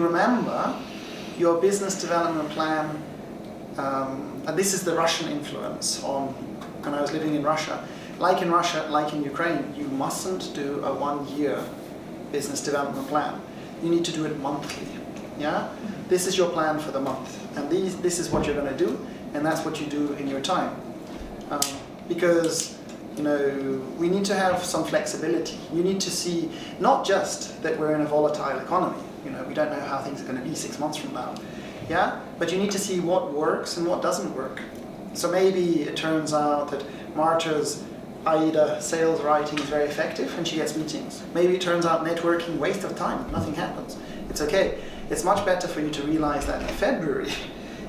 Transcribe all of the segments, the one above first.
you remember, your business development plan, and this is the Russian influence on when I was living in Russia. Like in Russia, like in Ukraine, you mustn't do a 1-year business development plan. You need to do it monthly. Yeah? This is your plan for the month, and this is what you're going to do, and that's what you do in your time. Because we need to have some flexibility. You need to see not just that we're in a volatile economy. We don't know how things are going to be 6 months from now. Yeah? But you need to see what works and what doesn't work. So maybe it turns out that Marta's AIDA sales writing is very effective and she gets meetings. Maybe it turns out networking, waste of time, nothing happens. It's okay. It's much better for you to realize that in February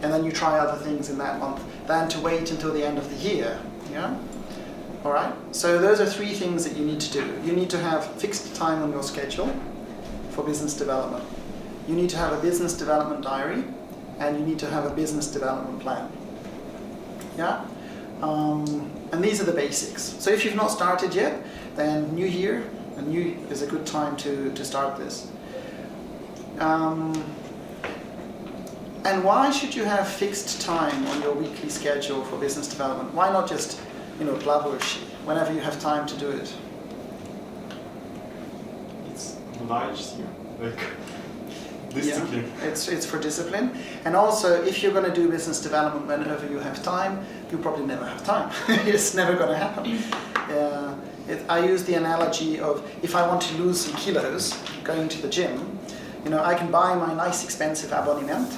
and then you try other things in that month than to wait until the end of the year. Yeah? All right? So those are 3 things that you need to do. You need to have fixed time on your schedule for business development. You need to have a business development diary, and you need to have a business development plan. Yeah? And these are the basics. So if you've not started yet, then new year, is a good time to start this. And why should you have fixed time on your weekly schedule for business development? Why not just, Plavushi, whenever you have time to do it? It's obliged you, like discipline. Yeah, it's for discipline. And also, if you're going to do business development whenever you have time, you probably never have time. It's never going to happen. I use the analogy of if I want to lose some kilos going to the gym, I can buy my nice expensive abonnement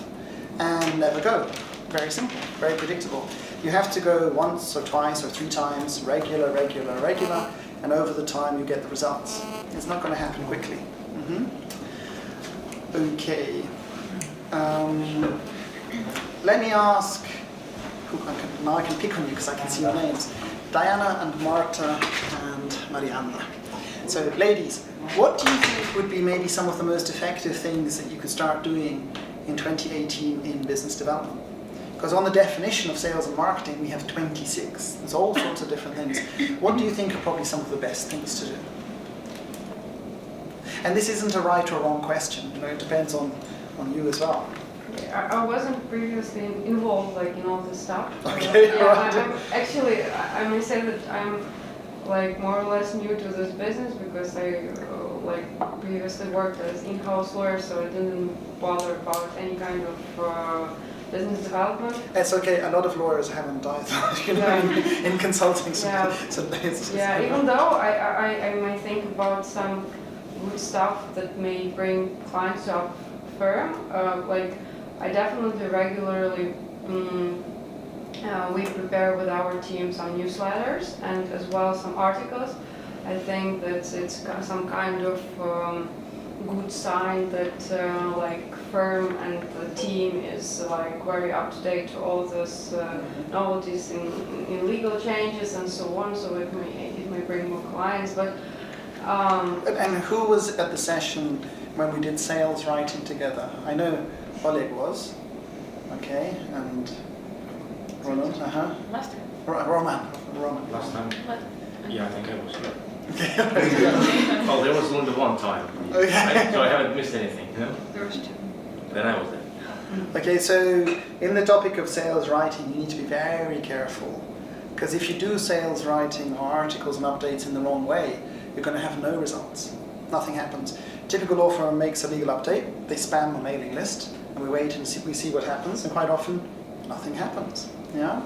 and never go. Very simple, very predictable. You have to go once or twice or 3 times, regular, and over the time you get the results. It's not going to happen quickly. Okay. Let me ask, now I can pick on you because I can see your names. Diana and Marta and Marianna. So ladies, what do you think would be maybe some of the most effective things that you could start doing in 2018 in business development? Because on the definition of sales and marketing, we have 26. There's all sorts of different things. What do you think are probably some of the best things to do? And this isn't a right or wrong question. It depends on you as well. I wasn't previously involved in all this stuff. Okay, I may say that I'm more or less new to this business because I previously worked as in-house lawyer, so I didn't bother about any kind of business development. It's okay. A lot of lawyers haven't either, in consulting. Even though I might think about some good stuff that may bring clients to our firm, I definitely regularly we prepare with our team some newsletters and as well some articles. I think that it's some kind of good sign that firm and the team is very up to date to all those novelties in legal changes and so on. So it may bring more clients, but. And who was at the session when we did sales writing together? I know Oleg was, okay, and Roland, Last time. Roman. Last time? What? Yeah, I think I was here. Okay. Oh, there was only one time. Okay. So I haven't missed anything, There was 2. Then I was there. Okay, so in the topic of sales writing, you need to be very careful. Because if you do sales writing or articles and updates in the wrong way, you're going to have no results. Nothing happens. Typical law firm makes a legal update, they spam the mailing list, and we wait and we see what happens, and quite often, nothing happens. Yeah?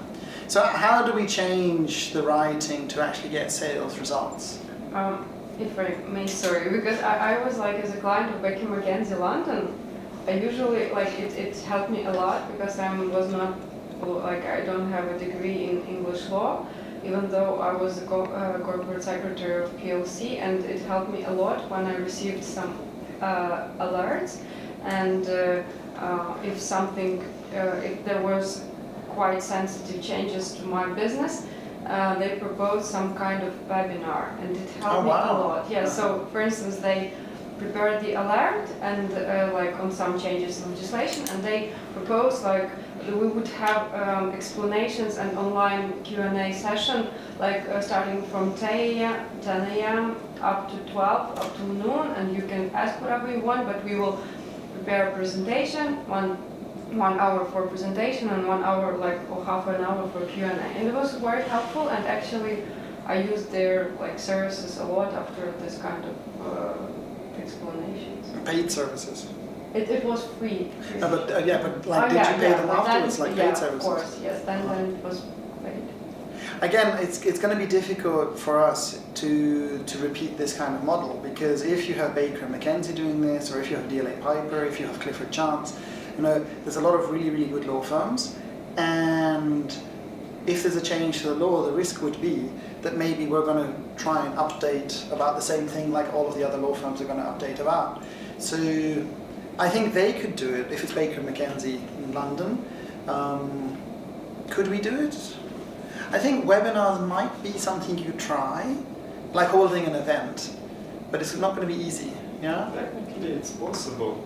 So how do we change the writing to actually get sales results? If I may, sorry, because I was as a client of Becky McKenzie London, I usually, it helped me a lot because I was not, I don't have a degree in English law, even though I was a corporate secretary of PLC, and it helped me a lot when I received some alerts, and if there was quite sensitive changes to my business, they proposed some kind of webinar, and it helped me a lot. Yeah, so for instance, they prepared the alert and on some changes in legislation, and they proposed we would have explanations and online Q&A session starting from 10 a.m. up to 12 up to noon, and you can ask whatever you want, but we will prepare a presentation, one hour for presentation and 1 hour, like, or half an hour for Q&A. And it was very helpful, and actually I used their like services a lot after this kind of explanations. Paid services. It was free. But like, did you pay them afterwards, like paid services? Of course, yes. Then it was paid. Again, it's going to be difficult for us to repeat this kind of model, because if you have Baker and McKenzie doing this, or if you have DLA Piper, if you have Clifford Chance, there's a lot of really, really good law firms, and if there's a change to the law, the risk would be that maybe we're going to try and update about the same thing like all of the other law firms are going to update about. So I think they could do it if it's Baker and McKenzie in London. Could we do it? I think webinars might be something you try, like holding an event, but it's not going to be easy. Yeah. Technically, it's possible.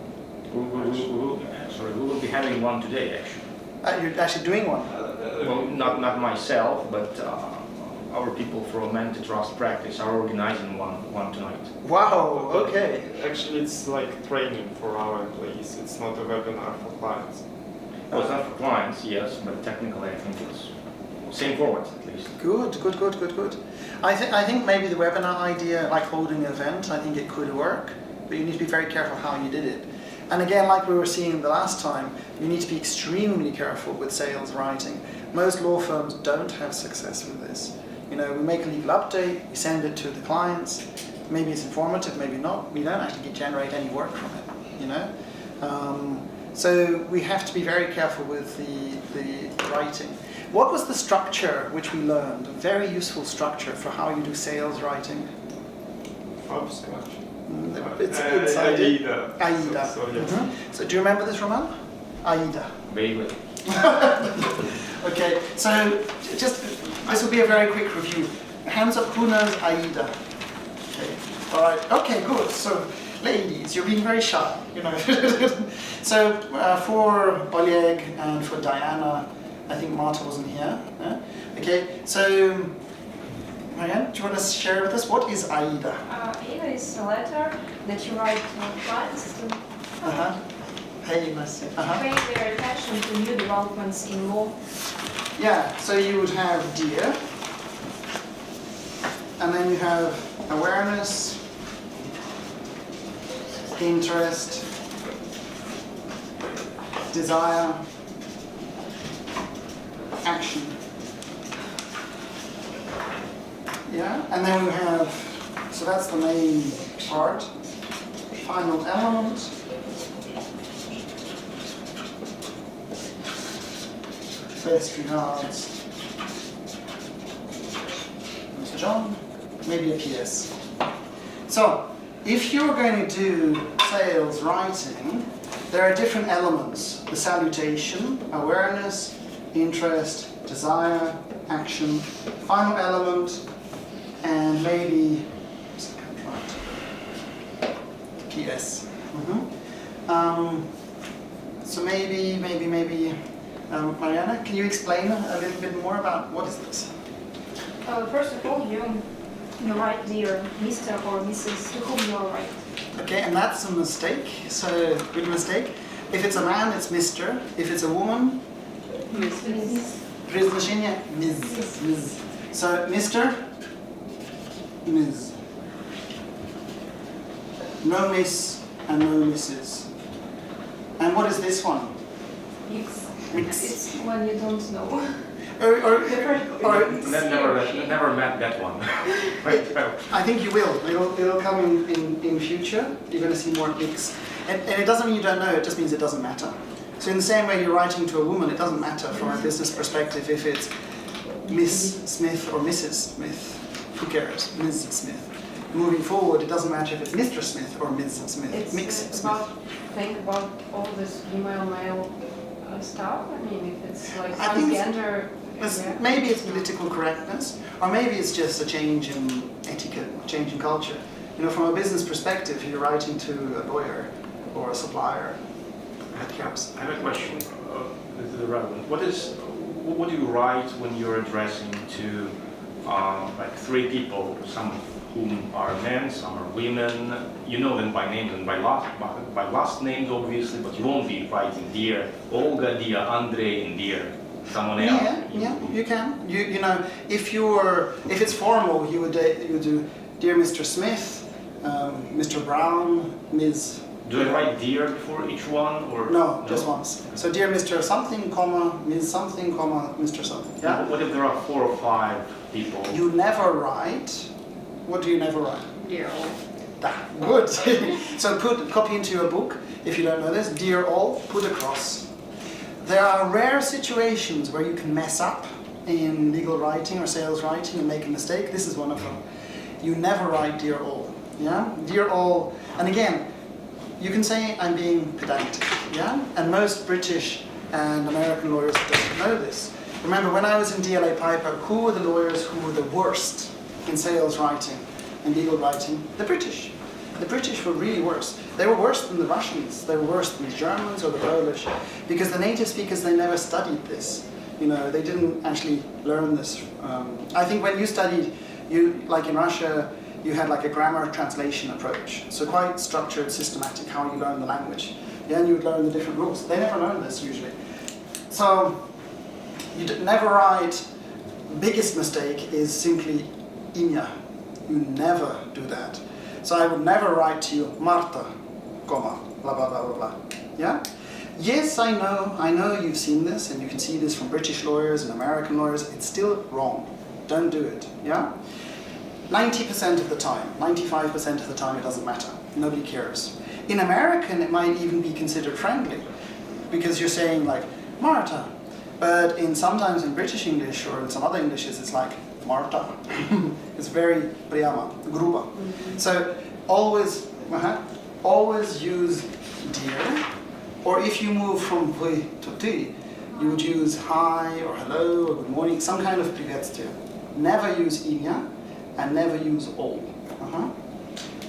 We will be having one today, actually. You're actually doing one. Well, not myself, but our people from antitrust practice are organizing one tonight. Wow. Okay. Actually, it's like training for our employees. It's not a webinar for clients. Well, it's not for clients, yes, but technically I think it's same format at least. Good. I think maybe the webinar idea, like holding an event, I think it could work, but you need to be very careful how you did it. And again, like we were seeing the last time, you need to be extremely careful with sales writing. Most law firms don't have success with this. We make a legal update, we send it to the clients. Maybe it's informative, maybe not. We don't actually generate any work from it. So we have to be very careful with the writing. What was the structure which we learned? A very useful structure for how you do sales writing. From scratch. It's inside it. AIDA. AIDA. So yes. So do you remember this, Roman? AIDA. Vaguely. Okay, so this will be a very quick review. Hands up, who knows AIDA? Okay, all right, okay, good. So, ladies, you're being very shy, So, for Oleg and for Diana, I think Marta wasn't here. Okay, so, Marianne, do you want to share with us, what is AIDA? AIDA is a letter that you write to clients to Pay pay their attention to new developments in law. Yeah, so you would have dear, and then you have awareness, interest, desire, action. Yeah, and then we have, so that's the main part, final element. Best regards, Mr. John, maybe a PS. So, if you're going to do sales writing, there are different elements. The salutation, awareness, interest, desire, action, final element, and maybe PS. So maybe Mariana, can you explain a little bit more about what is this? First of all, you write dear Mr. or Mrs. to whom you are writing. Okay, and that's a mistake, so good mistake. If it's a man, it's Mr. If it's a woman, Mrs. Произношение Ms. So Mr. Ms. No Miss and no Mrs. And what is this one? Mix. Mix. It's when you don't know. Or Never met that one. I think you will. It'll come in future. You're going to see more mix. And it doesn't mean you don't know, it just means it doesn't matter. So in the same way you're writing to a woman, it doesn't matter from a business perspective if it's Miss Smith or Mrs. Smith. Who cares? Ms. Smith. Moving forward, it doesn't matter if it's Mr. Smith or Ms. Smith. It's Mix about, Smith. think about all this female male stuff. I mean, if it's like I think transgender. Yeah. Maybe it's political correctness, or maybe it's just a change in etiquette, change in culture. From a business perspective, you're writing to a lawyer or a supplier. I have a question. This is relevant. What do you write when you're addressing to like 3 people, some of whom are men, some are women. You know them by names and by last names, obviously, but you won't be writing dear Olga, dear Andrei, and dear someone else. Yeah, you can. You know, if it's formal, you would do dear Mr. Smith, Mr. Brown, Ms. Do I write dear before each one, or No, just once. So dear Mr. something, comma, Ms. something, comma, Mr. something. Yeah. What if there are 4 or 5 people? You never write. What do you never write? Dear all. Good. So copy into your book, if you don't know this, dear all, put a cross. There are rare situations where you can mess up in legal writing or sales writing and make a mistake. This is one of them. You never write dear all. Yeah? Dear all. And again, you can say I'm being pedantic. Yeah? And most British and American lawyers don't know this. Remember, when I was in DLA Piper, who were the lawyers who were the worst in sales writing and legal writing? The British. The British were really worse. They were worse than the Russians. They were worse than the Germans or the Polish, because the native speakers, they never studied this. You know, they didn't actually learn this. I think when you studied, like in Russia, you had like a grammar translation approach. So quite structured, systematic, how you learn the language. Yeah, and you would learn the different rules. They never learn this usually. So you never write. Biggest mistake is simply imя. You never do that. So I would never write to you Marta, comma, blah, blah, blah, blah, blah. Yeah? Yes, I know you've seen this, and you can see this from British lawyers and American lawyers. It's still wrong. Don't do it. Yeah? 90% of the time, 95% of the time, it doesn't matter. Nobody cares. In American, it might even be considered friendly, because you're saying like, Marta. But sometimes in British English or in some other Englishes, it's like, Marta. It's very prямо, грубо. So always use dear, or if you move from вы to ты, you would use hi or hello or good morning, some kind of приветствие. Never use имя and never use all.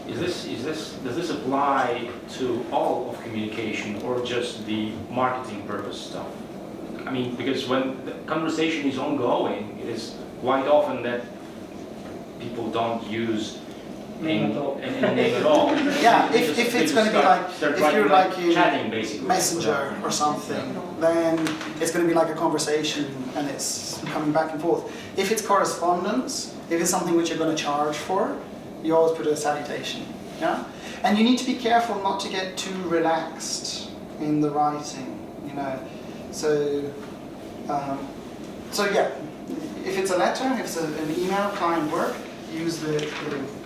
Does this apply to all of communication or just the marketing purpose stuff? I mean, because when the conversation is ongoing, it is quite often that people don't use name at all. Yeah, if it's going to be like, if you're like in chatting basically. Messenger or something, then it's going to be like a conversation and it's coming back and forth. If it's correspondence, if it's something which you're going to charge for, you always put a salutation. Yeah, and you need to be careful not to get too relaxed in the writing. You know, so yeah. If it's a letter, if it's an email, client work, use the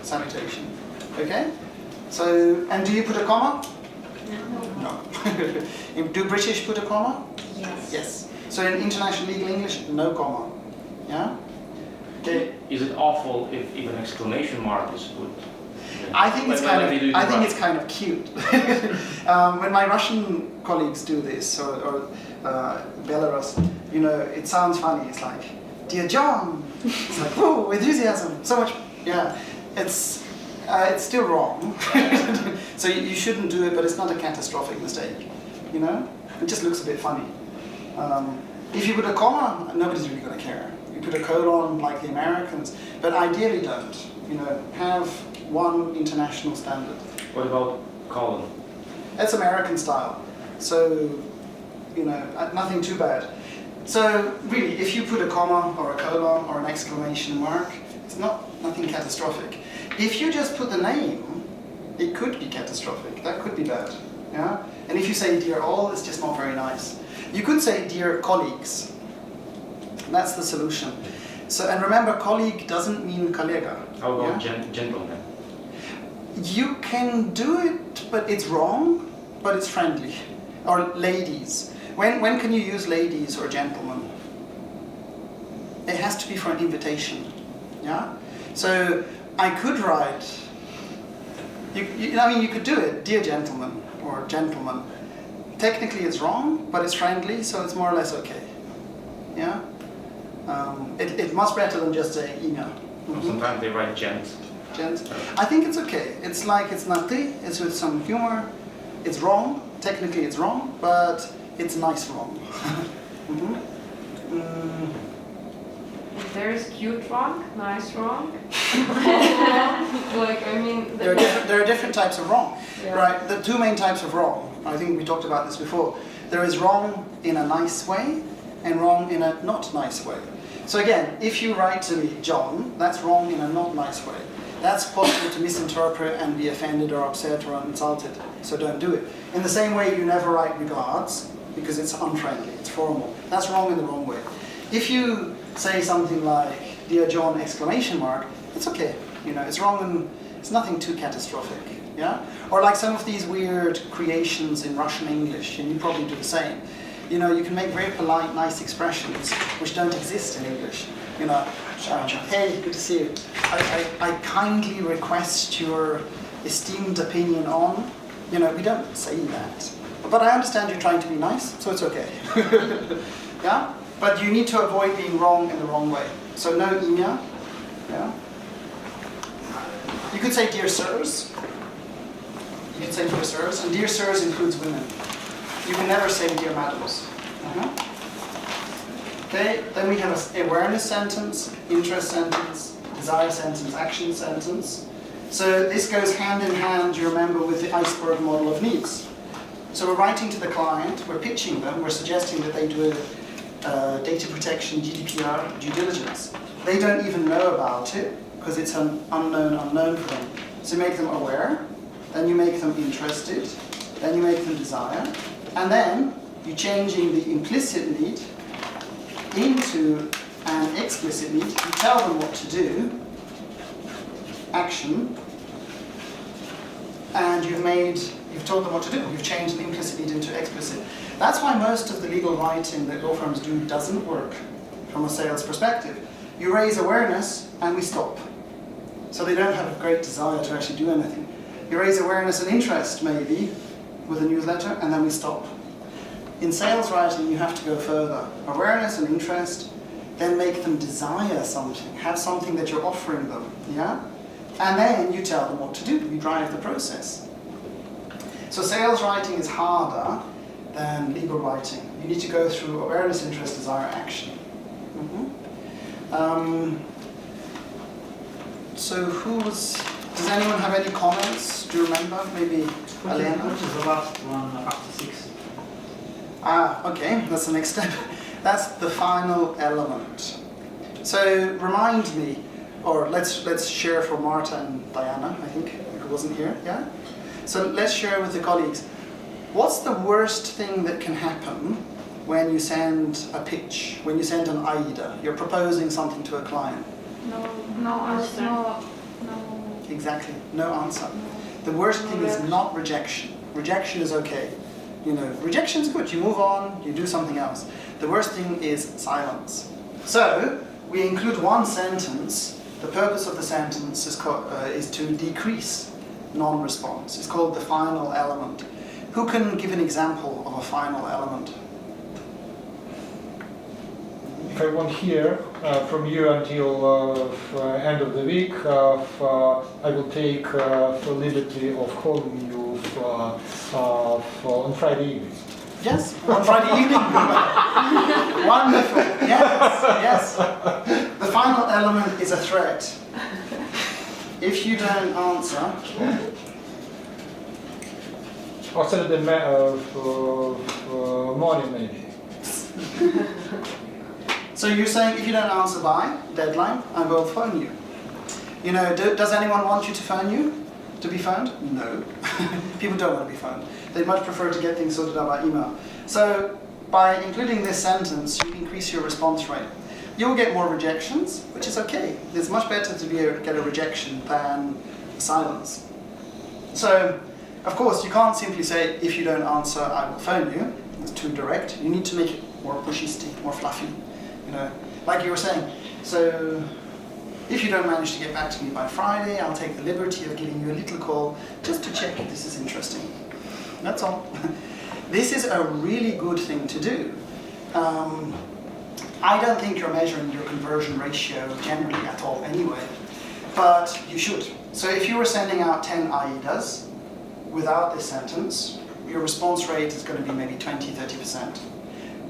salutation. Okay? So, and do you put a comma? No. Do British put a comma? Yes. Yes. So in international legal English, no comma. Yeah? Okay. Is it awful if an exclamation mark is put? I think it's kind of cute. When my Russian colleagues do this, or Belarus, you know, it sounds funny. It's like, dear John. It's like, oh, enthusiasm, so much. Yeah, it's still wrong. So you shouldn't do it, but it's not a catastrophic mistake. You know, it just looks a bit funny. If you put a comma, nobody's really going to care. You put a colon like the Americans, but ideally don't. You know, have one international standard. What about colon? That's American style. So, you know, nothing too bad. So really, if you put a comma or a colon or an exclamation mark, it's nothing catastrophic. If you just put the name, it could be catastrophic. That could be bad. Yeah. And if you say dear all, it's just not very nice. You could say dear colleagues. That's the solution. So, and remember, colleague doesn't mean kolega. How about gentlemen? You can do it, but it's wrong, but it's friendly. Or ladies. When can you use ladies or gentlemen? It has to be for an invitation. Yeah? So I could write, you could do it, dear gentleman or gentleman. Technically it's wrong, but it's friendly, so it's more or less okay. Yeah? It's much better than just saying имя. Sometimes they write gent. Gent. I think it's okay. It's like, it's not ты, it's with some humor. It's wrong. Technically it's wrong, but it's nice wrong. there's cute wrong, nice wrong, like, I mean... There are different types of wrong, Yeah. right? The two main types of wrong, I think we talked about this before. There is wrong in a nice way and wrong in a not nice way. So again, if you write to me, John, that's wrong in a not nice way. That's possible to misinterpret and be offended or upset or insulted, so don't do it. In the same way, you never write regards, because it's unfriendly, it's formal. That's wrong in the wrong way. If you say something like, "Dear John!" exclamation mark, it's okay. You know, it's wrong and it's nothing too catastrophic. Yeah? Or like some of these weird creations in Russian English, and you probably do the same. You know, you can make very polite, nice expressions which don't exist in English. You know, hey, good to see you. I kindly request your esteemed opinion on. You know, we don't say that. But I understand you're trying to be nice, so it's okay. Yeah? But you need to avoid being wrong in the wrong way. So no imya. Yeah? You could say dear sirs. You can say dear sirs, and dear sirs includes women. You can never say dear madams. Okay, then we have an awareness sentence, interest sentence, desire sentence, action sentence. So this goes hand in hand, you remember, with the iceberg model of needs. So we're writing to the client, we're pitching them, we're suggesting that they do a data protection GDPR due diligence. They don't even know about it because it's an unknown for them. So you make them aware, then you make them interested, then you make them desire, and then you're changing the implicit need into an explicit need. You tell them what to do, action, and you've told them what to do. You've changed the implicit need into explicit. That's why most of the legal writing that law firms do doesn't work from a sales perspective. You raise awareness and we stop. So they don't have a great desire to actually do anything. You raise awareness and interest, maybe, with a newsletter, and then we stop. In sales writing, you have to go further. Awareness and interest, then make them desire something, have something that you're offering them, yeah? And then you tell them what to do, you drive the process. So sales writing is harder than legal writing. You need to go through awareness, interest, desire, action. Does anyone have any comments? Do you remember? Maybe Alena? Which is the last one after 6? Okay, that's the next step. That's the final element. So remind me, or let's share for Marta and Diana, I think, who wasn't here, yeah? So let's share with the colleagues. What's the worst thing that can happen when you send a pitch, when you send an AIDA? You're proposing something to a client. No answer. Exactly, no answer. The worst thing is not rejection. Rejection is okay. You know, rejection is good. You move on, you do something else. The worst thing is silence. So we include one sentence. The purpose of the sentence is to decrease non-response. It's called the final element. Who can give an example of a final element? If I won't hear from you until end of the week, I will take the liberty of calling you on Friday evening. Yes, on Friday evening. Wonderful. Yes. The final element is a threat. If you don't answer, Or Saturday morning maybe. so you're saying if you don't answer by deadline, I will phone you. You know, does anyone want you to phone you? To be phoned? No. People don't want to be phoned. They much prefer to get things sorted out by email. So by including this sentence, you increase your response rate. You'll get more rejections, which is okay. It's much better to be able to get a rejection than silence. So, of course, you can't simply say, if you don't answer, I will phone you. It's too direct. You need to make it more pushisty, more fluffy. You know, like you were saying. So, if you don't manage to get back to me by Friday, I'll take the liberty of giving you a little call just to check if this is interesting. That's all. This is a really good thing to do. I don't think you're measuring your conversion ratio generally at all anyway, but you should. So if you were sending out 10 AIDAs without this sentence, your response rate is going to be maybe 20-30%.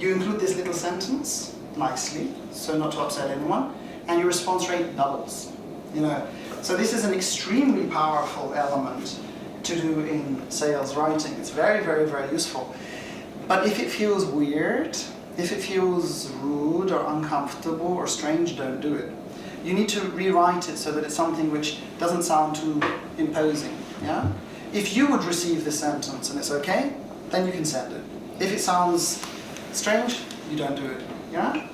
You include this little sentence nicely, so not to upset anyone, and your response rate doubles. You know, so this is an extremely powerful element to do in sales writing. It's very, very, very useful. But if it feels weird, if it feels rude or uncomfortable or strange, don't do it. You need to rewrite it so that it's something which doesn't sound too imposing. Yeah? If you would receive this sentence and it's okay, then you can send it. If it sounds strange, you don't do it. Yeah?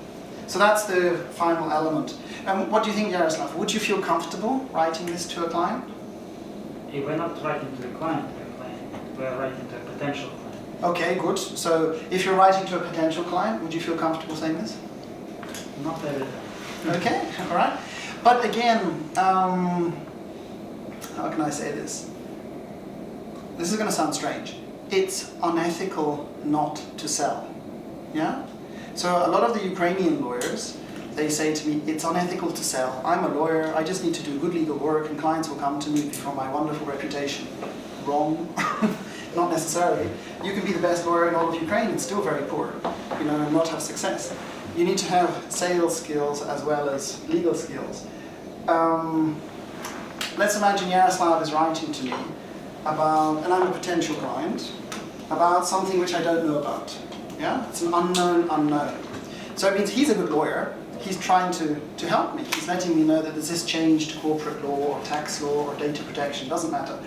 So that's the final element. What do you think, Jaroslav? Would you feel comfortable writing this to a client? We're not writing to a client, we're writing to a potential client. Okay, good. So if you're writing to a potential client, would you feel comfortable saying this? Not every time. Okay, all right. But again, how can I say this? This is going to sound strange. It's unethical not to sell. Yeah? So a lot of the Ukrainian lawyers, they say to me, it's unethical to sell. I'm a lawyer, I just need to do good legal work and clients will come to me for my wonderful reputation. Wrong. Not necessarily. You can be the best lawyer in all of Ukraine and still very poor, you know, and not have success. You need to have sales skills as well as legal skills. Let's imagine Jaroslav is writing to me about, and I'm a potential client, about something which I don't know about. Yeah? It's an unknown unknown. So it means he's a good lawyer. He's trying to help me. He's letting me know that there's this change to corporate law or tax law or data protection, doesn't matter.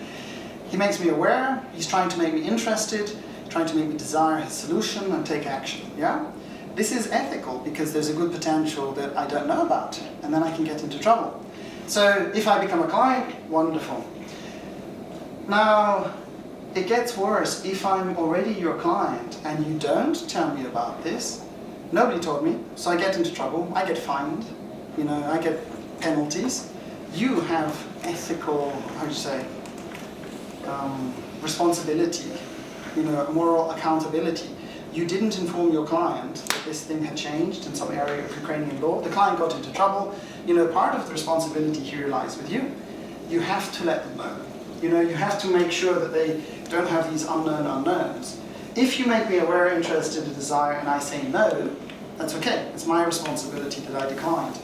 He makes me aware, he's trying to make me interested, trying to make me desire his solution and take action. Yeah? This is ethical because there's a good potential that I don't know about, and then I can get into trouble. So if I become a client, wonderful. Now, it gets worse if I'm already your client and you don't tell me about this. Nobody told me, so I get into trouble, I get fined, you know, I get penalties. You have ethical, how do you say, responsibility, you know, moral accountability. You didn't inform your client that this thing had changed in some area of Ukrainian law. The client got into trouble. You know, part of the responsibility here lies with you. You have to let them know. You know, you have to make sure that they don't have these unknown unknowns. If you make me aware, interested, a desire, and I say no, that's okay. It's my responsibility that I declined.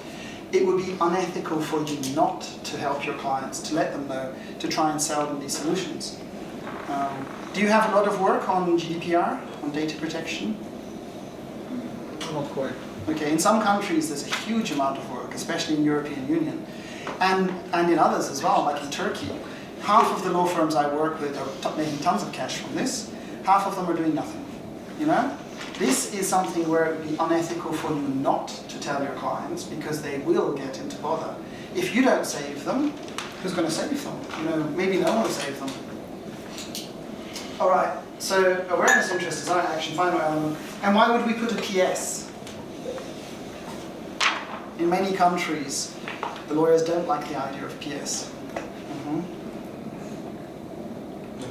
It would be unethical for you not to help your clients, to let them know, to try and sell them these solutions. Do you have a lot of work on GDPR, on data protection? Not quite. Okay, in some countries there's a huge amount of work, especially in European Union, and in others as well, like in Turkey. Half of the law firms I work with are making tons of cash from this. Half of them are doing nothing. You know, this is something where it would be unethical for you not to tell your clients because they will get into bother. If you don't save them, who's going to save them? You know, maybe no one will save them. All right. So awareness, interest, desire, action, final element. And why would we put a PS? In many countries, the lawyers don't like the idea of PS.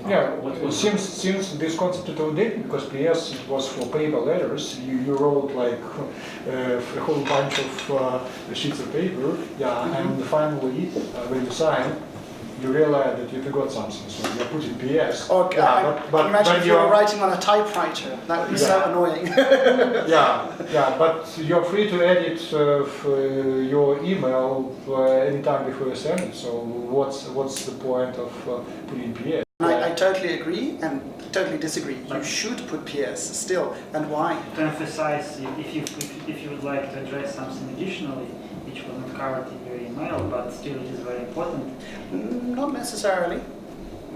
Yeah, What since this concept is outdated, because PS it was for paper letters, you wrote like a whole bunch of sheets of paper, yeah, and finally when you sign, you realize that you forgot something, so you put in PS. Okay, Yeah, but imagine when if you were writing on a typewriter, that would be so annoying. yeah, but you're free to edit your email anytime before you send it. So what's the point of putting PS? I totally agree and totally disagree. You should put PS still, and why? To emphasize, if you would like to address something additionally, which was not covered in your email, but still it is very important. Not necessarily.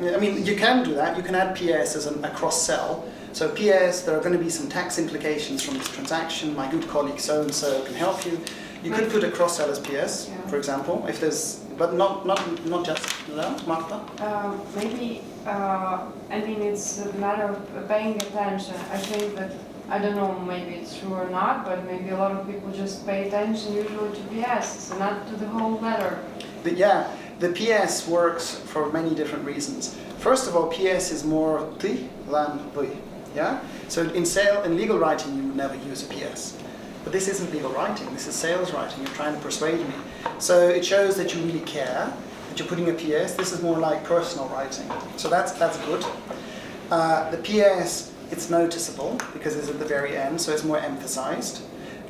I mean, you can do that. You can add PS as a cross-sell. So PS, there are going to be some tax implications from this transaction. My good colleague so-and-so can help you. You could put a cross-sell as PS, for example, if there's, but not just, no, Marta? Maybe, I mean, it's a matter of paying attention. I think that, I don't know, maybe it's true or not, but maybe a lot of people just pay attention usually to PS, so not to the whole letter. But yeah, the PS works for many different reasons. First of all, PS is more ty than v, yeah? So in legal writing, you would never use a PS. But this isn't legal writing, this is sales writing, you're trying to persuade me. So it shows that you really care, that you're putting a PS. This is more like personal writing. So that's good. The PS, it's noticeable because it's at the very end, so it's more emphasized.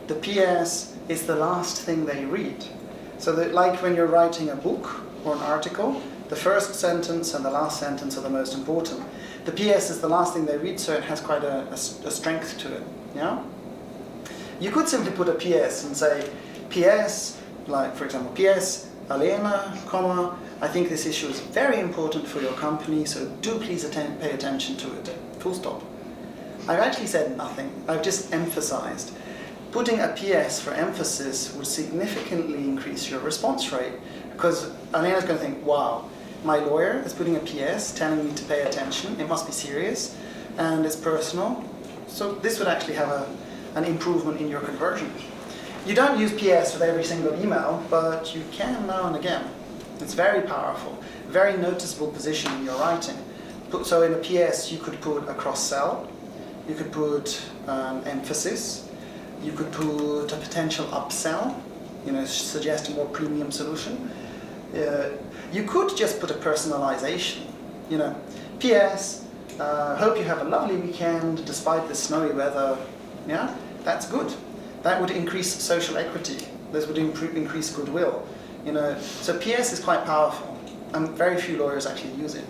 The PS is the last thing they read. So that, like when you're writing a book or an article, the first sentence and the last sentence are the most important. The PS is the last thing they read, so it has quite a strength to it. Yeah. You could simply put a PS and say, PS, like for example, PS, Alena, comma, I think this issue is very important for your company, so do please pay attention to it. Full stop. I've actually said nothing. I've just emphasized. Putting a PS for emphasis would significantly increase your response rate, because Alena's going to think, wow, my lawyer is putting a PS telling me to pay attention. It must be serious and it's personal. So this would actually have an improvement in your conversion. You don't use PS with every single email, but you can now and again. It's very powerful, very noticeable position in your writing. So in a PS, you could put a cross-sell, you could put emphasis, you could put a potential upsell, suggest a more premium solution. You could just put a personalization, PS, hope you have a lovely weekend despite the snowy weather. Yeah, that's good. That would increase social equity. This would increase goodwill. So PS is quite powerful, and very few lawyers actually use it.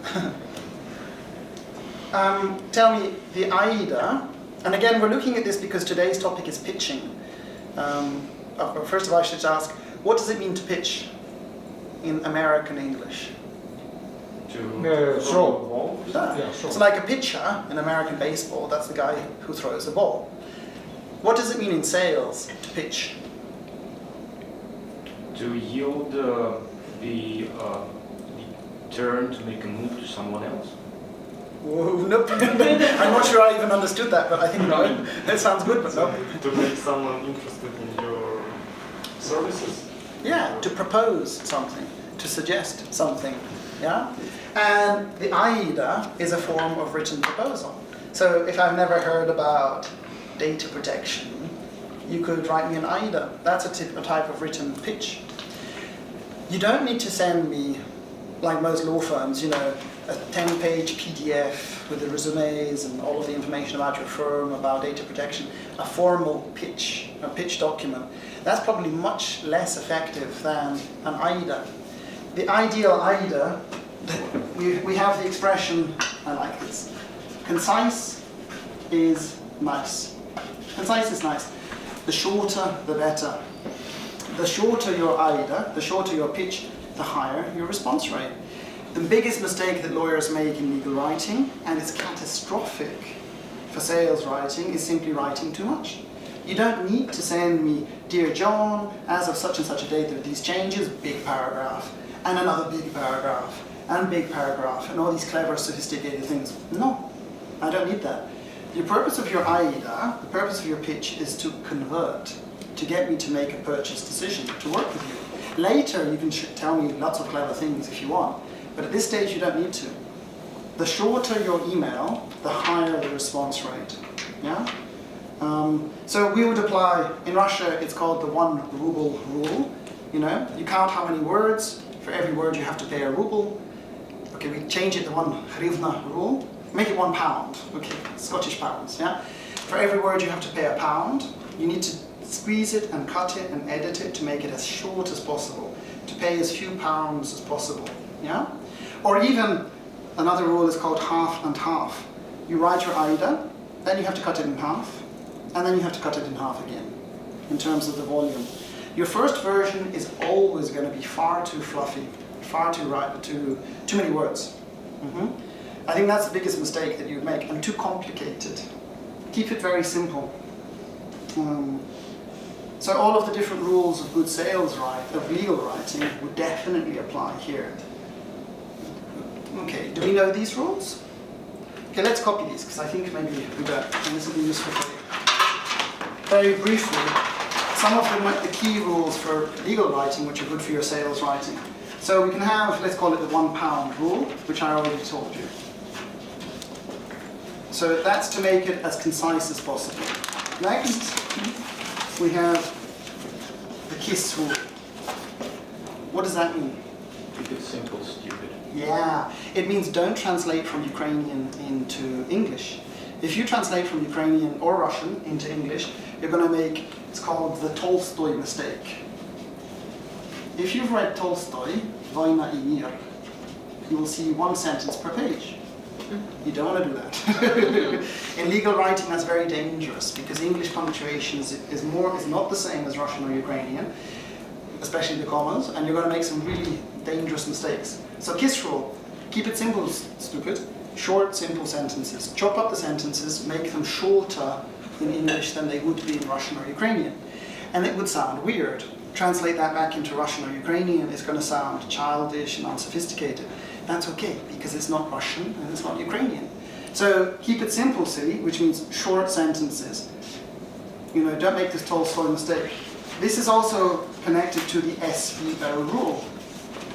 Tell me, the AIDA, and again, we're looking at this because today's topic is pitching. First of all, I should ask, what does it mean to pitch in American English? To throw a ball. Yeah, sure. So like a pitcher in American baseball, that's the guy who throws the ball. What does it mean in sales to pitch? To yield the turn to make a move to someone else. Whoa, nope. I'm not sure I even understood that, but I think no. That sounds good, but no. To make someone interested in your services. Yeah, to propose something, to suggest something. Yeah, and the AIDA is a form of written proposal. So if I've never heard about data protection, you could write me an AIDA. That's a type of written pitch. You don't need to send me, like most law firms, a 10-page PDF with the resumes and all of the information about your firm, about data protection, a formal pitch, a pitch document. That's probably much less effective than an AIDA. The ideal AIDA, we have the expression, I like this, concise is nice. Concise is nice. The shorter, the better. The shorter your AIDA, the shorter your pitch, the higher your response rate. The biggest mistake that lawyers make in legal writing, and it's catastrophic for sales writing, is simply writing too much. You don't need to send me, dear John, as of such and such a date there are these changes, big paragraph, and another big paragraph, and big paragraph, and all these clever, sophisticated things. No, I don't need that. The purpose of your AIDA, the purpose of your pitch is to convert, to get me to make a purchase decision, to work with you. Later, you can tell me lots of clever things if you want, but at this stage, you don't need to. The shorter your email, the higher the response rate. Yeah? So we would apply, in Russia, it's called the 1 ruble rule. You count how many words. For every word, you have to pay a ruble. Okay, we change it to 1 hryvnia rule. Make it £1. Okay, Scottish pounds. Yeah. For every word, you have to pay £1. You need to squeeze it and cut it and edit it to make it as short as possible, to pay as few pounds as possible. Yeah. Or even another rule is called half and half. You write your AIDA, then you have to cut it in half, and then you have to cut it in half again, in terms of the volume. Your first version is always going to be far too fluffy, far too too many words. I think that's the biggest mistake that you would make, and too complicated. Keep it very simple. So all of the different rules of good sales of legal writing would definitely apply here. Okay, do we know these rules? Okay, let's copy these, because I think maybe we don't, and this will be useful for you. Very briefly, some of the key rules for legal writing which are good for your sales writing. So we can have, let's call it the £1 rule, which I already told you. So that's to make it as concise as possible. Next, we have the KISS rule. What does that mean? Keep it simple, stupid. Yeah, it means don't translate from Ukrainian into English. If you translate from Ukrainian or Russian into English, you're going to make, it's called the Tolstoy mistake. if you've read Tolstoy, Wojna i Mir, you will see one sentence per page. You don't want to do that. In legal writing, that's very dangerous because English punctuation is not the same as Russian or Ukrainian, especially the commas, and you're going to make some really dangerous mistakes. So KISS rule, keep it simple, stupid. Short, simple sentences. Chop up the sentences, make them shorter in English than they would be in Russian or Ukrainian. And it would sound weird. Translate that back into Russian or Ukrainian, it's going to sound childish and unsophisticated. That's okay, because it's not Russian and it's not Ukrainian. So keep it simple, see, which means short sentences. You know, don't make this Tolstoy mistake. This is also connected to the SVO rule.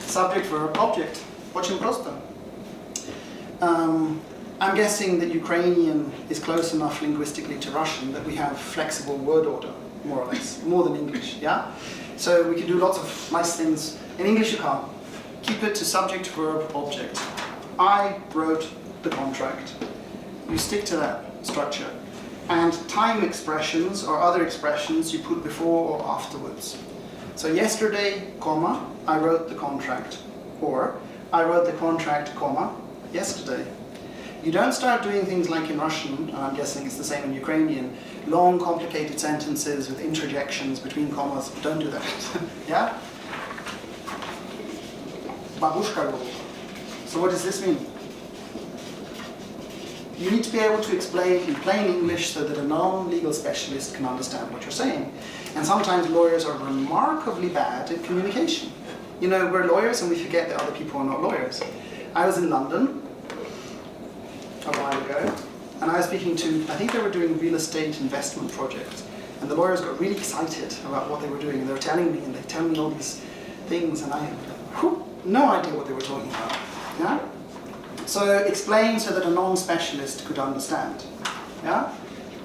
Subject, verb, object. Очень просто. I'm guessing that Ukrainian is close enough linguistically to Russian that we have flexible word order, more or less, more than English, yeah? So we can do lots of nice things. In English you can't. Keep it to subject, verb, object. I wrote the contract. You stick to that structure. And time expressions or other expressions you put before or afterwards. So yesterday, comma, I wrote the contract. Or I wrote the contract, comma, yesterday. You don't start doing things like in Russian, and I'm guessing it's the same in Ukrainian, long complicated sentences with interjections between commas. Don't do that. Yeah? Babushka rule. So what does this mean? You need to be able to explain in plain English so that a non-legal specialist can understand what you're saying. And sometimes lawyers are remarkably bad at communication. You know, we're lawyers and we forget that other people are not lawyers. I was in London a while ago, and I was speaking to, I think they were doing real estate investment projects, and the lawyers got really excited about what they were doing, and they were telling me, and they tell me all these things, and I had no idea what they were talking about. Yeah? So explain so that a non-specialist could understand. Yeah?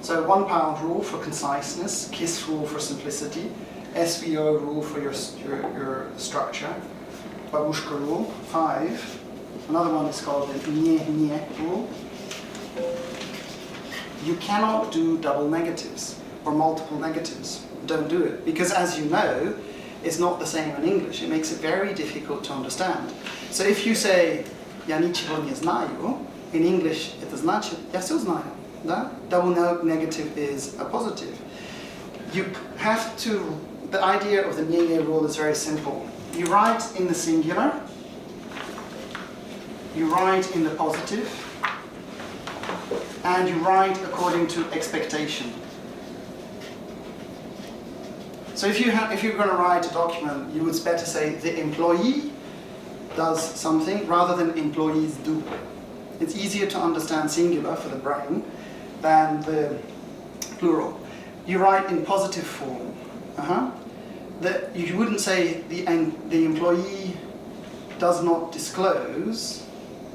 So £1 rule for conciseness, KISS rule for simplicity, SVO rule for your structure, Babushka rule, 5. Another one is called the nye rule. You cannot do double negatives or multiple negatives. Don't do it, because as you know, it's not the same in English. It makes it very difficult to understand. So if you say "Я ничего не знаю," in English это значит "Я все знаю." Да? Double negative is a positive. You have to. The idea of the nye rule is very simple. You write in the singular. You write in the positive. And you write according to expectation. So if you're going to write a document, you would better say the employee does something rather than employees do. It's easier to understand singular for the brain than the plural. You write in positive form. You wouldn't say the employee does not disclose.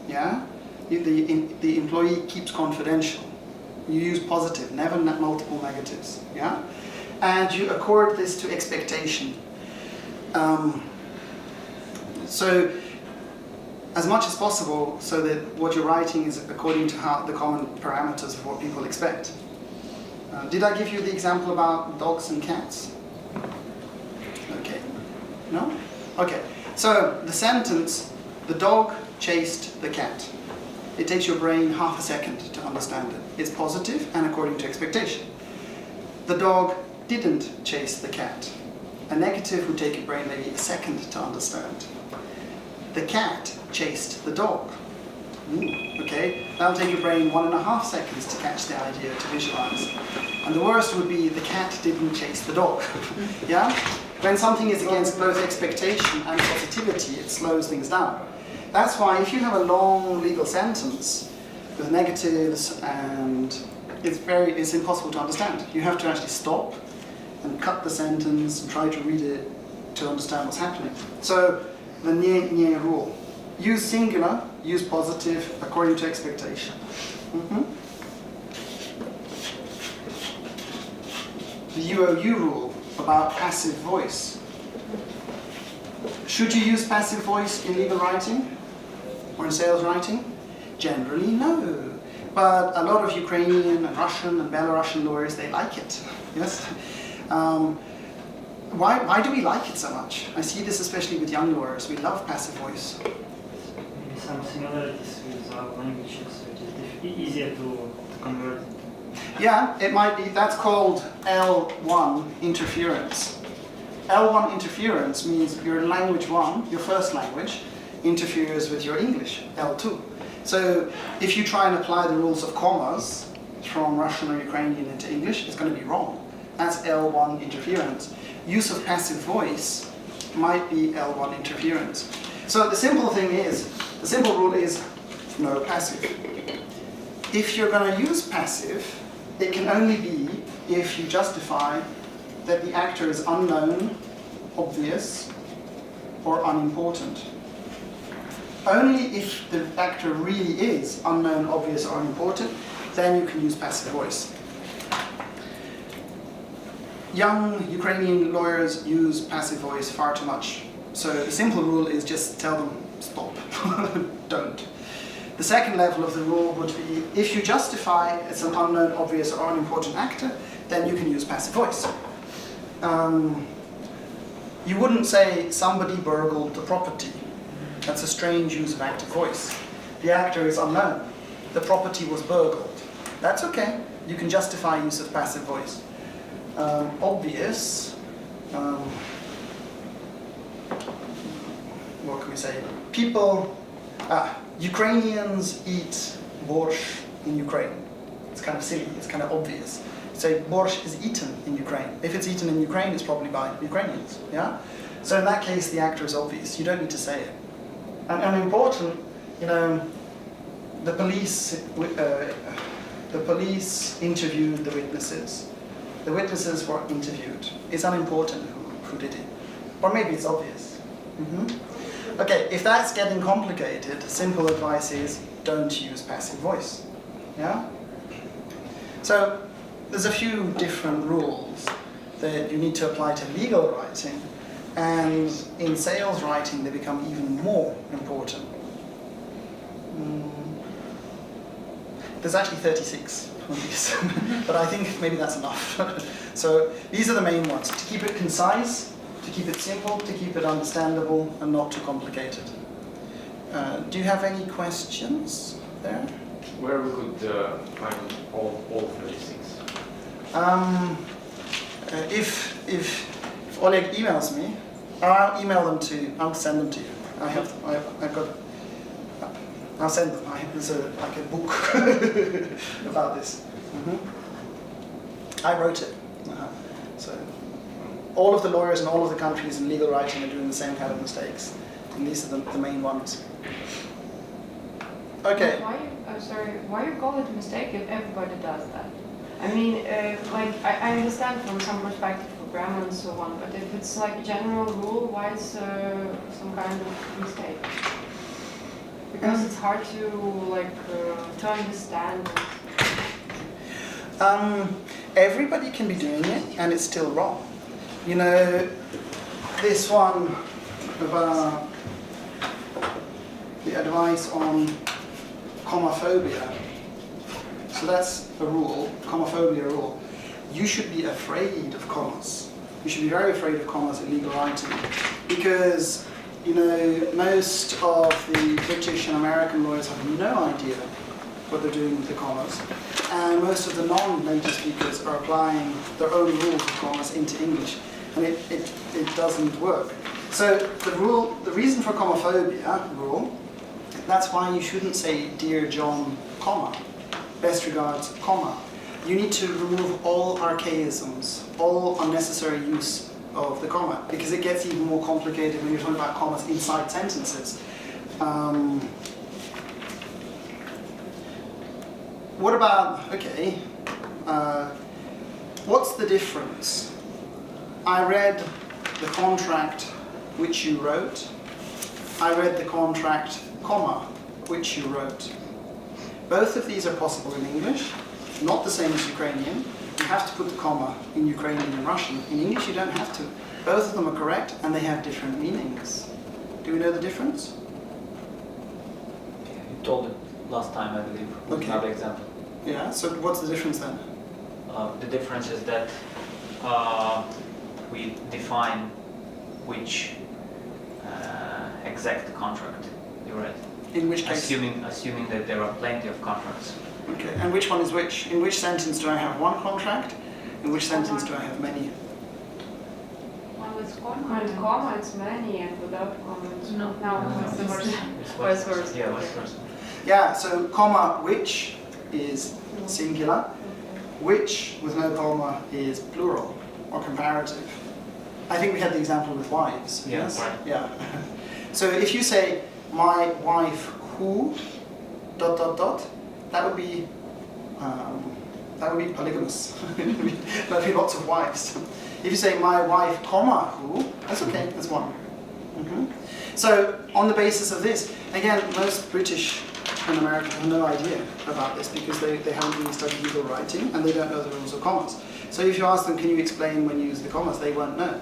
Yeah, the employee keeps confidential. You use positive, never multiple negatives. Yeah. And you accord this to expectation. So, as much as possible, so that what you're writing is according to the common parameters of what people expect. Did I give you the example about dogs and cats? Okay. No? Okay. So, the sentence, the dog chased the cat. It takes your brain half a second to understand it. It's positive and according to expectation. The dog didn't chase the cat. A negative would take your brain maybe a second to understand. The cat chased the dog. Okay, that'll take your brain 1.5 seconds to catch the idea, to visualize. And the worst would be the cat didn't chase the dog. Yeah? When something is against both expectation and positivity, it slows things down. That's why if you have a long legal sentence with negatives and it's impossible to understand. You have to actually stop and cut the sentence and try to read it to understand what's happening. So the nye rule. Use singular, use positive according to expectation. The UOU rule about passive voice. Should you use passive voice in legal writing or in sales writing? Generally, no. But a lot of Ukrainian and Russian and Belarusian lawyers, they like it. Yes. Why do we like it so much? I see this especially with young lawyers. We love passive voice. Maybe some similarities with our languages, so it is easier to convert. Yeah, it might be. That's called L1 interference. L1 interference means your language 1, your first language, interferes with your English, L2. So if you try and apply the rules of commas from Russian or Ukrainian into English, it's going to be wrong. That's L1 interference. Use of passive voice might be L1 interference. So the simple rule is no passive. If you're going to use passive, it can only be if you justify that the actor is unknown, obvious, or unimportant. Only if the actor really is unknown, obvious, or unimportant, then you can use passive voice. Young Ukrainian lawyers use passive voice far too much. So the simple rule is just tell them, stop, don't. The second level of the rule would be, if you justify it's an unknown, obvious, or unimportant actor, then you can use passive voice. You wouldn't say somebody burgled the property. That's a strange use of active voice. The actor is unknown. The property was burgled. That's okay. You can justify use of passive voice. Obvious. What can we say? Ukrainians eat borscht in Ukraine. It's kind of silly. It's kind of obvious. So borscht is eaten in Ukraine. If it's eaten in Ukraine, it's probably by Ukrainians. Yeah. So in that case, the actor is obvious. You don't need to say it. And important, the police interviewed the witnesses. The witnesses were interviewed. It's unimportant who did it. Or maybe it's obvious. Okay, if that's getting complicated, simple advice is don't use passive voice. Yeah? So there's a few different rules that you need to apply to legal writing, and in sales writing they become even more important. There's actually 36 of these, but I think maybe that's enough. So these are the main ones. To keep it concise, to keep it simple, to keep it understandable, and not too complicated. Do you have any questions there? Where we could find all 36? If Oleg emails me, I'll email them to you. I'll send them to you. I'll send them. There's like a book about this. I wrote it. So all of the lawyers in all of the countries in legal writing are doing the same kind of mistakes, and these are the main ones. Okay. Why you call it a mistake if everybody does that? I mean, I understand from some perspective for grammar and so on, but if it's like a general rule, why is some kind of mistake? Because it's hard to understand. Everybody can be doing it, and it's still wrong. This one about the advice on commophobia. So that's a rule, commophobia rule. You should be afraid of commas. You should be very afraid of commas in legal writing, because most of the British and American lawyers have no idea what they're doing with the commas, and most of the non-native speakers are applying their own rules of commas into English, and it doesn't work. So the reason for commophobia rule, that's why you shouldn't say "Dear John, comma, best regards, comma." You need to remove all archaisms, all unnecessary use of the comma, because it gets even more complicated when you're talking about commas inside sentences. What about, what's the difference? I read the contract which you wrote. I read the contract, comma, which you wrote. Both of these are possible in English, not the same as Ukrainian. You have to put the comma in Ukrainian and Russian. In English you don't have to. Both of them are correct, and they have different meanings. Do we know the difference? You told it last time, I believe, with another example. Yeah, so what's the difference then? The difference is that we define which exact contract you read. In which case? Assuming that there are plenty of contracts. Okay, and which one is which? In which sentence do I have one contract? In which sentence do I have many? One with comma, it's many, and without comma, it's no, it's the verse. Vice versa. Yeah, vice versa. Yeah, so comma which is singular, which with no comma is plural or comparative. I think we had the example with wives. Yeah, yes? right. Yeah. So if you say my wife who ... that would be polygamous. There'd be lots of wives. If you say my wife comma who, that's okay, that's one. So on the basis of this, again, most British and Americans have no idea about this because they haven't really studied legal writing and they don't know the rules of commas. So if you ask them, can you explain when you use the commas, they won't know.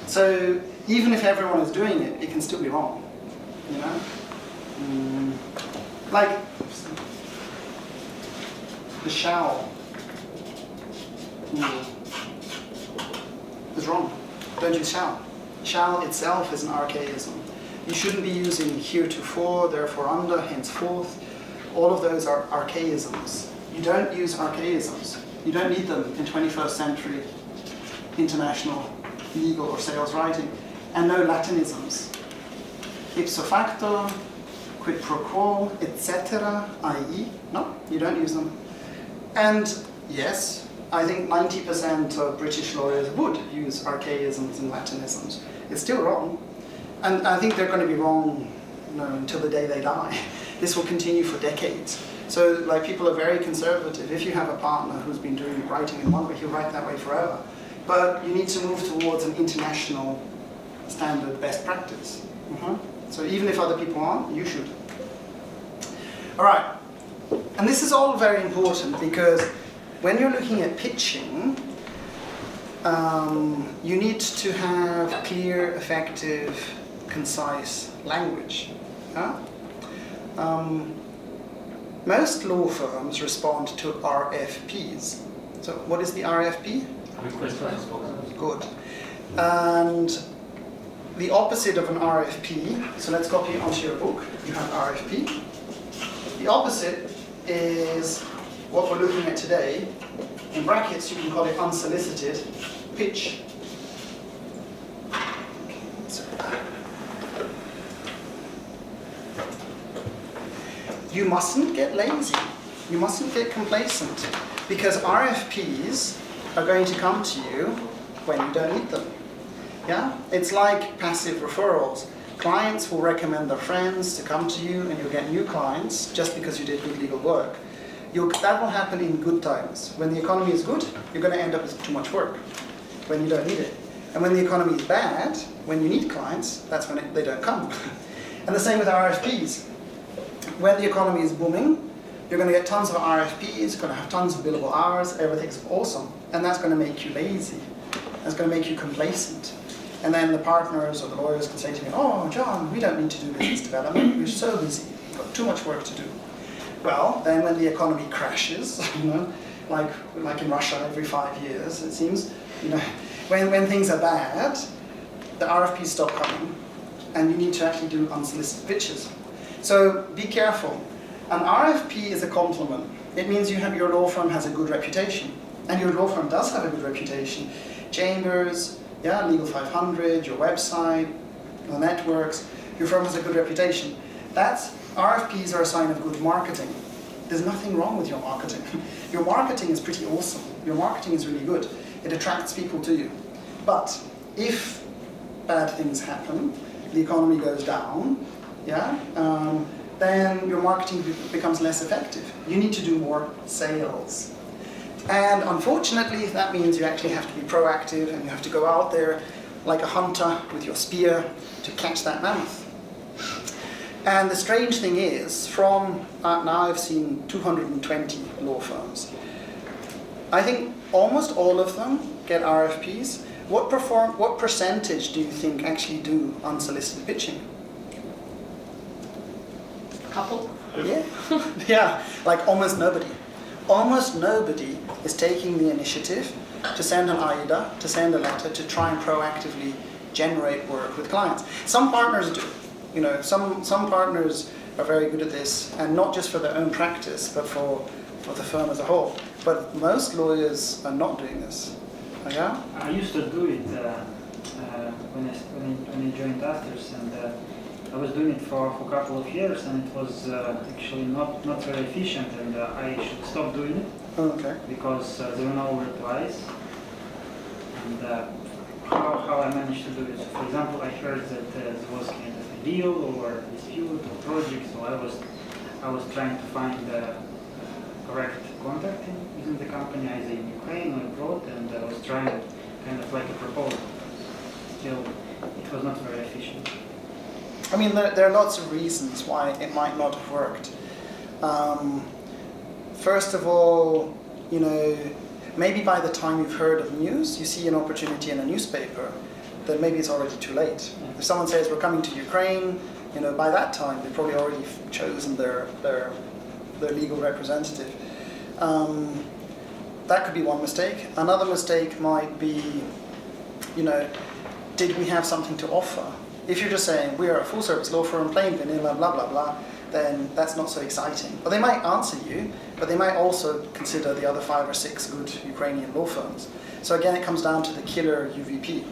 So even if everyone is doing it, it can still be wrong, you know? Like the shall is wrong. Don't use shall. Shall itself is an archaism. You shouldn't be using heretofore, therefore under, henceforth. All of those are archaisms. You don't use archaisms. You don't need them in 21st century international legal or sales writing. And no Latinisms. Ipso facto, quid pro quo, etc., i.e., no, you don't use them. And yes, I think 90% of British lawyers would use archaisms and Latinisms. It's still wrong. And I think they're going to be wrong, you know, until the day they die. This will continue for decades. So, like, people are very conservative. If you have a partner who's been doing writing in one way, he'll write that way forever. But you need to move towards an international standard best practice. So even if other people aren't, you should. All right. And this is all very important because when you're looking at pitching, you need to have clear, effective, concise language. Most law firms respond to RFPs. So what is the RFP? Request for proposal. Good. And the opposite of an RFP, so let's copy it onto your book. You have RFP. The opposite is what we're looking at today. In brackets, you can call it unsolicited pitch. You mustn't get lazy. You mustn't get complacent because RFPs are going to come to you when you don't need them. Yeah? It's like passive referrals. Clients will recommend their friends to come to you and you'll get new clients just because you did good legal work. That will happen in good times. When the economy is good, you're going to end up with too much work when you don't need it. And when the economy is bad, when you need clients, that's when they don't come. And the same with RFPs. When the economy is booming, you're going to get tons of RFPs, going to have tons of billable hours, everything's awesome. And that's going to make you lazy. That's going to make you complacent. And then the partners or the lawyers can say to me, oh, John, we don't need to do business development. We're so busy. We've got too much work to do. Well, then when the economy crashes, you know, like in Russia every 5 years, it seems, you know, when things are bad, the RFPs stop coming, and you need to actually do unsolicited pitches. So be careful. An RFP is a compliment. It means your law firm has a good reputation, and your law firm does have a good reputation. Chambers, yeah, Legal 500, your website, the networks, your firm has a good reputation. RFPs are a sign of good marketing. There's nothing wrong with your marketing. Your marketing is pretty awesome. Your marketing is really good. It attracts people to you. But if bad things happen, the economy goes down, yeah, then your marketing becomes less effective. You need to do more sales. And unfortunately, that means you actually have to be proactive and you have to go out there like a hunter with your spear to catch that mammoth. And the strange thing is, from now I've seen 220 law firms. I think almost all of them get RFPs. What percentage do you think actually do unsolicited pitching? Couple. Yeah, yeah, like almost nobody. Almost nobody is taking the initiative to send an AIDA, to send a letter, to try and proactively generate work with clients. Some partners do. You know, some partners are very good at this, and not just for their own practice, but for the firm as a whole. But most lawyers are not doing this. Yeah? I used to do it when I joined Asters, and I was doing it for a couple of years, and it was actually not very efficient, and I should stop doing it. Okay. Because there were no replies. And how I managed to do it. So for example, I heard that there was kind of a deal or dispute or project, so I was trying to find the correct contact within the company, either in Ukraine or abroad, and I was trying kind of like a proposal. Still, it was not very efficient. I mean, there are lots of reasons why it might not have worked. First of all, you know, maybe by the time you've heard of news, you see an opportunity in a newspaper, then maybe it's already too late. If someone says we're coming to Ukraine, you know, by that time they've probably already chosen their legal representative. That could be one mistake. Another mistake might be, you know, did we have something to offer? If you're just saying we are a full service law firm, plain vanilla, blah blah blah, then that's not so exciting. But they might answer you, but they might also consider the other 5 or 6 good Ukrainian law firms. So again, it comes down to the killer UVP.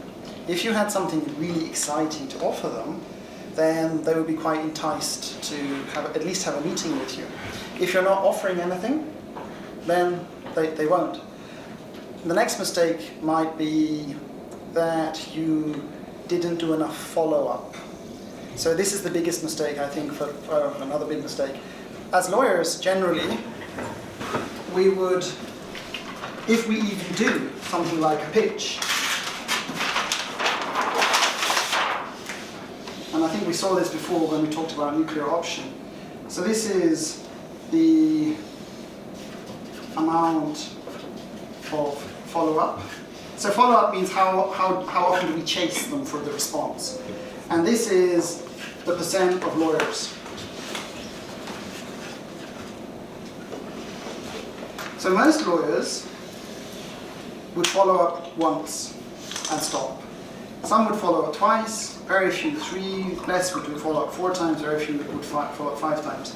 If you had something really exciting to offer them, then they would be quite enticed to at least have a meeting with you. If you're not offering anything, then they won't. The next mistake might be that you didn't do enough follow-up. So this is the biggest mistake, I think, for another big mistake. As lawyers, generally, we would, if we even do something like a pitch, and I think we saw this before when we talked about nuclear option. So this is the amount of follow-up. So follow-up means how often do we chase them for the response. And this is the percent of lawyers. So most lawyers would follow up once and stop. Some would follow up twice, very few 3, less would follow up 4 times, very few would follow up 5 times.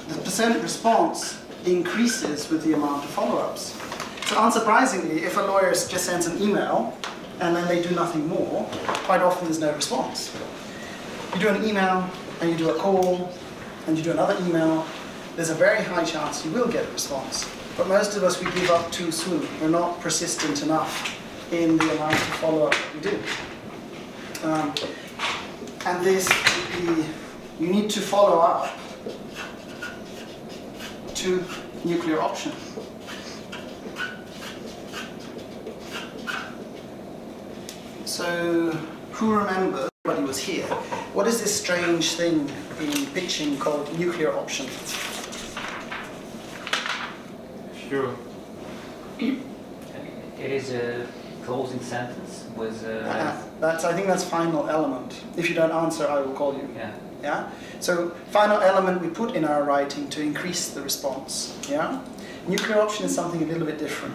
The percent response increases with the amount of follow-ups. So unsurprisingly, if a lawyer just sends an email and then they do nothing more, quite often there's no response. You do an email and you do a call and you do another email, there's a very high chance you will get a response. But most of us, we give up too soon. We're not persistent enough in the amount of follow-up that we do. And this, you need to follow up to nuclear option. So, who remembers, everybody was here, what is this strange thing in pitching called nuclear option? Sure. It is a closing sentence with I think that's final element. If you don't answer, I will call you. yeah. Yeah? So final element we put in our writing to increase the response. Yeah? Nuclear option is something a little bit different.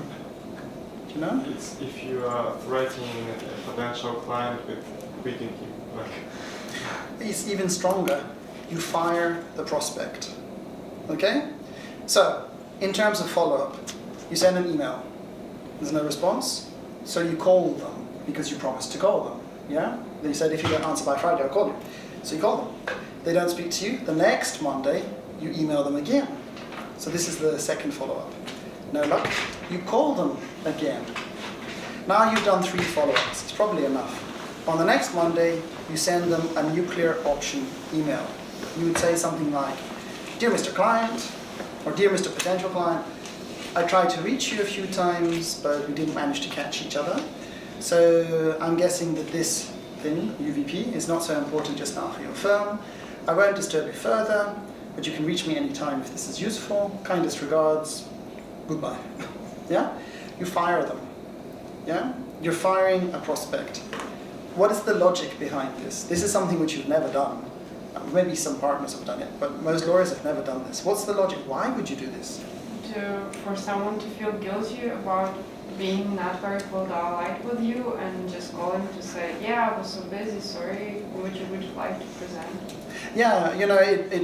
Do you know? It's if you are threatening a potential client with quitting him, like. It's even stronger. You fire the prospect. Okay? So, in terms of follow-up, you send an email. There's no response, so you call them because you promised to call them. Yeah? They said if you don't answer by Friday, I'll call you. So you call them. They don't speak to you. The next Monday, you email them again. So this is the second follow-up. No luck. You call them again. Now you've done 3 follow-ups. It's probably enough. On the next Monday, you send them a nuclear option email. You would say something like, "Dear Mr. Client," or "Dear Mr. Potential Client, I tried to reach you a few times, but we didn't manage to catch each other. So I'm guessing that this thing, UVP, is not so important just now for your firm. I won't disturb you further, but you can reach me anytime if this is useful. Kindest regards, goodbye." Yeah? You fire them. Yeah? You're firing a prospect. What is the logic behind this? This is something which you've never done. Maybe some partners have done it, but most lawyers have never done this. What's the logic? Why would you do this? For someone to feel guilty about being not very polite with you and just calling to say, yeah, I was so busy, sorry, would you like to present? Yeah, you know,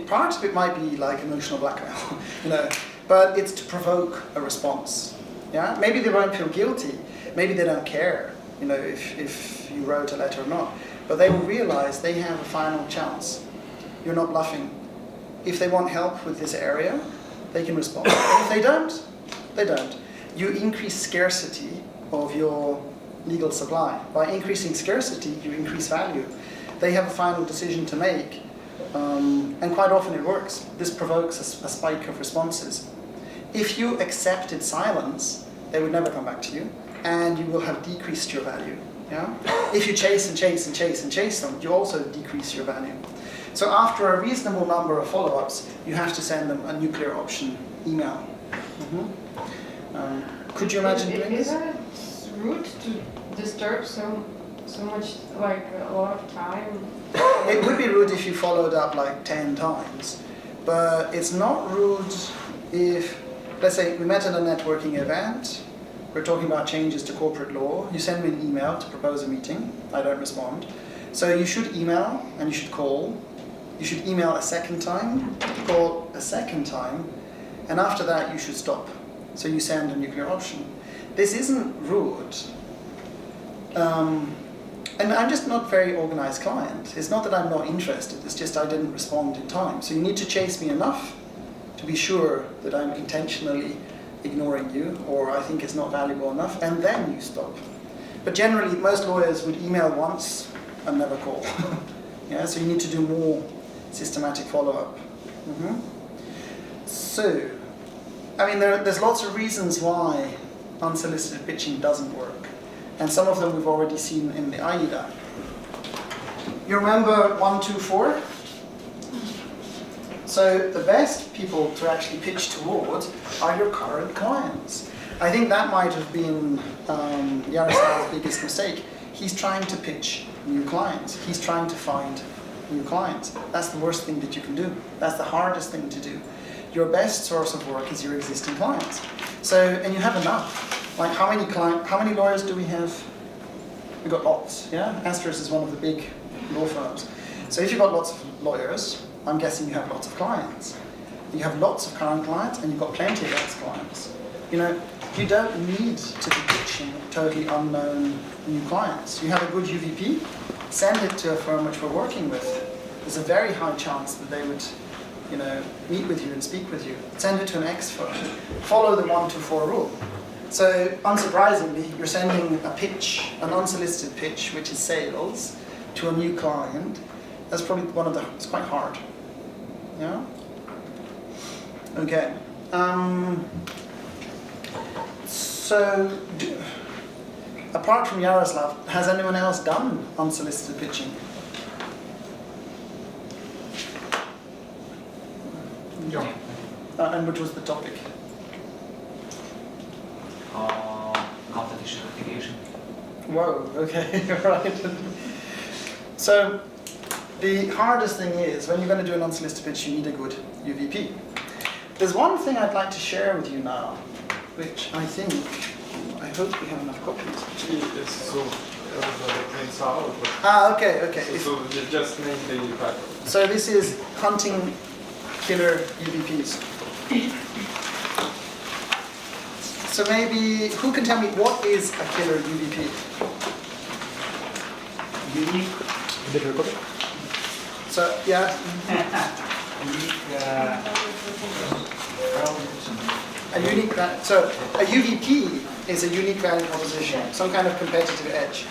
part of it might be like emotional blackmail, you know, but it's to provoke a response. Yeah, maybe they won't feel guilty, maybe they don't care, you know, if you wrote a letter or not, but they will realize they have a final chance. You're not bluffing. If they want help with this area, they can respond. And if they don't, they don't. You increase scarcity of your legal supply. By increasing scarcity, you increase value. They have a final decision to make, and quite often it works. This provokes a spike of responses. If you accepted silence, they would never come back to you, and you will have decreased your value. Yeah? If you chase and chase and chase and chase them, you also decrease your value. So after a reasonable number of follow-ups, you have to send them a nuclear option email. Could you imagine doing this? Isn't it rude to disturb so much, like a lot of time? It would be rude if you followed up like 10 times, but it's not rude if, let's say we met at a networking event, we're talking about changes to corporate law, you send me an email to propose a meeting, I don't respond. So you should email and you should call. You should email a second time, call a second time, and after that you should stop. So you send a nuclear option. This isn't rude. And I'm just not a very organized client. It's not that I'm not interested, it's just I didn't respond in time. So you need to chase me enough to be sure that I'm intentionally ignoring you, or I think it's not valuable enough, and then you stop. But generally, most lawyers would email once and never call. Yeah, so you need to do more systematic follow-up. So, I mean, there's lots of reasons why unsolicited pitching doesn't work. And some of them we've already seen in the AIDA. You remember 1, 2, 4? So the best people to actually pitch towards are your current clients. I think that might have been Yaroslav's biggest mistake. He's trying to pitch new clients. He's trying to find new clients. That's the worst thing that you can do. That's the hardest thing to do. Your best source of work is your existing clients. So, and you have enough. Like how many lawyers do we have? We've got lots, yeah? Asters is one of the big law firms. So if you've got lots of lawyers, I'm guessing you have lots of clients. You have lots of current clients and you've got plenty of ex-clients. You know, you don't need to be pitching totally unknown new clients. You have a good UVP, send it to a firm which we're working with. There's a very high chance that they would, you know, meet with you and speak with you. Send it to an ex-firm. Follow the 1, 2, 4 rule. So, unsurprisingly, you're sending a pitch, an unsolicited pitch, which is sales, to a new client. That's probably one of the, it's quite hard. Yeah? Okay. So, apart from Yaroslav, has anyone else done unsolicited pitching? Yeah. And which was the topic? Competition litigation. Whoa, okay, right. So, the hardest thing is, when you're going to do an unsolicited pitch, you need a good UVP. There's one thing I'd like to share with you now, which I hope we have enough copies. It's so everybody prints out. Ah, okay. So you just name the title. So this is hunting killer UVPs. So maybe, who can tell me what is a killer UVP? Unique. So, yeah. So a UVP is a unique value proposition, some kind of competitive edge.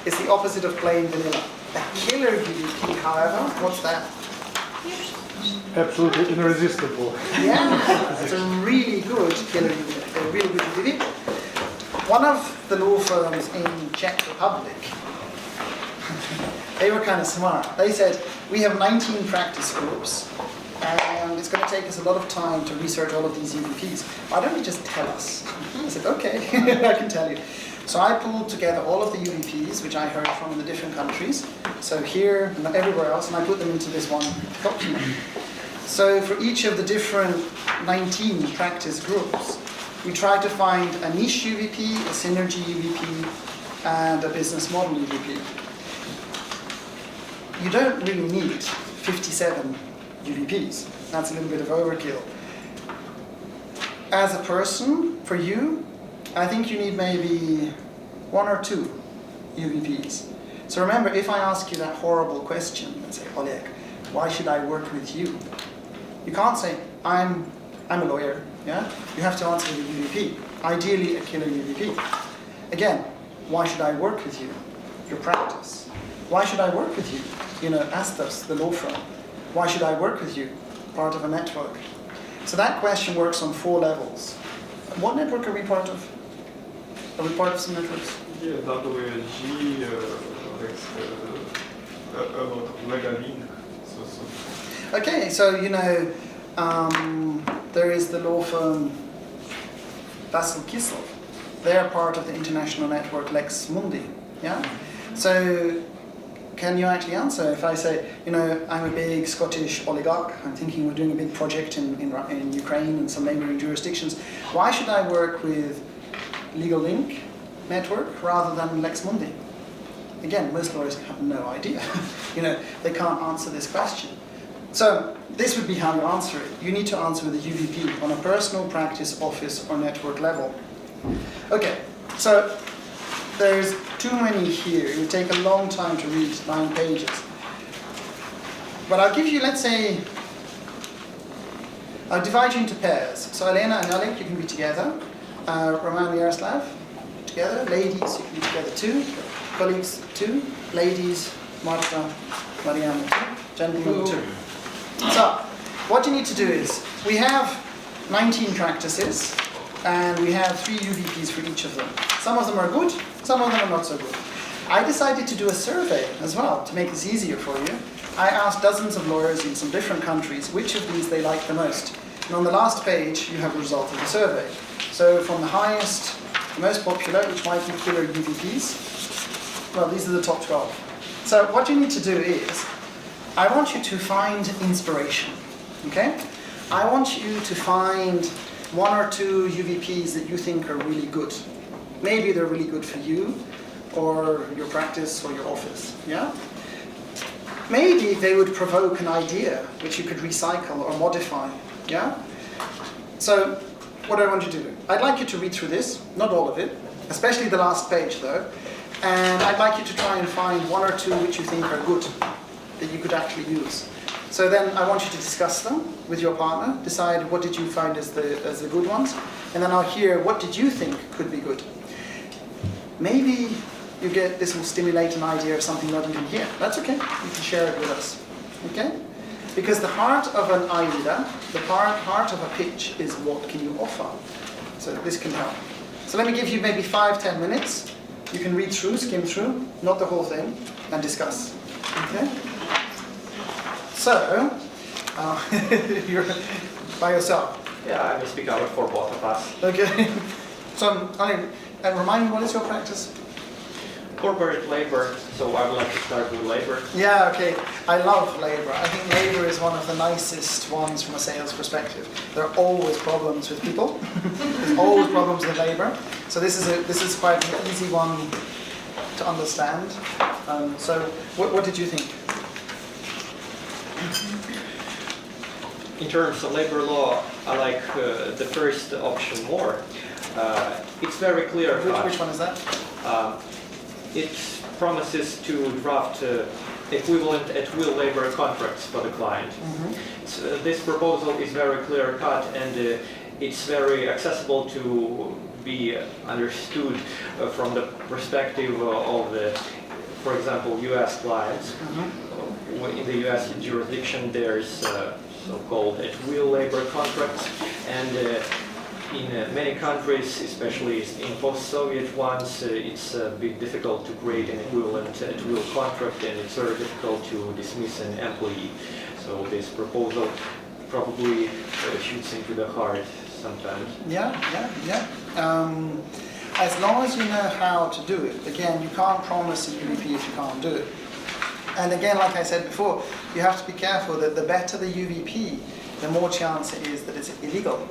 It's the opposite of plain vanilla. A killer UVP, however, what's that? Absolutely irresistible. Yeah, it's a really good killer UVP, a really good UVP. One of the law firms in Czech Republic, they were kind of smart. They said, we have 19 practice groups, and it's going to take us a lot of time to research all of these UVPs. Why don't you just tell us? I said, okay, I can tell you. So I pulled together all of the UVPs, which I heard from in the different countries. So here and everywhere else, and I put them into this one document. So for each of the different 19 practice groups, we tried to find a niche UVP, a synergy UVP, and a business model UVP. You don't really need 57 UVPs. That's a little bit of overkill. As a person, for you, I think you need maybe 1 or 2 UVPs. So remember, if I ask you that horrible question and say, Oleg, why should I work with you? You can't say, I'm a lawyer, yeah? You have to answer with a UVP, ideally a killer UVP. Again, why should I work with you? Your practice. Why should I work with you? You know, Asters, the law firm. Why should I work with you? Part of a network. So that question works on 4 levels. What network are we part of? Are we part of some networks? Yeah, WG, a lot of Megalink. So. Okay, so you know, there is the law firm Basil Kissel. They're part of the international network Lex Mundi. Yeah. So, can you actually answer if I say, you know, I'm a big Scottish oligarch. I'm thinking we're doing a big project in Ukraine and some neighboring jurisdictions. Why should I work with Legal Link network rather than Lex Mundi? Again, most lawyers have no idea. You know, they can't answer this question. So this would be how you answer it. You need to answer with a UVP on a personal, practice, office, or network level. Okay, so there's too many here. It would take a long time to read 9 pages. But I'll give you, let's say, I'll divide you into pairs. So Elena and Oleg, you can be together. Roman, Yaroslav, together. Ladies, you can be together too. Colleagues, 2. Ladies, Marta, Mariana, 2. Gentlemen, 2. So, what you need to do is, we have 19 practices, and we have 3 UVPs for each of them. Some of them are good, some of them are not so good. I decided to do a survey as well, to make this easier for you. I asked dozens of lawyers in some different countries which of these they liked the most. And on the last page, you have the result of the survey. So from the highest, the most popular, which might be killer UVPs, well, these are the top 12. So what you need to do is, I want you to find inspiration, okay? I want you to find 1 or 2 UVPs that you think are really good. Maybe they're really good for you, or your practice, or your office, yeah? Maybe they would provoke an idea which you could recycle or modify, yeah? So, what do I want you to do? I'd like you to read through this, not all of it, especially the last page though, and I'd like you to try and find 1 or 2 which you think are good, that you could actually use. So then I want you to discuss them with your partner, decide what did you find as the good ones, and then I'll hear what did you think could be good. Maybe you get, this will stimulate an idea of something not even here. That's okay, you can share it with us, okay? Because the heart of an AIDA, the heart of a pitch is what can you offer. So this can help. So let me give you maybe 5-10 minutes. You can read through, skim through, not the whole thing, and discuss, okay? So, you're by yourself. Yeah, I will speak out for both of us. Okay. So, and remind me, what is your practice? Corporate labor, so I would like to start with labor. Yeah, okay. I love labor. I think labor is one of the nicest ones from a sales perspective. There are always problems with people. There's always problems with labor. So this is quite an easy one to understand. So, what did you think? In terms of labor law, I like the first option more. It's very clear. Which one is that? It promises to draft equivalent at-will labor contracts for the client. So, this proposal is very clear-cut and it's very accessible to be understood from the perspective of the, for example, U.S. clients. In the U.S. jurisdiction, there's so-called at-will labor contracts, and in many countries, especially in post-Soviet ones, it's a bit difficult to create an equivalent at-will contract, and it's very difficult to dismiss an employee. So this proposal probably shoots into the heart sometimes. Yeah. As long as you know how to do it. Again, you can't promise a UVP if you can't do it. And again, like I said before, you have to be careful that the better the UVP, the more chance it is that it's illegal.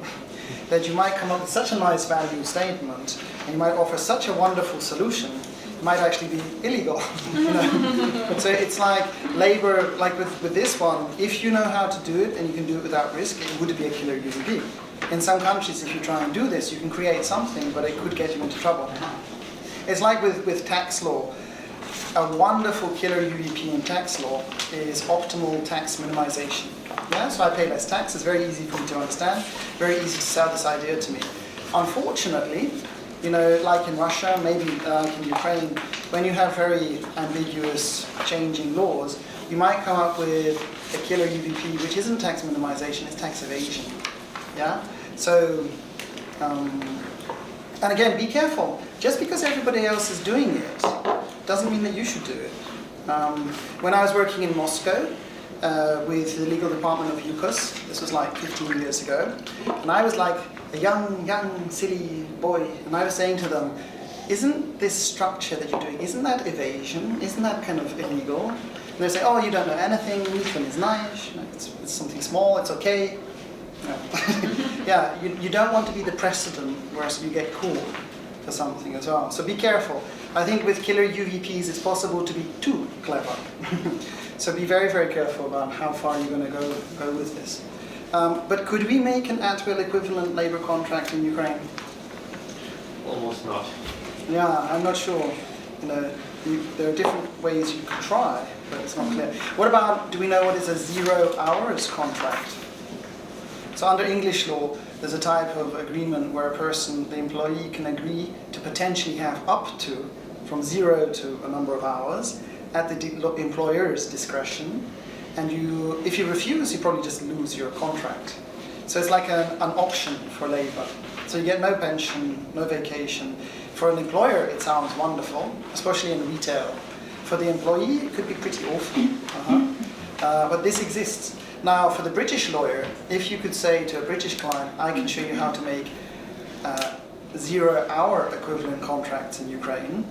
That you might come up with such a nice value statement, and you might offer such a wonderful solution, it might actually be illegal. You know? So it's like labor, like with this one, if you know how to do it and you can do it without risk, it would be a killer UVP. In some countries, if you try and do this, you can create something, but it could get you into trouble. It's like with tax law. A wonderful killer UVP in tax law is optimal tax minimization. Yeah, so I pay less tax. It's very easy for me to understand. Very easy to sell this idea to me. Unfortunately, you know, like in Russia, maybe like in Ukraine, when you have very ambiguous changing laws, you might come up with a killer UVP which isn't tax minimization, it's tax evasion. Yeah. So, and again, be careful. Just because everybody else is doing it doesn't mean that you should do it. When I was working in Moscow with the legal department of Yukos, this was like 15 years ago, and I was like a young, silly boy, and I was saying to them, isn't this structure that you're doing, isn't that evasion? Isn't that kind of illegal? And they say, oh, you don't know anything, Lithuanian is nice, you know, it's something small, it's okay. No. Yeah, you don't want to be the precedent where you get caught for something as well. So be careful. I think with killer UVPs it's possible to be too clever. So be very, very careful about how far you're going to go with this. But could we make an at-will equivalent labor contract in Ukraine? Almost not. Yeah, I'm not sure. You know, there are different ways you could try, but it's not clear. What about, do we know what is a 0 hours contract? So under English law, there's a type of agreement where a person, the employee, can agree to potentially have up to, from 0 to a number of hours, at the employer's discretion. And if you refuse, you probably just lose your contract. So it's like an option for labor. So you get no pension, no vacation. For an employer, it sounds wonderful, especially in retail. For the employee, it could be pretty awful. But this exists. Now, for the British lawyer, if you could say to a British client, I can show you how to make 0 hour equivalent contracts in Ukraine,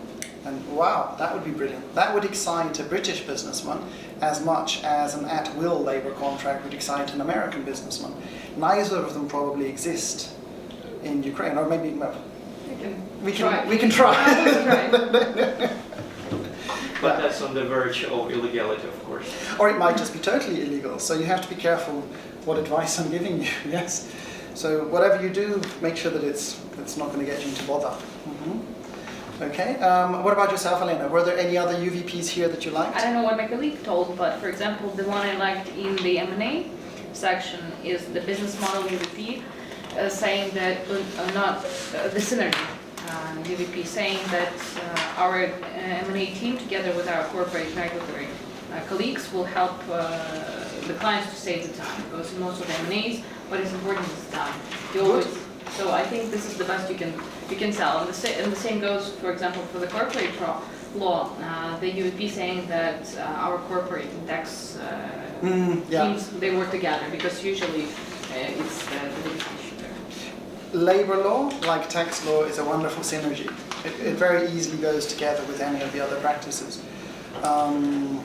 and wow, that would be brilliant. That would excite a British businessman as much as an at-will labor contract would excite an American businessman. Neither of them probably exist in Ukraine, or maybe no. We can try. But that's on the verge of illegality, of course. Or it might just be totally illegal, so you have to be careful what advice I'm giving you, yes? So whatever you do, make sure that it's not going to get you into bother. Okay, what about yourself, Elena? Were there any other UVPs here that you liked? I don't know what my colleague told, but for example, the one I liked in the M&A section is the business model UVP, saying that, not the synergy. UVP saying that our M&A team, together with our corporate regulatory colleagues, will help the clients to save the time. Because in most of the M&As, what is important is the time. So I think this is the best you can sell. And the same goes, for example, for the corporate law. The UVP saying that our corporate and tax teams, they work together, because usually it's the biggest issue there. Labor law, like tax law, is a wonderful synergy. It very easily goes together with any of the other practices. And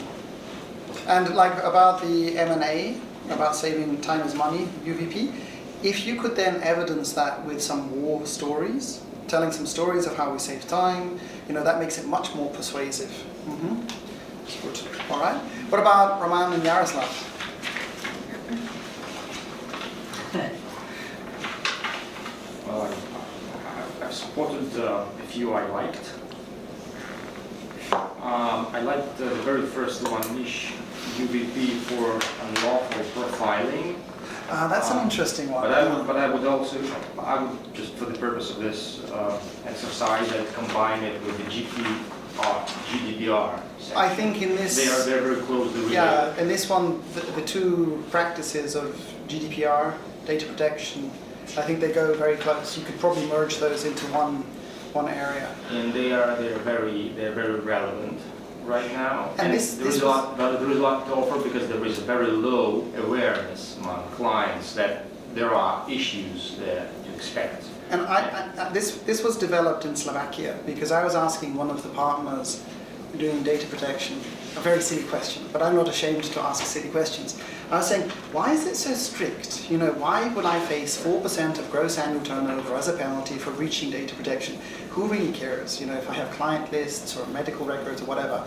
like about the M&A, about saving time is money, UVP, if you could then evidence that with some war stories, telling some stories of how we save time, you know, that makes it much more persuasive. That's good. All right. What about Roman and Yaroslav? Well, I've spotted a few I liked. I liked the very first one, niche UVP for unlawful profiling. That's an interesting one. But I would just for the purpose of this exercise, I'd combine it with the GDPR section. I think in this... They're very closely related. Yeah, in this one, the two practices of GDPR, data protection, I think they go very close. You could probably merge those into one area. And they're very relevant right now, And and this there is a lot to offer because there is a very low awareness among clients that there are issues there to expect. And this was developed in Slovakia because I was asking one of the partners doing data protection a very silly question, but I'm not ashamed to ask silly questions. I was saying, why is it so strict? You know, why would I face 4% of gross annual turnover as a penalty for breaching data protection? Who really cares? You know, if I have client lists or medical records or whatever,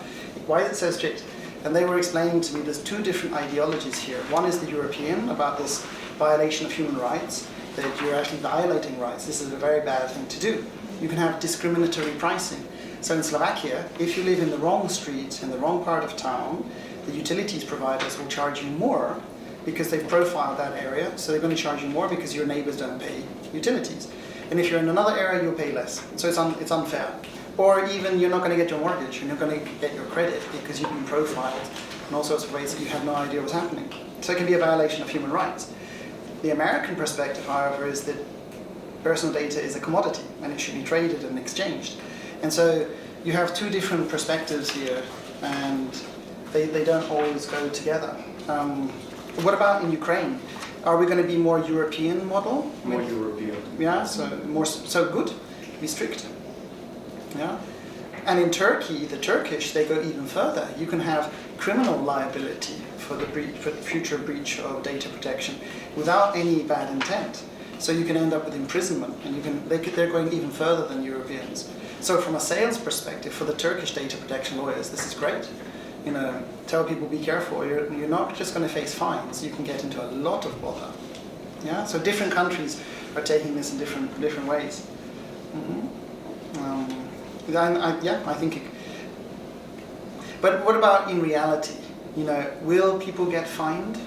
why is it so strict? And they were explaining to me there's two different ideologies here. One is the European about this violation of human rights, that you're actually violating rights. This is a very bad thing to do. You can have discriminatory pricing. So in Slovakia, if you live in the wrong street, in the wrong part of town, the utilities providers will charge you more because they've profiled that area, so they're going to charge you more because your neighbors don't pay utilities. And if you're in another area, you'll pay less. So it's unfair. Or even you're not going to get your mortgage, you're not going to get your credit because you've been profiled in all sorts of ways that you have no idea what's happening. So it can be a violation of human rights. The American perspective, however, is that personal data is a commodity and it should be traded and exchanged. And so you have two different perspectives here, and they don't always go together. What about in Ukraine? Are we going to be more European model? More European. Yeah, so good, be strict. Yeah, and in Turkey, the Turkish, they go even further. You can have criminal liability for the future breach of data protection without any bad intent. So you can end up with imprisonment, and they're going even further than Europeans. So from a sales perspective, for the Turkish data protection lawyers, this is great. You know, tell people be careful. You're not just going to face fines. You can get into a lot of bother. Yeah. So different countries are taking this in different ways. I think. But what about in reality? You know, will people get fined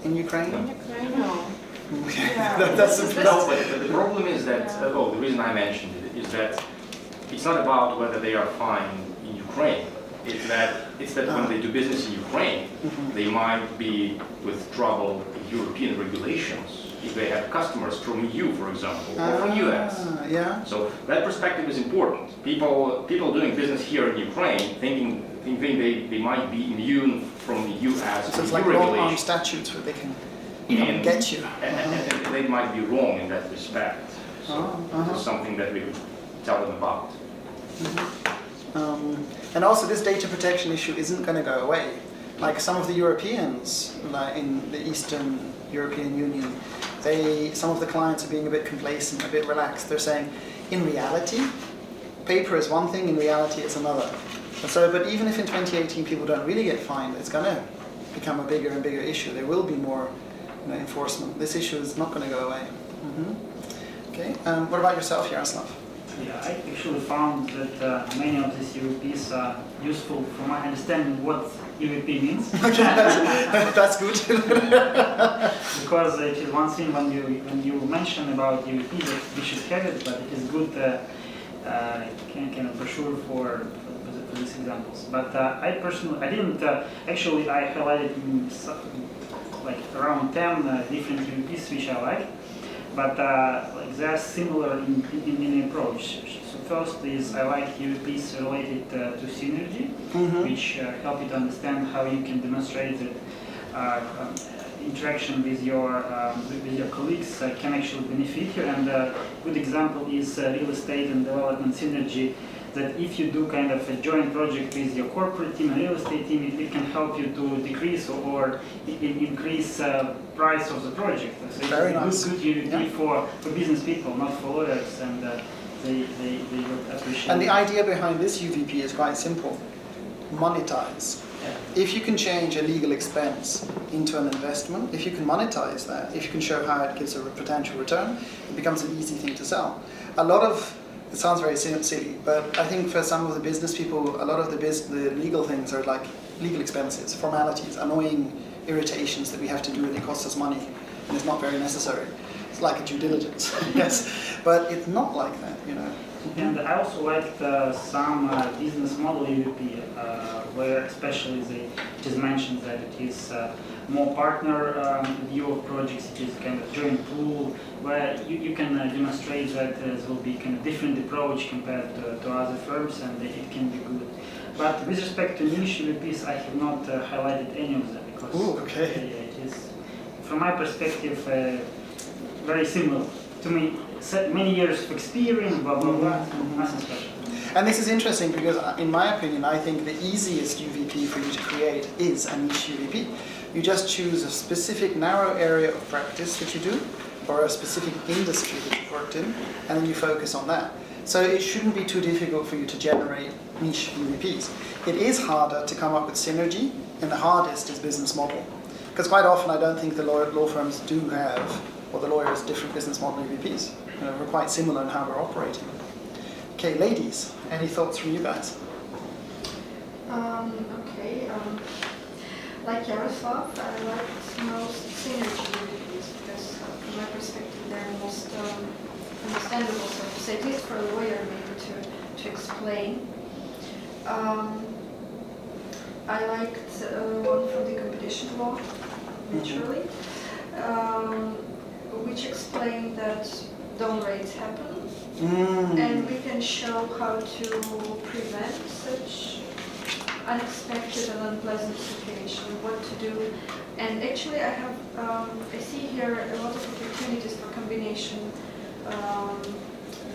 in Ukraine? In Ukraine, no. That's No, but the problem is that, the reason I mentioned it is that it's not about whether they are fined in Ukraine. It's that when they do business in Ukraine, they might be with trouble with European regulations if they have customers from EU, for example, or from US. Yeah. So that perspective is important. People doing business here in Ukraine thinking they might be immune from the US So it's like long-arm statutes where they can get you. And they might be wrong in that respect. So it's something that we could tell them about. And also this data protection issue isn't going to go away. Like some of the Europeans, like in the Eastern European Union, some of the clients are being a bit complacent, a bit relaxed. They're saying, in reality, paper is one thing, in reality it's another. So, but even if in 2018 people don't really get fined, it's going to become a bigger and bigger issue. There will be more enforcement. This issue is not going to go away. Okay. What about yourself, Yaroslav? Yeah, I actually found that many of these UVPs are useful from my understanding what UVP means. Okay, that's good. Because it is one thing when you mention about UVP that we should have it, but it is good kind of brochure for these examples. But I personally, I didn't actually. I highlighted like around 10 different UVPs which I like. But like they're similar in approach. So first is I like UVPs related to synergy, which help you to understand how you can demonstrate that interaction with your colleagues can actually benefit you. And a good example is real estate and development synergy. That if you do kind of a joint project with your corporate team and real estate team, it can help you to decrease or increase price of the project. So Very it's nice. good UVP for business people, not for lawyers, and they will appreciate. And the idea behind this UVP is quite simple: monetize. Yeah. If you can change a legal expense into an investment, if you can monetize that, if you can show how it gives a potential return, it becomes an easy thing to sell. It sounds very silly, but I think for some of the business people, a lot of the legal things are like legal expenses, formalities, annoying irritations that we have to do, and it costs us money, and it's not very necessary. It's like a due diligence, yes, but it's not like that, And I also liked some business model UVP, where especially it is mentioned that it is more partner view of projects, it is kind of joint pool, where you can demonstrate that there will be kind of different approach compared to other firms, and it can be good. But with respect to niche UVPs, I have not highlighted any of them because it is, from my perspective, very similar to me. Many years of experience, blah blah blah, nothing special. And this is interesting because, in my opinion, I think the easiest UVP for you to create is a niche UVP. You just choose a specific narrow area of practice that you do, or a specific industry that you've worked in, and then you focus on that. So it shouldn't be too difficult for you to generate niche UVPs. It is harder to come up with synergy, and the hardest is business model. Because quite often I don't think the law firms do have, or the lawyers, different business model UVPs. We're quite similar in how we're operating. Okay, ladies, any thoughts from you guys? Like Yaroslav, I liked most synergy UVPs because from my perspective they're most understandable, so to say, at least for a lawyer maybe to explain. I liked one from the competition law, naturally, which explained that down rates happen, and we can show how to prevent such unexpected and unpleasant situation, what to do. And actually I have, I see here a lot of opportunities for combination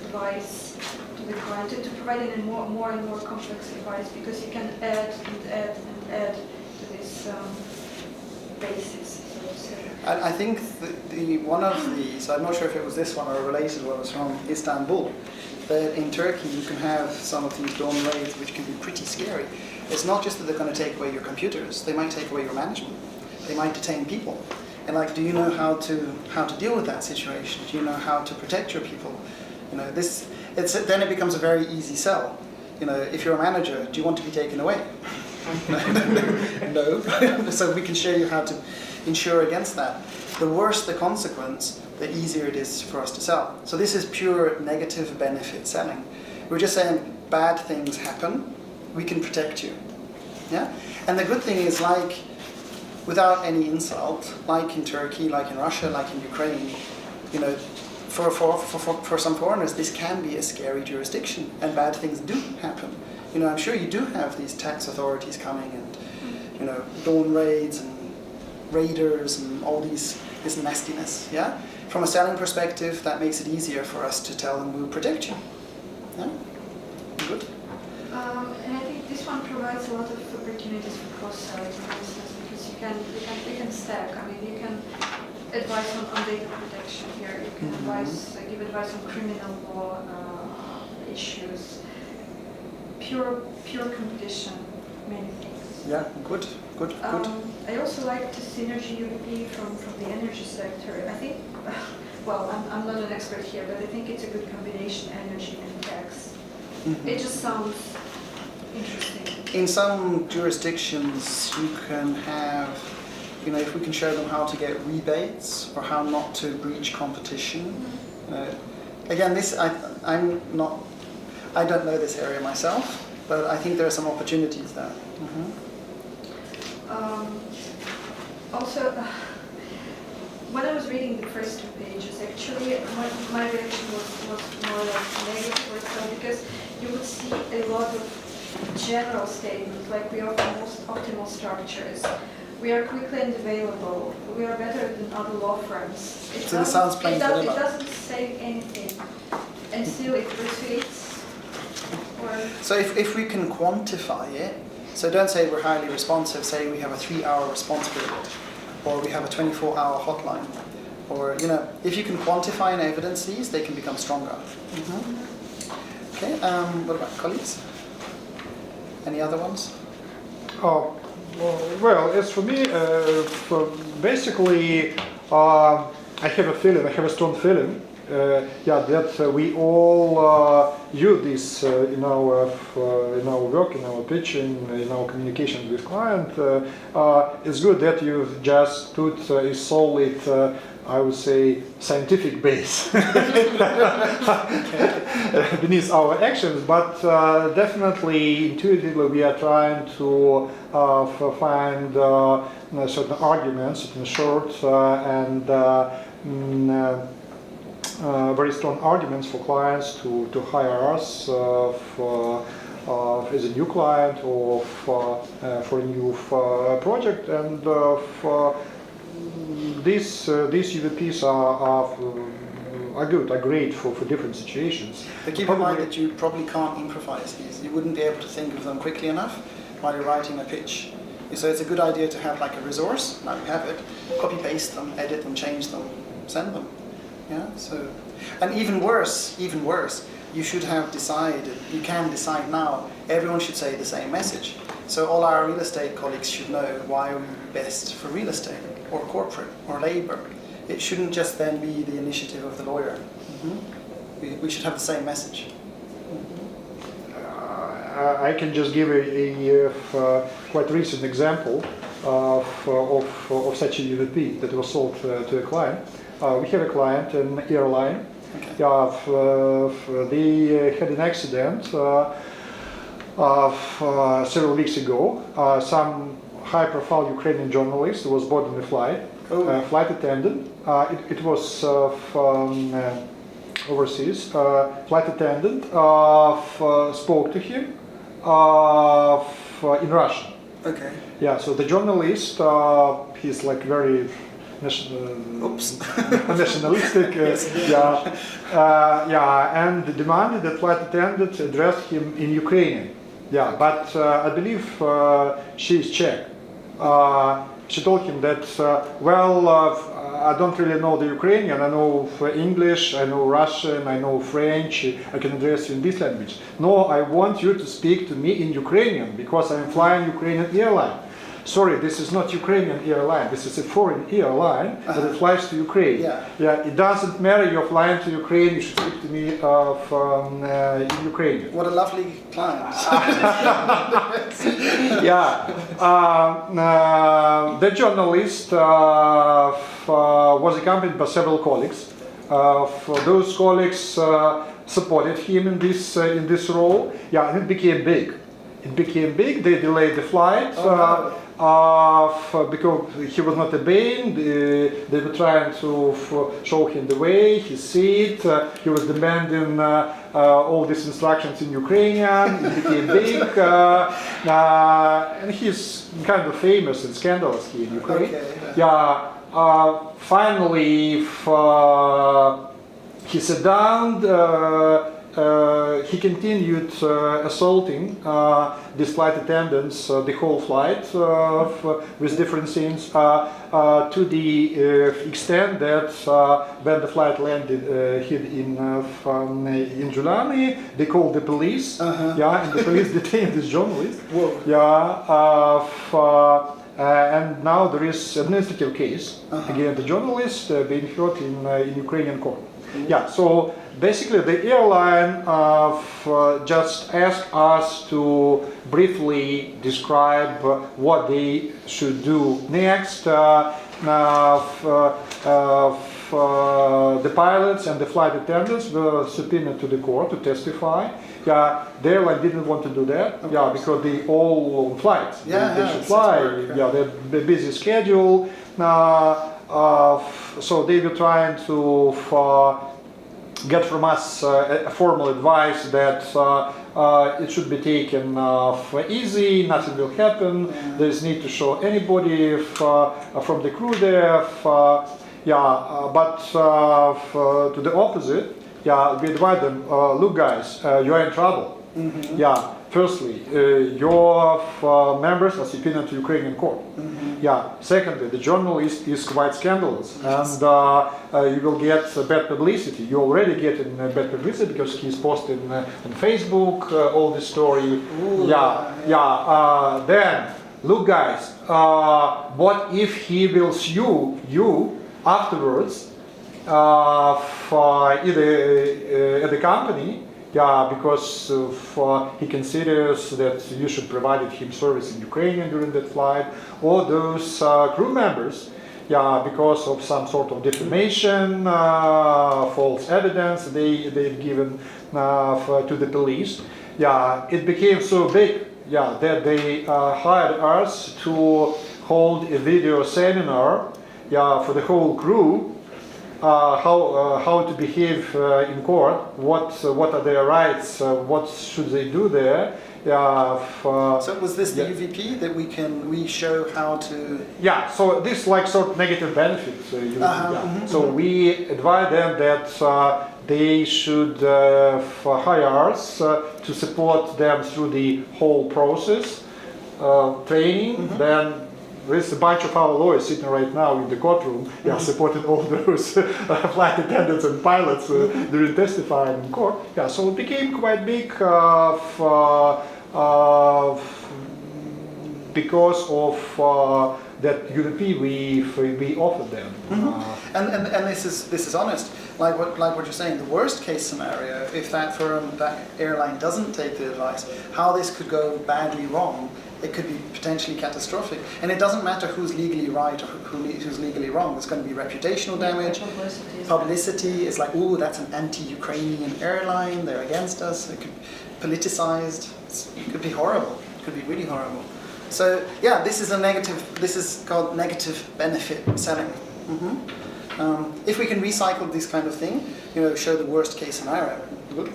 advice to the client, to provide it in more and more complex advice, because you can add and add and add to this basis. I think one of these, I'm not sure if it was this one or a related one, was from Istanbul, that in Turkey you can have some of these dawn raids which can be pretty scary. It's not just that they're going to take away your computers, they might take away your management, they might detain people. And like, do you know how to deal with that situation? Do you know how to protect your people? You know, then it becomes a very easy sell. You know, if you're a manager, do you want to be taken away? No. So we can show you how to insure against that. The worse the consequence, the easier it is for us to sell. So this is pure negative benefit selling. We're just saying bad things happen, we can protect you. Yeah? And the good thing is, like, without any insult, like in Turkey, like in Russia, like in Ukraine, you know, for some foreigners, this can be a scary jurisdiction, and bad things do happen. You know, I'm sure you do have these tax authorities coming, and you know, dawn raids and raiders and all this nastiness. Yeah. From a selling perspective, that makes it easier for us to tell them we'll protect you. Yeah. Good. And I think this one provides a lot of opportunities for cross-selling business, because you can stack. I mean, you can advise on data protection here. You can give advice on criminal law issues, pure competition, many things. Yeah, good. I also like the synergy UVP from the energy sector. I think, well, I'm not an expert here, but I think it's a good combination, energy and tax. It just sounds interesting. In some jurisdictions, you can have, you know, if we can show them how to get rebates or how not to breach competition. Again, I don't know this area myself, but I think there are some opportunities there. Also, when I was reading the first 2 pages, actually, my reaction was more like negative or so, because you would see a lot of general statements, like we offer most optimal structures, we are quickly and available, we are better than other law firms. So this sounds plain vanilla. It doesn't say anything, and still it persuades. So if we can quantify it, so don't say we're highly responsive, say we have a 3-hour response period, or we have a 24-hour hotline, or, you know, if you can quantify and evidence these, they can become stronger. Okay, what about colleagues? Any other ones? Well, as for me, basically, I have a strong feeling, that we all use this in our work, in our pitching, in our communication with client. It's good that you've just put a solid I would say, scientific base beneath our actions, but definitely intuitively we are trying to find certain arguments, certain short and very strong arguments for clients to hire us as a new client or for a new project, and these UVPs are good, are great for different situations. But keep in mind that you probably can't improvise these. You wouldn't be able to think of them quickly enough while you're writing a pitch. So it's a good idea to have like a resource. Now you have it. Copy paste them, edit them, change them, send them. Yeah. So, and even worse, you should have decided. You can decide now. Everyone should say the same message. So all our real estate colleagues should know why are we best for real estate or corporate or labor. It shouldn't just then be the initiative of the lawyer. We should have the same message. I can just give a quite recent example of such a UVP that was sold to a client. We have a client, an airline. Okay. They had an accident several weeks ago. Some high-profile Ukrainian journalist was boarding the flight. Flight attendant. It was from overseas. Flight attendant spoke to him in Russian. Okay. Yeah. So the journalist, he's like very nationalistic. And demanded that flight attendant address him in Ukrainian. Yeah, but I believe she is Czech. She told him that, I don't really know the Ukrainian. I know English, I know Russian, I know French. I can address you in this language. No, I want you to speak to me in Ukrainian because I'm flying Ukrainian airline. Sorry, this is not Ukrainian airline. This is a foreign airline, but it flies to Ukraine. Yeah, it doesn't matter. You're flying to Ukraine. You should speak to me in Ukrainian. What a lovely client. The journalist was accompanied by several colleagues. Those colleagues supported him in this role. Yeah, and it became big. They delayed the flight because he was not obeying. They were trying to show him the way, his seat. He was demanding all these instructions in Ukrainian. It became big. And he's kind of famous and scandalous here in Ukraine. Okay. Finally, he sat down. He continued assaulting these flight attendants the whole flight with different scenes to the extent that when the flight landed in Giuliani, they called the police. And the police detained this journalist. And now there is an administrative case against the journalist being heard in Ukrainian court. So basically the airline just asked us to briefly describe what they should do next. The pilots and the flight attendants were subpoenaed to the court to testify. The airline didn't want to do that, because they all on flights. They should fly. They have a busy schedule. So they were trying to get from us a formal advice that it should be taken easy, nothing will happen, there's need to show anybody from the crew there. But to the opposite, we advise them, look guys, you are in trouble. Firstly, your members are subpoenaed to Ukrainian court. Secondly, the journalist is quite scandalous, and you will get bad publicity. You already get bad publicity because he's posting on Facebook all this story. Then, look guys, what if he will sue you afterwards either at the company, because he considers that you should provide him service in Ukrainian during that flight, or those crew members, yeah, because of some sort of defamation, false evidence they've given to the police. Yeah, it became so big, yeah, that they hired us to hold a video seminar, yeah, for the whole crew. How to behave in court, what are their rights, what should they do there. So was this the yeah. UVP that we show how to? Yeah, so this like sort of negative benefits. So we advise them that they should hire us to support them through the whole process, training. Then there's a bunch of our lawyers sitting right now in the courtroom, supporting all those flight attendants and pilots during testifying in court. Yeah, so it became quite big because of that UVP we offered them. And this is honest. Like what you're saying, the worst case scenario, if that airline doesn't take the advice, how this could go badly wrong. It could be potentially catastrophic. And it doesn't matter who's legally right or who's legally wrong. There's going to be reputational damage. Publicity is like, oh, that's an anti-Ukrainian airline. They're against us. It could be politicized. It could be horrible. It could be really horrible. So yeah, this is a negative. This is called negative benefit selling. If we can recycle this kind of thing, show the worst case scenario. Good.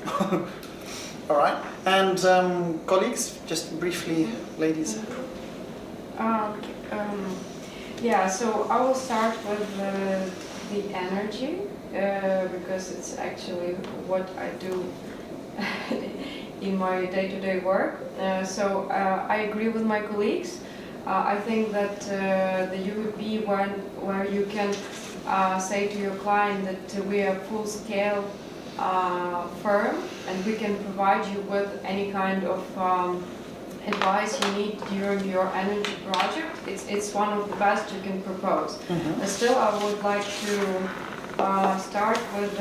All right, and colleagues, just briefly, ladies. Yeah, so I will start with the energy because it's actually what I do in my day-to-day work. So I agree with my colleagues. I think that the UVP where you can say to your client that we are full-scale firm and we can provide you with any kind of advice you need during your energy project. It's one of the best you can propose. But still, I would like to start with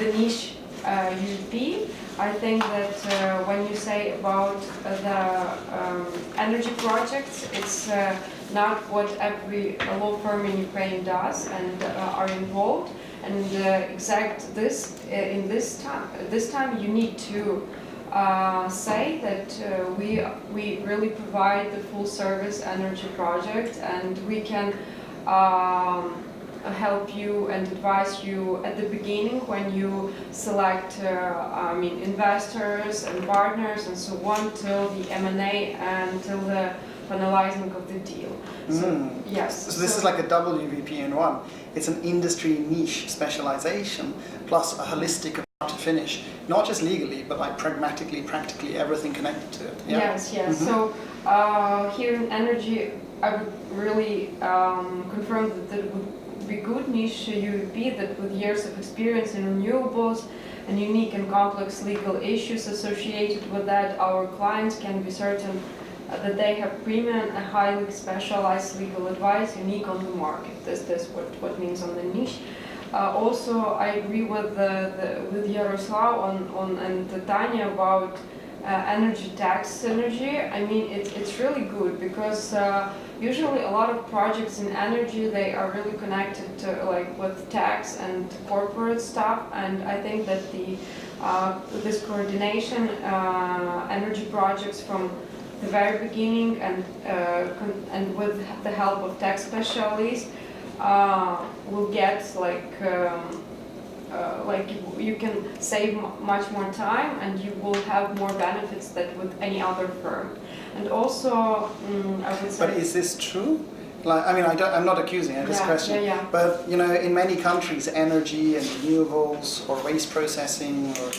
the niche UVP. I think that when you say about the energy projects, it's not what every law firm in Ukraine does and are involved. And this time you need to say that we really provide the full service energy project, and we can help you and advise you at the beginning when you select investors and partners and so on till the M&A and till the finalizing of the deal. So, yes. So this is like a double UVP in one. It's an industry niche specialization plus a holistic approach to finish, not just legally, but like pragmatically, practically everything connected to it. Yeah? Yes. So here in energy, I would really confirm that it would be good niche UVP that with years of experience in renewables and unique and complex legal issues associated with that, our clients can be certain that they have premium and highly specialized legal advice unique on the market. That's what means on the niche. Also, I agree with Yaroslav and Tanya about energy tax synergy. I mean, it's really good because usually a lot of projects in energy, they are really connected to with tax and corporate stuff, and I think that this coordination energy projects from the very beginning and with the help of tax specialists will get you can save much more time and you will have more benefits than with any other firm. And also, I would say. But is this true? I'm not accusing, I'm just questioning. Yeah. But in many countries, energy and renewables or waste processing, or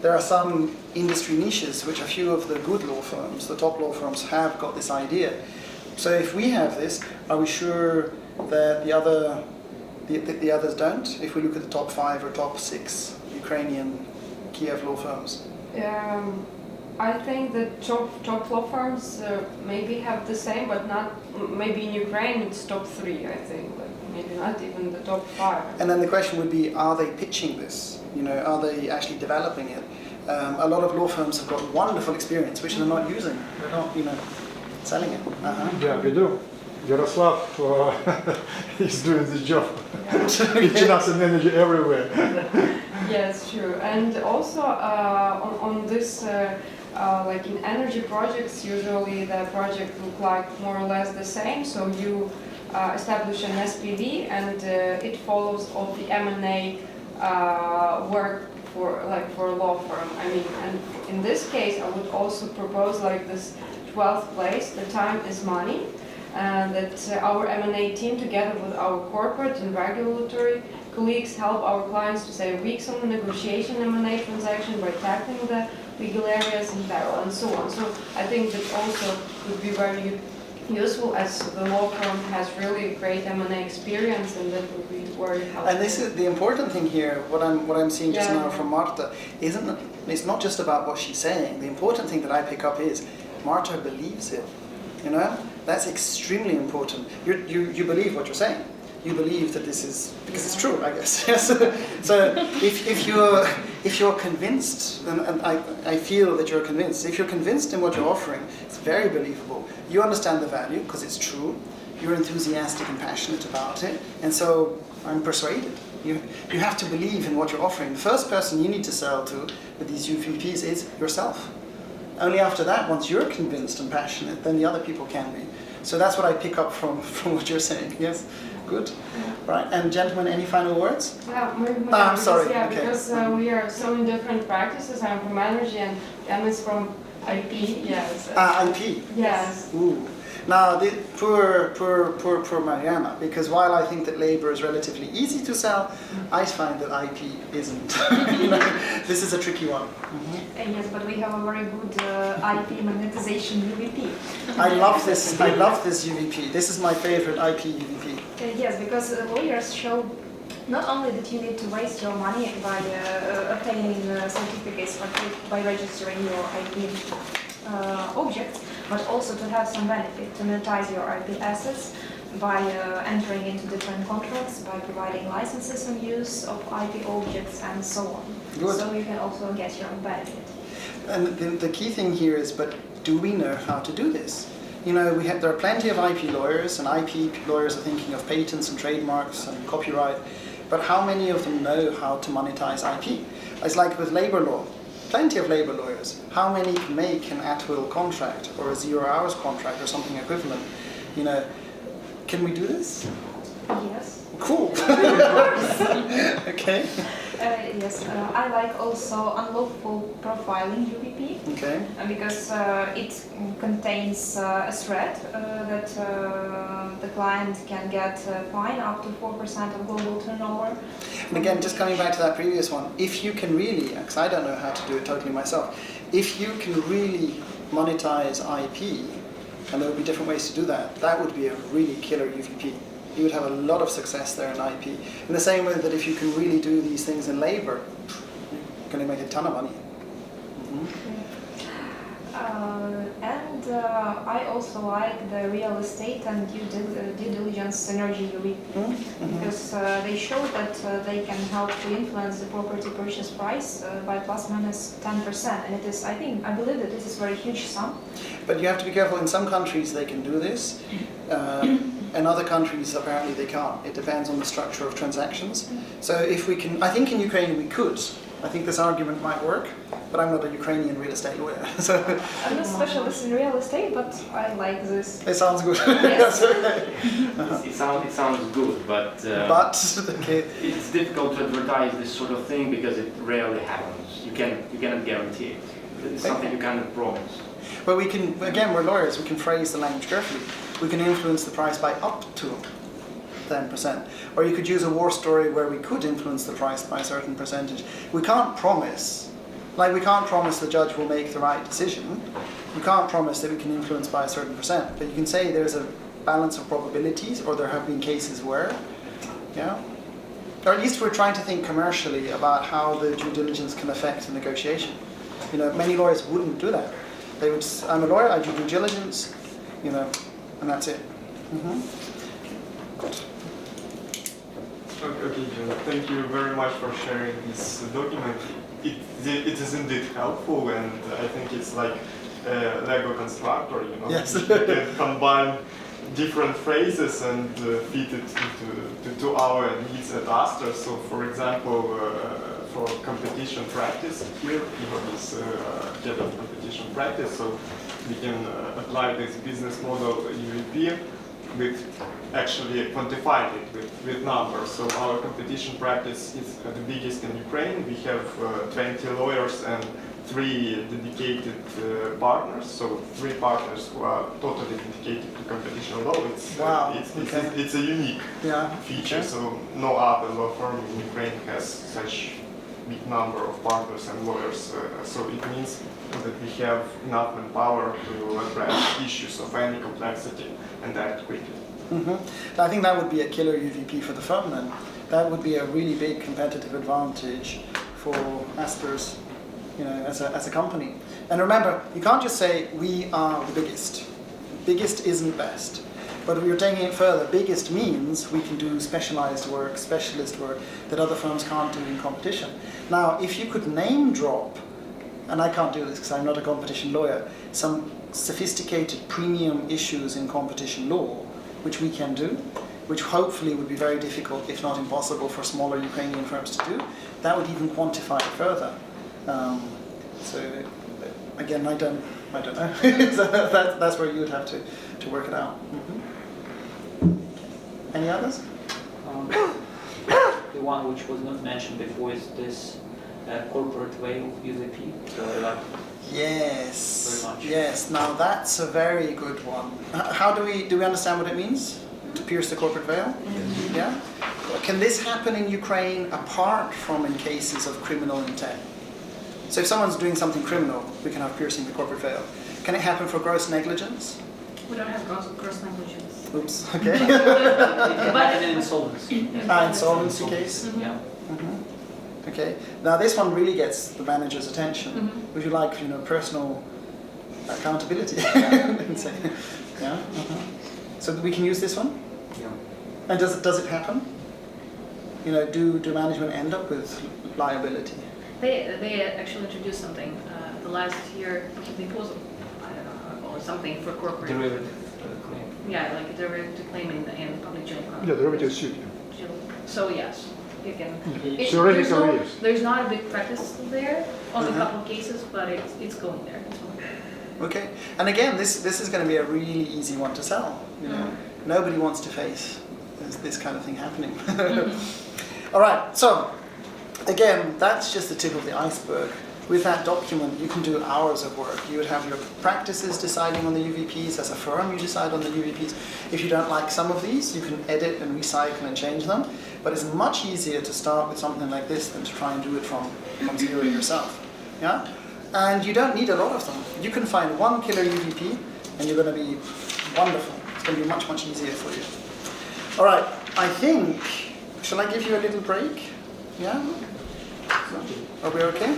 there are some industry niches which a few of the good law firms, the top law firms, have got this idea. So if we have this, are we sure that the others don't? If we look at the top 5 or top 6 Ukrainian Kiev law firms. I think that top law firms maybe have the same, but not maybe in Ukraine it's top 3. I think, maybe not even the top 5. And then the question would be: are they pitching this? Are they actually developing it? A lot of law firms have got wonderful experience, which they're not using. They're not, selling it. Yeah, we do. Yaroslav is doing the job, reaching us in energy everywhere. Yeah, it's true. And also on this, like in energy projects, usually the project look like more or less the same. So you establish an SPV and it follows all the M&A work for a law firm. I mean, and in this case, I would also propose like this 12th place. The time is money. That our M&A team, together with our corporate and regulatory colleagues, help our clients to save weeks on the negotiation M&A transaction by tackling the legal areas in parallel and so on. So I think that also would be very useful, as the law firm has really great M&A experience, and that would be very helpful. And this is the important thing here. What I'm seeing just now from Marta it's not just about what she's saying. The important thing that I pick up is Marta believes it. You know, that's extremely important. You believe what you're saying. You believe that this is because it's true, I guess. Yes. So if you're convinced, and I feel that you're convinced. If you're convinced in what you're offering, it's very believable. You understand the value because it's true. You're enthusiastic and passionate about it, and so I'm persuaded. You have to believe in what you're offering. The first person you need to sell to with these UVPs is yourself. Only after that, once you're convinced and passionate, then the other people can be. So that's what I pick up from what you're saying. Yes, good. Right, and gentlemen, any final words? Yeah, I'm sorry. Yeah, Okay. because we are so in different practices. I'm from energy and Emma is from IP. Yes. IP. Yes. Ooh. Now, poor Mariana, because while I think that labor is relatively easy to sell, I find that IP isn't. This is a tricky one. Mm-hmm. Yes, but we have a very good IP monetization UVP. I love this. I love this UVP. This is my favorite IP UVP. Yes, because lawyers show not only that you need to waste your money by obtaining certificates or by registering your IP objects, but also to have some benefit, to monetize your IP assets by entering into different contracts, by providing licenses and use of IP objects and so on. Good. So you can also get your own benefit. And the key thing here is, but do we know how to do this? You know, there are plenty of IP lawyers, and IP lawyers are thinking of patents and trademarks and copyright, but how many of them know how to monetize IP? It's like with labor law. Plenty of labor lawyers. How many can make an at-will contract or a 0 hours contract or something equivalent? You know, can we do this? Yes. Cool. Okay. Yes, I like also unlawful profiling UVP. Okay. Because it contains a threat that the client can get a fine up to 4% of global turnover. And again, just coming back to that previous one, if you can really, because I don't know how to do it totally myself, if you can really monetize IP, and there would be different ways to do that, that would be a really killer UVP. You would have a lot of success there in IP. In the same way that if you can really do these things in labor, you're going to make a ton of money. Mm-hmm. And I also like the real estate and due diligence synergy UVP, because they show that they can help to influence the property purchase price by plus minus 10%, and it is, I believe that this is a very huge sum. But you have to be careful. In some countries they can do this. In other countries, apparently they can't. It depends on the structure of transactions. So if we can, I think in Ukraine we could. I think this argument might work, but I'm not a Ukrainian real estate lawyer. So I'm not a specialist in real estate, but I like this. it sounds good. Yes. It sounds good, but okay. it's difficult to advertise this sort of thing because it rarely happens. You cannot guarantee it. It's something you cannot promise. But we can, again, we're lawyers, we can phrase the language carefully. We can influence the price by up to 10%. Or you could use a war story where we could influence the price by a certain percentage. We can't promise, like we can't promise the judge will make the right decision. We can't promise that we can influence by a certain percent. But you can say there's a balance of probabilities, or there have been cases where, yeah. Or at least we're trying to think commercially about how the due diligence can affect the negotiation. You know, many lawyers wouldn't do that. They would, I'm a lawyer, I do due diligence, you know, and that's it. Mm-hmm. Okay, John, thank you very much for sharing this document. It is indeed helpful, and I think it's like a Lego constructor, you know. Yes. You can combine different phrases and fit it to our needs at Asters. So, for example, for competition practice, here Ivan is head of competition practice, so we can apply this business model UVP with actually quantifying it with numbers. So our competition practice is the biggest in Ukraine. We have 20 lawyers and 3 dedicated partners, so 3 partners who are totally dedicated to competition law. Wow. It's a unique feature, so no other law firm in Ukraine has such big number of partners and lawyers. So it means that we have enough manpower to address issues of any complexity and act quickly. I think that would be a killer UVP for the firm then. That would be a really big competitive advantage for Asters, as a company. And remember, you can't just say we are the biggest. Biggest isn't best. But we're taking it further. Biggest means we can do specialized work, specialist work that other firms can't do in competition. Now, if you could name drop, and I can't do this because I'm not a competition lawyer, some sophisticated premium issues in competition law, which we can do, which hopefully would be very difficult, if not impossible, for smaller Ukrainian firms to do, that would even quantify it further. So again, I don't know. So that's where you would have to work it out. Any others? The one which was not mentioned before is this corporate way of UVP. So Yes. Very much. Yes. Now that's a very good one. How do we understand what it means to pierce the corporate veil? Yeah. Can this happen in Ukraine apart from in cases of criminal intent? So if someone's doing something criminal, we can have piercing the corporate veil. Can it happen for gross negligence? We don't have gross negligence. Oops. Okay. But in insolvency. Insolvency case. Yeah. Okay. Now this one really gets the manager's attention. Would you like, personal accountability? Yeah. So we can use this one. Yeah. And does it happen? Do management end up with liability? They actually introduced something the last year, I think it was, I don't know, or something for corporate. Derivative claim. Yeah, like a derivative claim in public jail. Yeah, derivative suit. So yes, you can. Theoretically, yes. There's not a big practice there, only a couple of cases, but it's going there. Okay. And again, this is going to be a really easy one to sell. Nobody wants to face this kind of thing happening. All right. So again, that's just the tip of the iceberg. With that document, you can do hours of work. You would have your practices deciding on the UVPs. As a firm, you decide on the UVPs. If you don't like some of these, you can edit and recycle and change them. But it's much easier to start with something like this than to try and do it from zero yourself. Yeah? And you don't need a lot of them. You can find one killer UVP, and you're going to be wonderful. It's going to be much, much easier for you. All right. I think, shall I give you a little break? Yeah? Are we okay?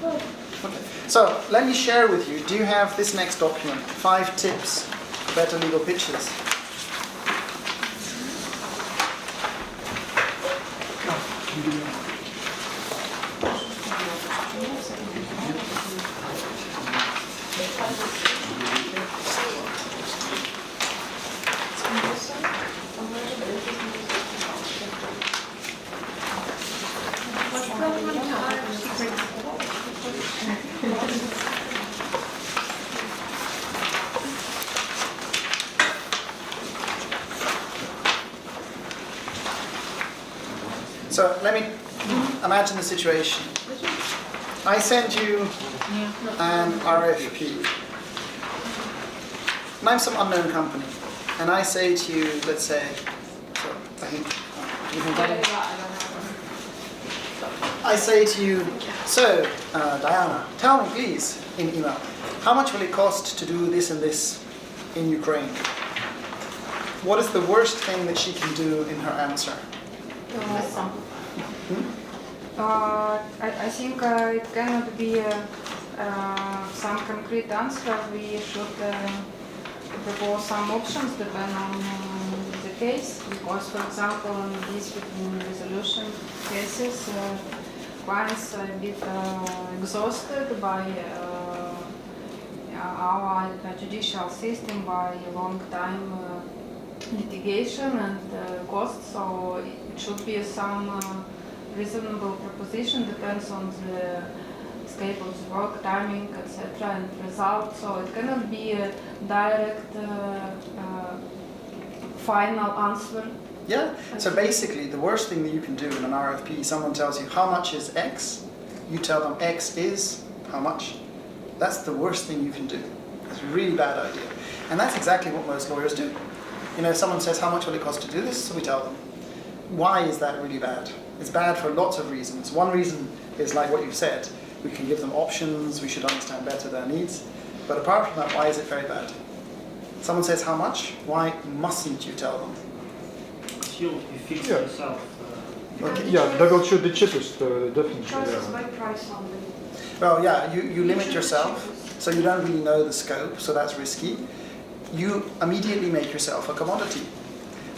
Okay. So let me share with you. Do you have this next document? 5 tips for better legal pitches. So let me imagine the situation. I send you an RFP. And I'm some unknown company. And I say to you, let's say, I say to you, so Diana, tell me please, in email, how much will it cost to do this and this in Ukraine? What is the worst thing that she can do in her answer? I think it cannot be some concrete answer. We should propose some options depending on the case. Because, for example, in these resolution cases, clients are a bit exhausted by our judicial system by a long time litigation and costs, so it should be some reasonable proposition, depends on the scope of the work, timing, etc. and result, so it cannot be a direct final answer. Yeah, so basically the worst thing that you can do in an RFP, someone tells you how much is X, you tell them X is how much. That's the worst thing you can do. It's a really bad idea. And that's exactly what most lawyers do. You know, someone says how much will it cost to do this, so we tell them. Why is that really bad? It's bad for lots of reasons. One reason is like what you've said, we can give them options, we should understand better their needs. But apart from that, why is it very bad? Someone says how much, why mustn't you tell them? You fix Yeah. yourself. Okay. Yeah, they will choose the cheapest, definitely. Choices Yeah. by price only. Well, yeah, you limit yourself, so you don't really know the scope, so that's risky. You immediately make yourself a commodity.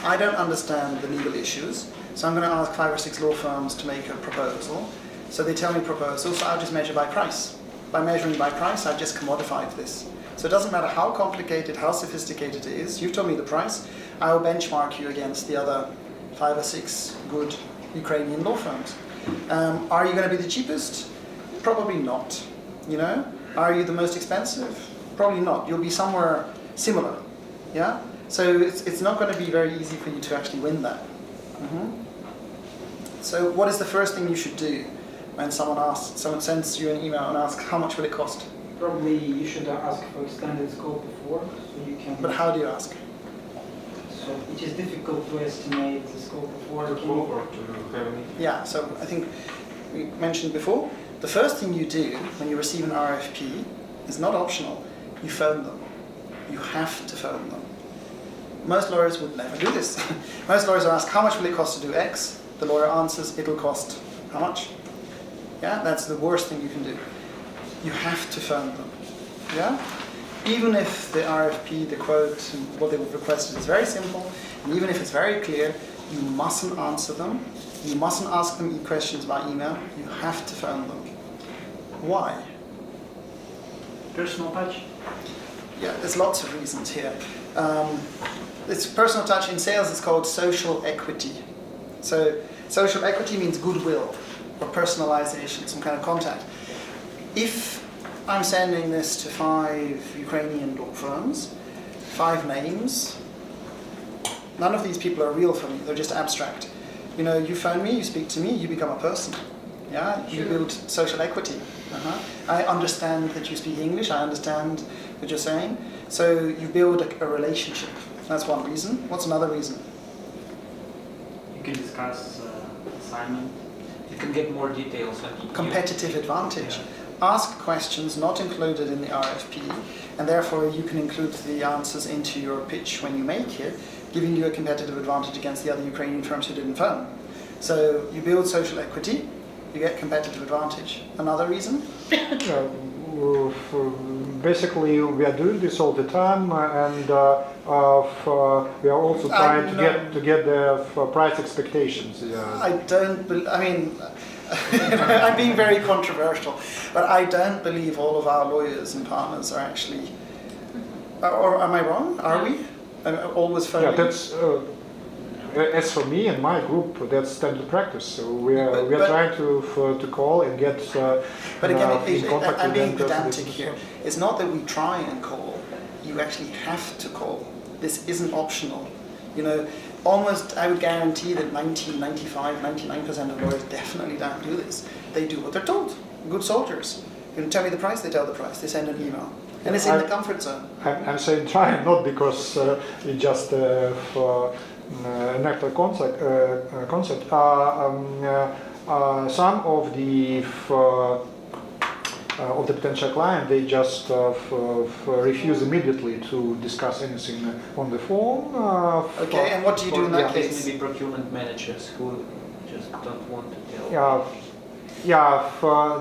I don't understand the legal issues, so I'm going to ask 5 or 6 law firms to make a proposal. So they tell me proposals, so I'll just measure by price. By measuring by price, I've just commodified this. So it doesn't matter how complicated, how sophisticated it is, you've told me the price, I will benchmark you against the other 5 or 6 good Ukrainian law firms. Are you going to be the cheapest? Probably not. You know? Are you the most expensive? Probably not. You'll be somewhere similar. Yeah? So it's not going to be very easy for you to actually win that. So what is the first thing you should do when someone sends you an email and asks how much will it cost? Probably you should ask for extended scope of work, so you can. But how do you ask? So it is difficult to estimate the scope of work. Or to have any. Yeah, so I think we mentioned before, the first thing you do when you receive an RFP is not optional. You phone them. You have to phone them. Most lawyers would never do this. Most lawyers ask, how much will it cost to do X? The lawyer answers, it'll cost how much? Yeah, that's the worst thing you can do. You have to phone them. Yeah? Even if the RFP, the quote, and what they would request is very simple, and even if it's very clear, you mustn't answer them. You mustn't ask them questions by email. You have to phone them. Why? Personal touch. Yeah, there's lots of reasons here. It's personal touch in sales. It's called social equity. So social equity means goodwill or personalization, some kind of contact. If I'm sending this to 5 Ukrainian law firms, 5 names, none of these people are real for me. They're just abstract. You know, you phone me, you speak to me, you become a person. Yeah, you build social equity. I understand that you speak English. I understand what you're saying. So you build a relationship. That's one reason. What's another reason? You can discuss assignment. You can get more details. And Competitive advantage. Ask questions not included in the RFP, and therefore you can include the answers into your pitch when you make it, giving you a competitive advantage against the other Ukrainian firms who didn't phone. So you build social equity, you get competitive advantage. Another reason? Basically, we are doing this all the time, and we are also trying to get the price expectations. I don't. I mean, I'm being very controversial, but I don't believe all of our lawyers and partners are actually. Or am I wrong? Are we? Always phoning? Yeah, that's. As for me and my group, that's standard practice. So we are trying to call and get. But again, in contact I'm with being them pedantic here. It's not that we try and call. You actually have to call. This isn't optional. You know, almost I would guarantee that 95, 99% of lawyers definitely don't do this. They do what they're told. Good soldiers. You can tell me the price, they tell the price. They send an email. And it's in the comfort zone. I'm saying try, not because it's just for an actual concept. Some of the potential client, they just refuse immediately to discuss anything on the phone. Okay, and what do you do in that case? Maybe procurement managers who just don't want to tell.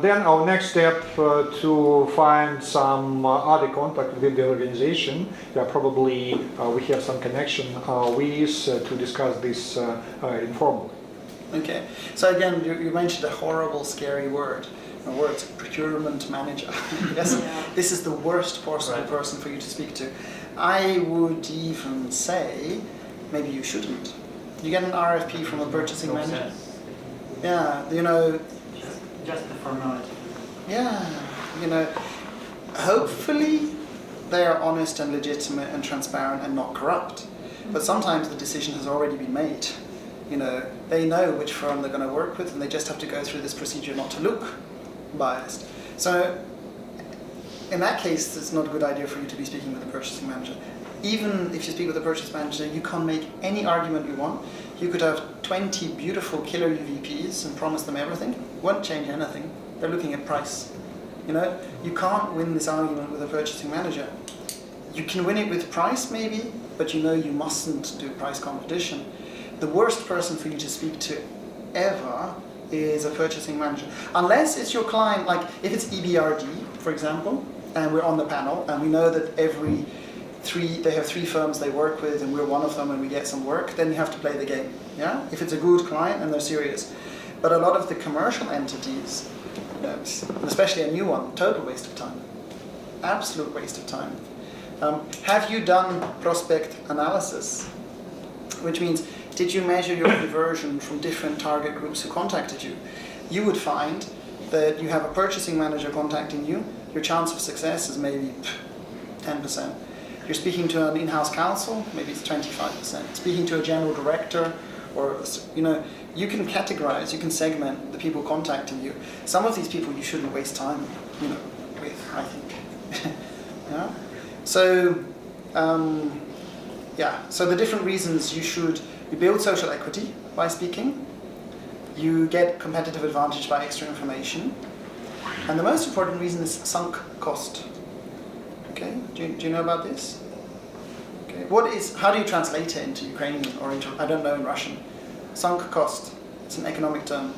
Then our next step to find some other contact with the organization. Probably we have some connection with to discuss this informally. Okay, so again, you mentioned a horrible, scary word, my words, procurement manager. Yes, Yeah. this is the worst possible Right. person for you to speak to. I would even say, maybe you shouldn't. You get an RFP from a purchasing No manager. sense. Yeah, you know, Just the formality. yeah, you know, hopefully they are honest and legitimate and transparent and not corrupt. But sometimes the decision has already been made. You know, they know which firm they're going to work with and they just have to go through this procedure not to look biased. So in that case, it's not a good idea for you to be speaking with the purchasing manager. Even if you speak with the purchase manager, you can't make any argument you want. You could have 20 beautiful killer UVPs and promise them everything. Won't change anything. They're looking at price. You know, you can't win this argument with a purchasing manager. You can win it with price maybe, but you know you mustn't do price competition. The worst person for you to speak to ever is a purchasing manager. Unless it's your client, like if it's EBRD, for example, and we're on the panel and we know that they have 3 firms they work with and we're one of them and we get some work, then you have to play the game. Yeah? If it's a good client and they're serious. But a lot of the commercial entities, and especially a new one, total waste of time. Absolute waste of time. Have you done prospect analysis? Which means, did you measure your conversion from different target groups who contacted you? You would find that you have a purchasing manager contacting you, your chance of success is maybe 10%. You're speaking to an in-house counsel, maybe it's 25%. Speaking to a general director, or, you know, you can categorize, you can segment the people contacting you. Some of these people you shouldn't waste time, you know, with, I think. Yeah? So, so the different reasons you build social equity by speaking, you get competitive advantage by extra information, and the most important reason is sunk cost. Okay, do you know about this? Okay, how do you translate it into Ukrainian or into, I don't know in Russian? Sunk cost, it's an economic term.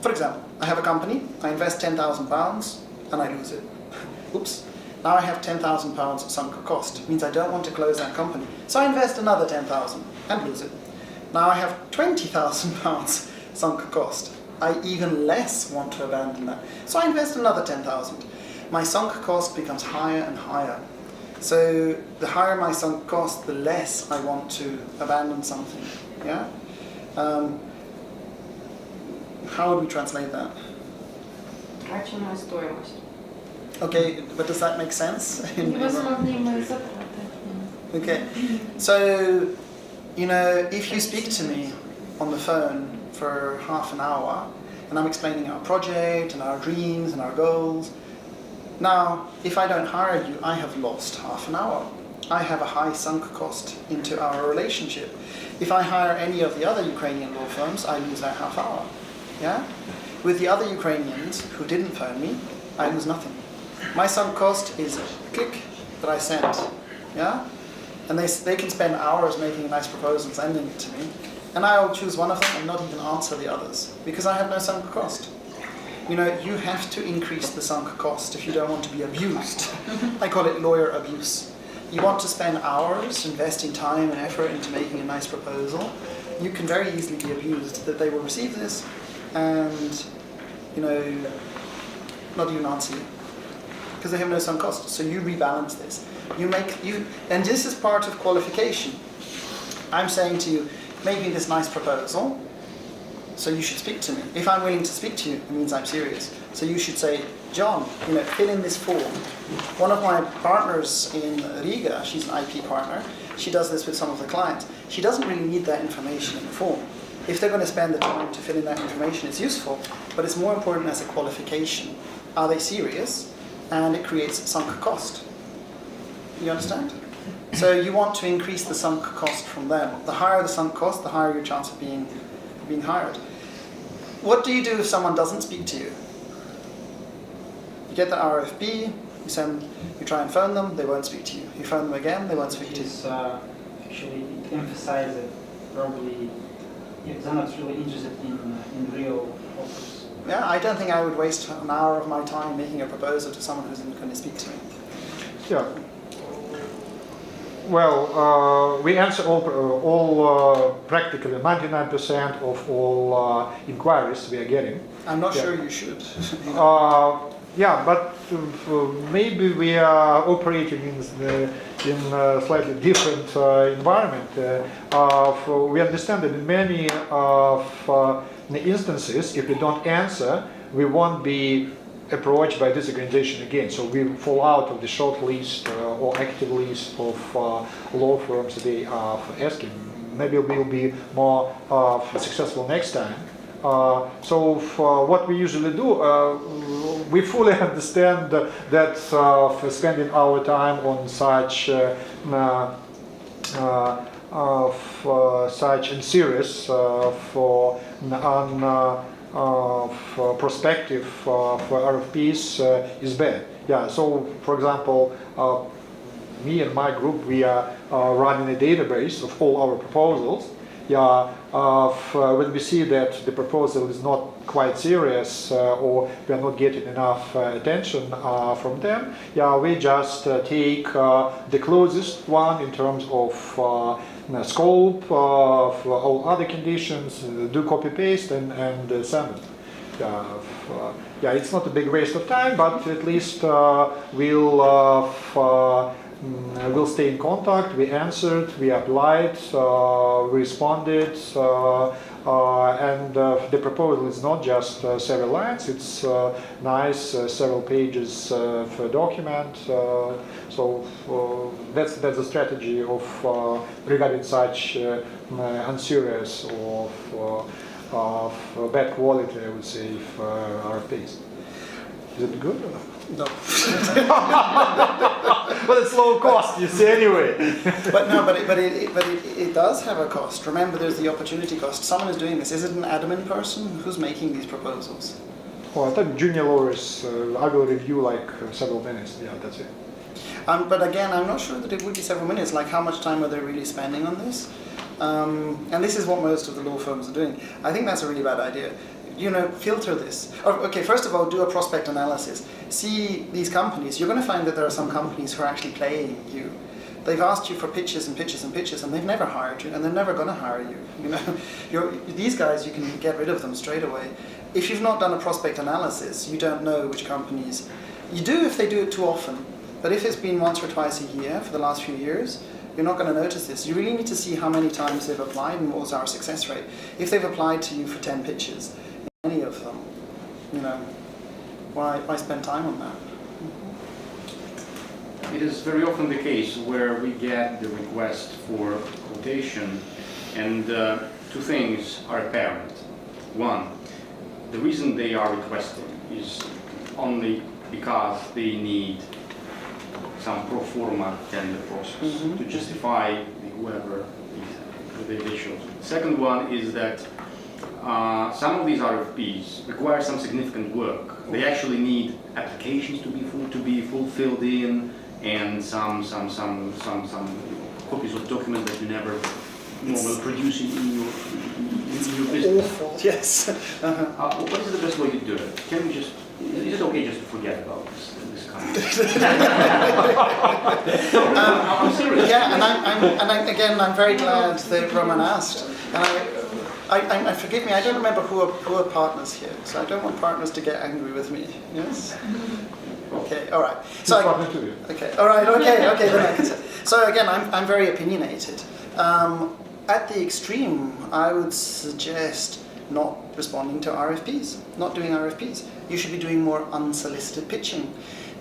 For example, I have a company, I invest £10,000 and I lose it. Oops. Now I have £10,000 sunk cost. It means I don't want to close that company. So I invest another 10,000 and lose it. Now I have £20,000 sunk cost. I even less want to abandon that. So I invest another 10,000. My sunk cost becomes higher and higher. So the higher my sunk cost, the less I want to abandon something. Yeah? How would we translate that? Траченная стоимость. Okay, but does that make sense? Невосполнимые затраты. Okay, so, you know, if you speak to me on the phone for half an hour and I'm explaining our project and our dreams and our goals, now, if I don't hire you, I have lost half an hour. I have a high sunk cost into our relationship. If I hire any of the other Ukrainian law firms, I lose that half hour. Yeah? With the other Ukrainians who didn't phone me, I lose nothing. My sunk cost is a click that I sent. Yeah? And they can spend hours making a nice proposal, sending it to me, and I'll choose one of them and not even answer the others, because I have no sunk cost. You know, you have to increase the sunk cost if you don't want to be abused. I call it lawyer abuse. You want to spend hours investing time and effort into making a nice proposal, you can very easily be abused that they will receive this and, you know, not even answer you, because they have no sunk cost. So you rebalance this. And this is part of qualification. I'm saying to you, make me this nice proposal, so you should speak to me. If I'm willing to speak to you, it means I'm serious. So you should say, John, you know, fill in this form. One of my partners in Riga, she's an IP partner, she does this with some of the clients. She doesn't really need that information in the form. If they're going to spend the time to fill in that information, it's useful, but it's more important as a qualification. Are they serious? And it creates sunk cost. You understand? So you want to increase the sunk cost from them. The higher the sunk cost, the higher your chance of being hired. What do you do if someone doesn't speak to you? You get the RFP, you try and phone them, they won't speak to you. You phone them again, they won't speak to you. Actually, it emphasizes that probably they're not really interested in real offers. Yeah, I don't think I would waste an hour of my time making a proposal to someone who isn't going to speak to me. Yeah. Well, we answer all practically 99% of all inquiries we are getting. I'm not sure you should. Yeah, but maybe we are operating in a slightly different environment. We understand that in many instances, if we don't answer, we won't be approached by this organization again. So we fall out of the short list or active list of law firms they are asking. Maybe we'll be more successful next time. So what we usually do, we fully understand that for spending our time on such such and serious for prospective for RFPs is bad. Yeah. So for example, me and my group, we are running a database of all our proposals. Yeah, when we see that the proposal is not quite serious or we are not getting enough attention from them, yeah, we just take the closest one in terms of scope, for all other conditions, do copy paste and send it. Yeah, it's not a big waste of time, but at least we'll stay in contact. We answered, we applied, we responded, and the proposal is not just several lines, it's nice several pages of a document. So that's the strategy of regarding such unserious or bad quality, I would say, RFPs. Is it good? No. But it's low cost, you see, anyway. but it does have a cost. Remember, there's the opportunity cost. Someone is doing this. Is it an admin person who's making these proposals? Oh, I thought junior lawyers, I will review like several minutes. Yeah, that's it. But again, I'm not sure that it would be several minutes. Like, how much time are they really spending on this? And this is what most of the law firms are doing. I think that's a really bad idea. You know, filter this. Okay, first of all, do a prospect analysis. See these companies. You're going to find that there are some companies who are actually playing you. They've asked you for pitches and pitches and pitches, and they've never hired you, and they're never going to hire you. You know, these guys, you can get rid of them straight away. If you've not done a prospect analysis, you don't know which companies. You do if they do it too often, but if it's been once or twice a year for the last few years, you're not going to notice this. You really need to see how many times they've applied and what was our success rate. If they've applied to you for 10 pitches, any of them, you know, why spend time on that? It is very often the case where we get the request for quotation and two things are apparent. One, the reason they are requesting is only because they need some pro forma tender process to justify whoever they chose. The second one is that some of these RFPs require some significant work. They actually need applications to be fulfilled in, and some copies of documents that you never normally produce in your business. Awful, yes. What is the best way to do it? Can we just? Is it okay just to forget about this kind of? I'm serious. Yeah, and I'm very glad that Roman asked. And I forgive me, I don't remember who are partners here, so I don't want partners to get angry with me. Yes. Okay, all right. So okay, all right, okay. Then I can say. So again, I'm very opinionated. At the extreme, I would suggest not responding to RFPs, not doing RFPs. You should be doing more unsolicited pitching.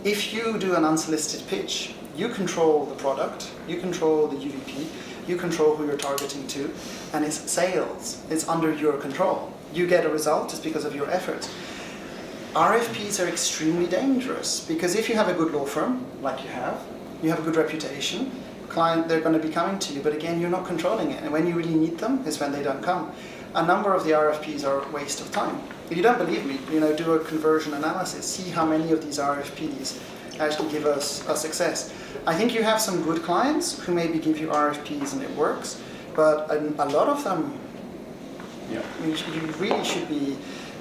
If you do an unsolicited pitch, you control the product, you control the UVP, you control who you're targeting to, and it's sales. It's under your control. You get a result just because of your efforts. RFPs are extremely dangerous because if you have a good law firm, like you have a good reputation, they're going to be coming to you, but again, you're not controlling it. And when you really need them is when they don't come. A number of the RFPs are a waste of time. If you don't believe me, do a conversion analysis. See how many of these RFPs actually give us a success. I think you have some good clients who maybe give you RFPs and it works, but a lot of them, you really should be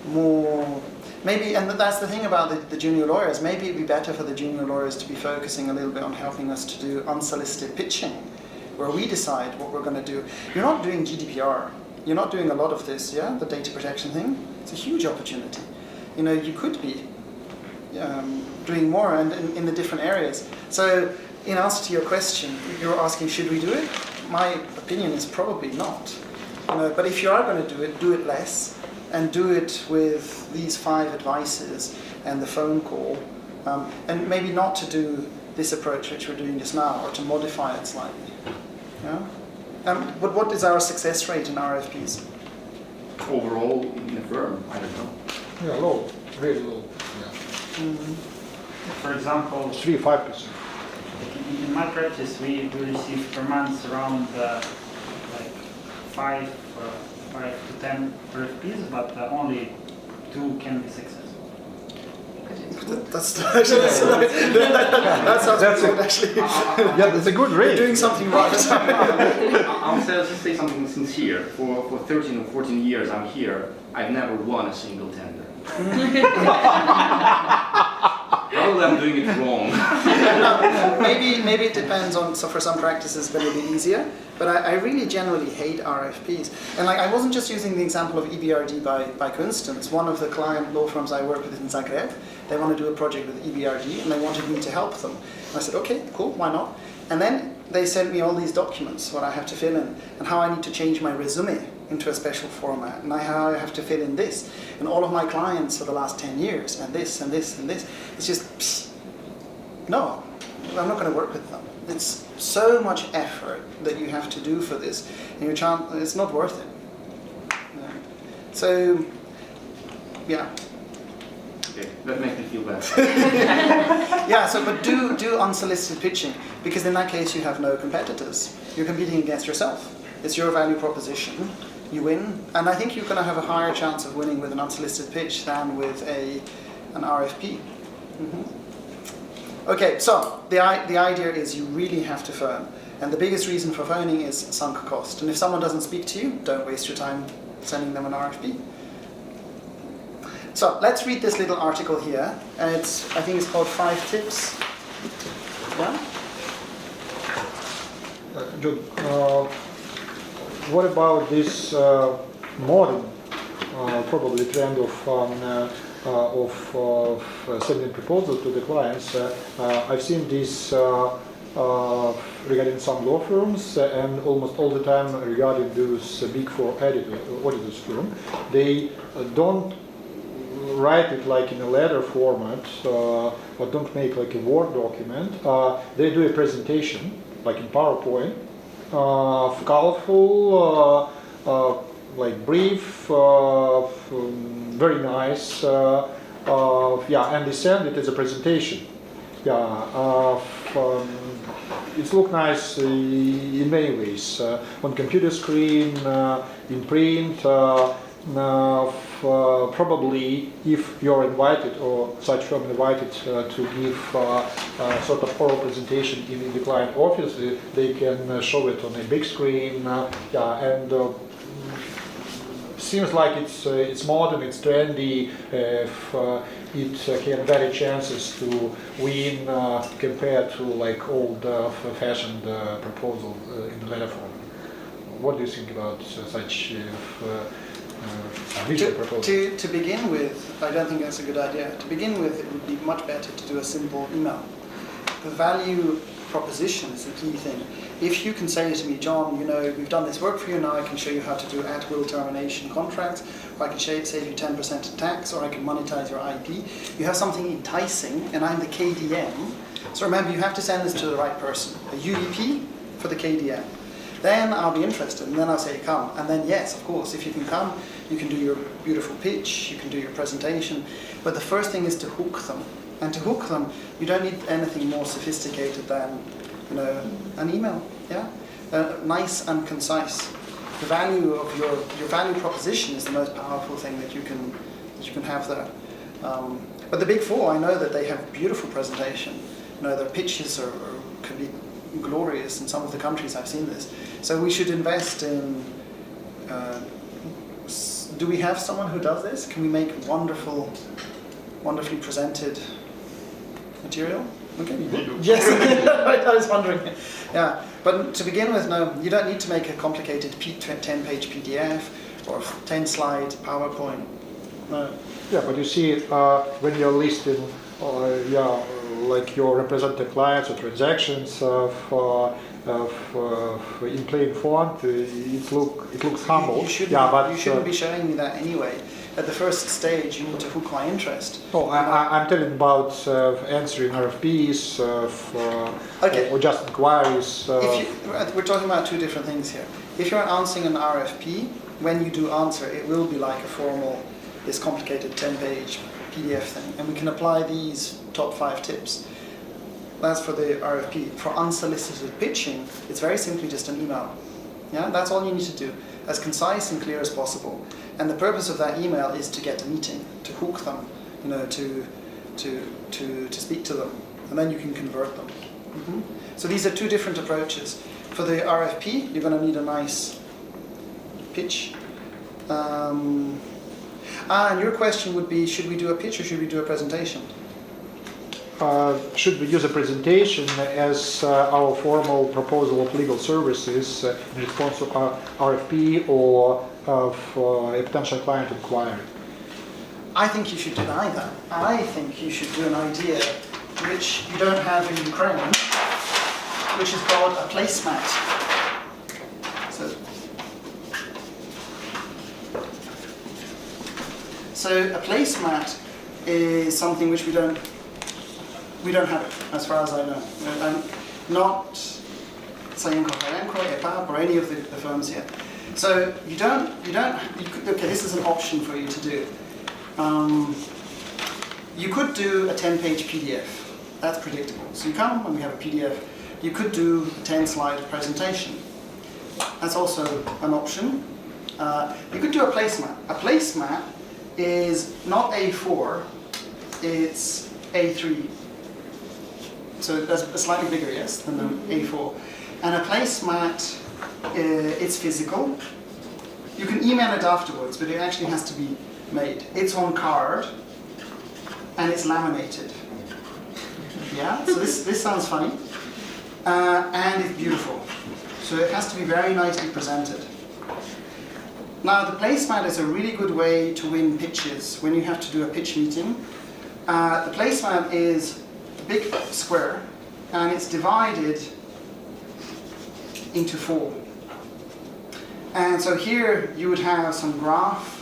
more, maybe, and that's the thing about the junior lawyers, maybe it'd be better for the junior lawyers to be focusing a little bit on helping us to do unsolicited pitching where we decide what we're going to do. You're not doing GDPR. You're not doing a lot of this, yeah, the data protection thing. It's a huge opportunity. You know, you could be doing more and in the different areas. So, in answer to your question, you're asking, should we do it? My opinion is probably not. You know, but if you are going to do it less, and do it with these 5 advices and the phone call, and maybe not to do this approach which we're doing just now, or to modify it slightly. Yeah? But what is our success rate in RFPs? Overall in the firm, I don't know. Yeah, low, really low. Yeah. For example, 3-5%. in my practice, we receive per month around like 5 to 10 RFPs, but only 2 can be successful. That's actually that sounds good actually. Yeah, that's a good rate. You're doing something right. I'll just say something sincere. For 13 or 14 years I'm here, I've never won a single tender. Probably I'm doing it wrong. Maybe it depends on, so for some practices it's going to be easier, but I really generally hate RFPs. And like, I wasn't just using the example of EBRD by coincidence. One of the client law firms I work with in Zagreb, they want to do a project with EBRD and they wanted me to help them. And I said, okay, cool, why not? And then they sent me all these documents, what I have to fill in, and how I need to change my resume into a special format, and how I have to fill in this, and all of my clients for the last 10 years, and this, and this, and this. It's just, no, I'm not going to work with them. It's so much effort that you have to do for this, and it's not worth it. Yeah. So, yeah. Okay, that makes me feel bad. Yeah, so but do unsolicited pitching, because in that case you have no competitors. You're competing against yourself. It's your value proposition. You win, and I think you're going to have a higher chance of winning with an unsolicited pitch than with an RFP. Okay, so the idea is you really have to phone, and the biggest reason for phoning is sunk cost. And if someone doesn't speak to you, don't waste your time sending them an RFP. So let's read this little article here. I think it's called 5 Tips. Yeah? John, what about this modern, probably trend of sending proposals to the clients? I've seen this regarding some law firms, and almost all the time regarding those big 4 auditors firm. They don't write it like in a letter format, or don't make like a Word document. They do a presentation, like in PowerPoint, colorful, like brief, very nice, yeah, and they send it as a presentation. Yeah, it looks nice in many ways, on computer screen, in print. Probably if you're invited, or such firm invited to give sort of oral presentation in the client office, they can show it on a big screen. Yeah, and seems like it's modern, it's trendy. It can vary chances to win compared to like old-fashioned proposal in the letter form. What do you think about such? To begin with, I don't think that's a good idea. To begin with, it would be much better to do a simple email. The value proposition is the key thing. If you can say to me, John, you know, we've done this work for you, now I can show you how to do at-will termination contracts, or I can save you 10% in tax, or I can monetize your IP. You have something enticing, and I'm the KDM. So remember, you have to send this to the right person. A UVP for the KDM. Then I'll be interested, and then I'll say come. And then yes, of course, if you can come, you can do your beautiful pitch, you can do your presentation. But the first thing is to hook them. And to hook them, you don't need anything more sophisticated than, you know, an email. Yeah, nice and concise. The value of your value proposition is the most powerful thing that you can have there. But the Big Four, I know that they have beautiful presentation. You know, their pitches can be glorious in some of the countries. I've seen this. So we should invest in. Do we have someone who does this? Can we make wonderfully presented material? Okay. We do. Yes, I was wondering. Yeah, but to begin with, no, you don't need to make a complicated 10-page PDF or 10-slide PowerPoint. No. Yeah, but you see, when you're listing, like your representative clients or transactions in plain font, it looks humble. You shouldn't, yeah, but you shouldn't be showing me that anyway. At the first stage, you need to hook my interest. No, I'm telling about answering RFPs Okay. or just inquiries. We're talking about two different things here. If you're answering an RFP, when you do answer, it will be like a formal, this complicated 10-page PDF thing, and we can apply these top 5 tips. That's for the RFP. For unsolicited pitching, it's very simply just an email. Yeah, that's all you need to do, as concise and clear as possible. And the purpose of that email is to get a meeting, to hook them, you know, to speak to them, and then you can convert them. Mm-hmm. So these are two different approaches. For the RFP, you're going to need a nice pitch. And your question would be, should we do a pitch or should we do a presentation? Should we use a presentation as our formal proposal of legal services in response to RFP or of a potential client inquiry? I think you should do either. I think you should do an idea which you don't have in Ukraine, which is called a placemat. So a placemat is something which we don't have it, as far as I know. I'm not saying EPAP or any of the firms here. So okay, this is an option for you to do. You could do a 10-page PDF. That's predictable. So you come and we have a PDF. You could do a 10-slide presentation. That's also an option. You could do a placemat. A placemat is not A4, it's A3. So that's slightly bigger, yes, than the A4. And a placemat, it's physical. You can email it afterwards, but it actually has to be made. It's on card, and it's laminated. Yeah, so this sounds funny. And it's beautiful. So it has to be very nicely presented. Now, the placemat is a really good way to win pitches when you have to do a pitch meeting. The placemat is a big square, and it's divided into 4. And so here you would have some graph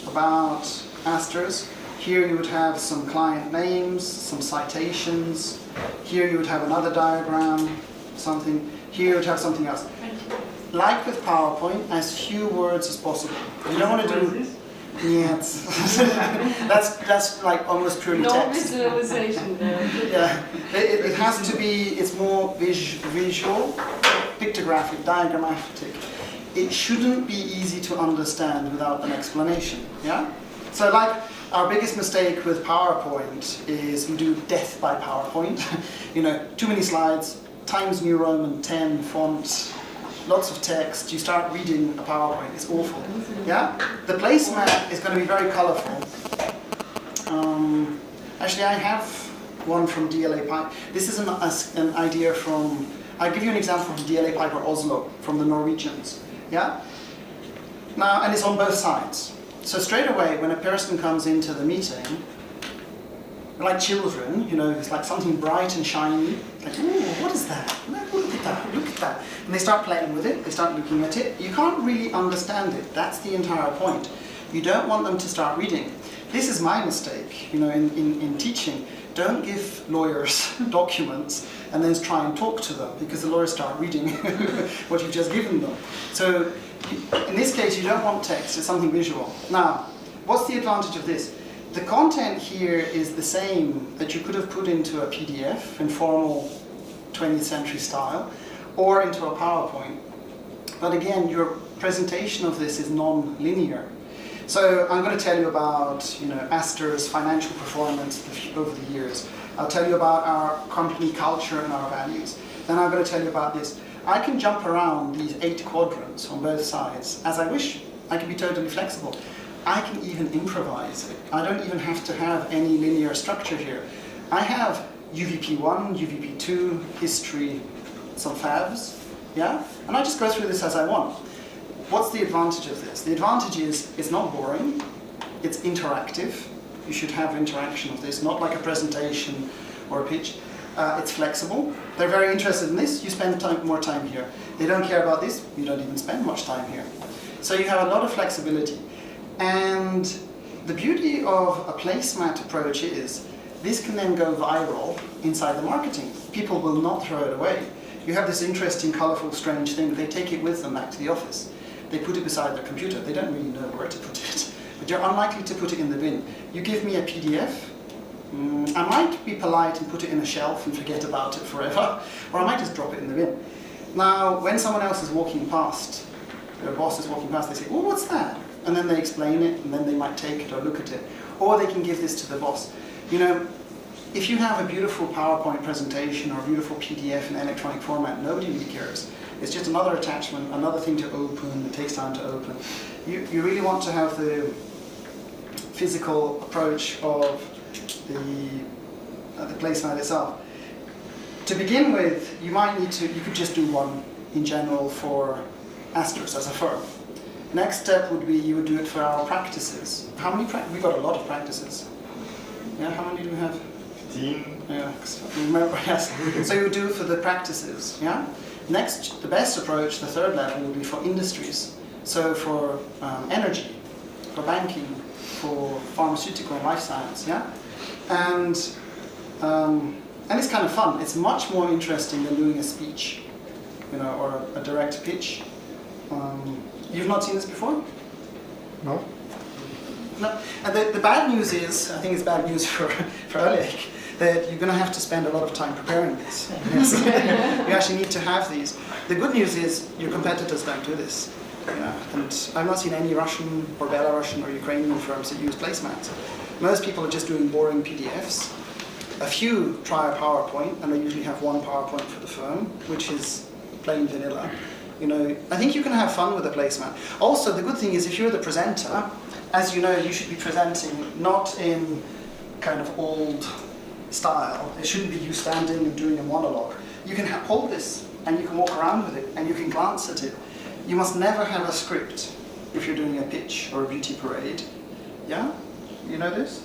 about Asters. Here you would have some client names, some citations. Here you would have another diagram, something. Here you would have something else. Like with PowerPoint, as few words as possible. You don't want to do. Yeah, that's like almost purely No text. visualization there. Yeah, it has to be. It's more visual, pictographic, diagrammatic. It shouldn't be easy to understand without an explanation. Yeah. So like our biggest mistake with PowerPoint is we do death by PowerPoint. You know, too many slides, Times New Roman 10 font. Lots of text, you start reading a PowerPoint, it's awful. Yeah? The placemat is going to be very colourful. Actually, I have one from DLA Piper. This is an idea from, I'll give you an example from DLA Piper Oslo, from the Norwegians. Yeah? Now, and it's on both sides. So straight away, when a person comes into the meeting, like children, you know, it's like something bright and shiny. Like, ooh, what is that? Look at that, look at that. And they start playing with it, they start looking at it. You can't really understand it. That's the entire point. You don't want them to start reading. This is my mistake, you know, in teaching. Don't give lawyers documents and then try and talk to them, because the lawyers start reading what you've just given them. So in this case, you don't want text, it's something visual. Now, what's the advantage of this? The content here is the same that you could have put into a PDF in formal 20th century style, or into a PowerPoint. But again, your presentation of this is non-linear. So I'm going to tell you about, you know, Asters' financial performance over the years. I'll tell you about our company culture and our values. Then I'm going to tell you about this. I can jump around these 8 quadrants on both sides as I wish. I can be totally flexible. I can even improvise. I don't even have to have any linear structure here. I have UVP1, UVP2, history, some fabs, yeah? And I just go through this as I want. What's the advantage of this? The advantage is it's not boring, it's interactive. You should have interaction of this, not like a presentation or a pitch. It's flexible. They're very interested in this, you spend more time here. They don't care about this, you don't even spend much time here. So you have a lot of flexibility. And the beauty of a placemat approach is this can then go viral inside the marketing. People will not throw it away. You have this interesting, colorful, strange thing. They take it with them back to the office. They put it beside their computer. They don't really know where to put it. But you're unlikely to put it in the bin. You give me a PDF, I might be polite and put it in a shelf and forget about it forever, or I might just drop it in the bin. Now, when someone else is walking past, their boss is walking past, they say, oh, what's that? And then they explain it, and then they might take it or look at it. Or they can give this to the boss. You know, if you have a beautiful PowerPoint presentation or a beautiful PDF in electronic format, nobody really cares. It's just another attachment, another thing to open, it takes time to open. You really want to have the physical approach of the placemat itself. To begin with, you could just do one in general for Asters as a firm. Next step would be you would do it for our practices. How many we've got a lot of practices. Yeah, how many do we have? 15. Yeah, remember, yes. So you would do it for the practices, yeah? Next, the best approach, the third level, would be for industries. So for energy, for banking, for pharmaceutical and life science, yeah? And it's kind of fun. It's much more interesting than doing a speech, you know, or a direct pitch. You've not seen this before? No? No. And the bad news is, I think it's bad news for Oleg, that you're going to have to spend a lot of time preparing this. Yes. You actually need to have these. The good news is your competitors don't do this. Yeah. And I've not seen any Russian or Belarusian or Ukrainian firms that use placemats. Most people are just doing boring PDFs. A few try a PowerPoint, and they usually have one PowerPoint for the firm, which is plain vanilla. You know, I think you can have fun with a placemat. Also, the good thing is if you're the presenter, as you know, you should be presenting not in kind of old style. It shouldn't be you standing and doing a monologue. You can hold this, and you can walk around with it, and you can glance at it. You must never have a script if you're doing a pitch or a beauty parade. Yeah? You know this?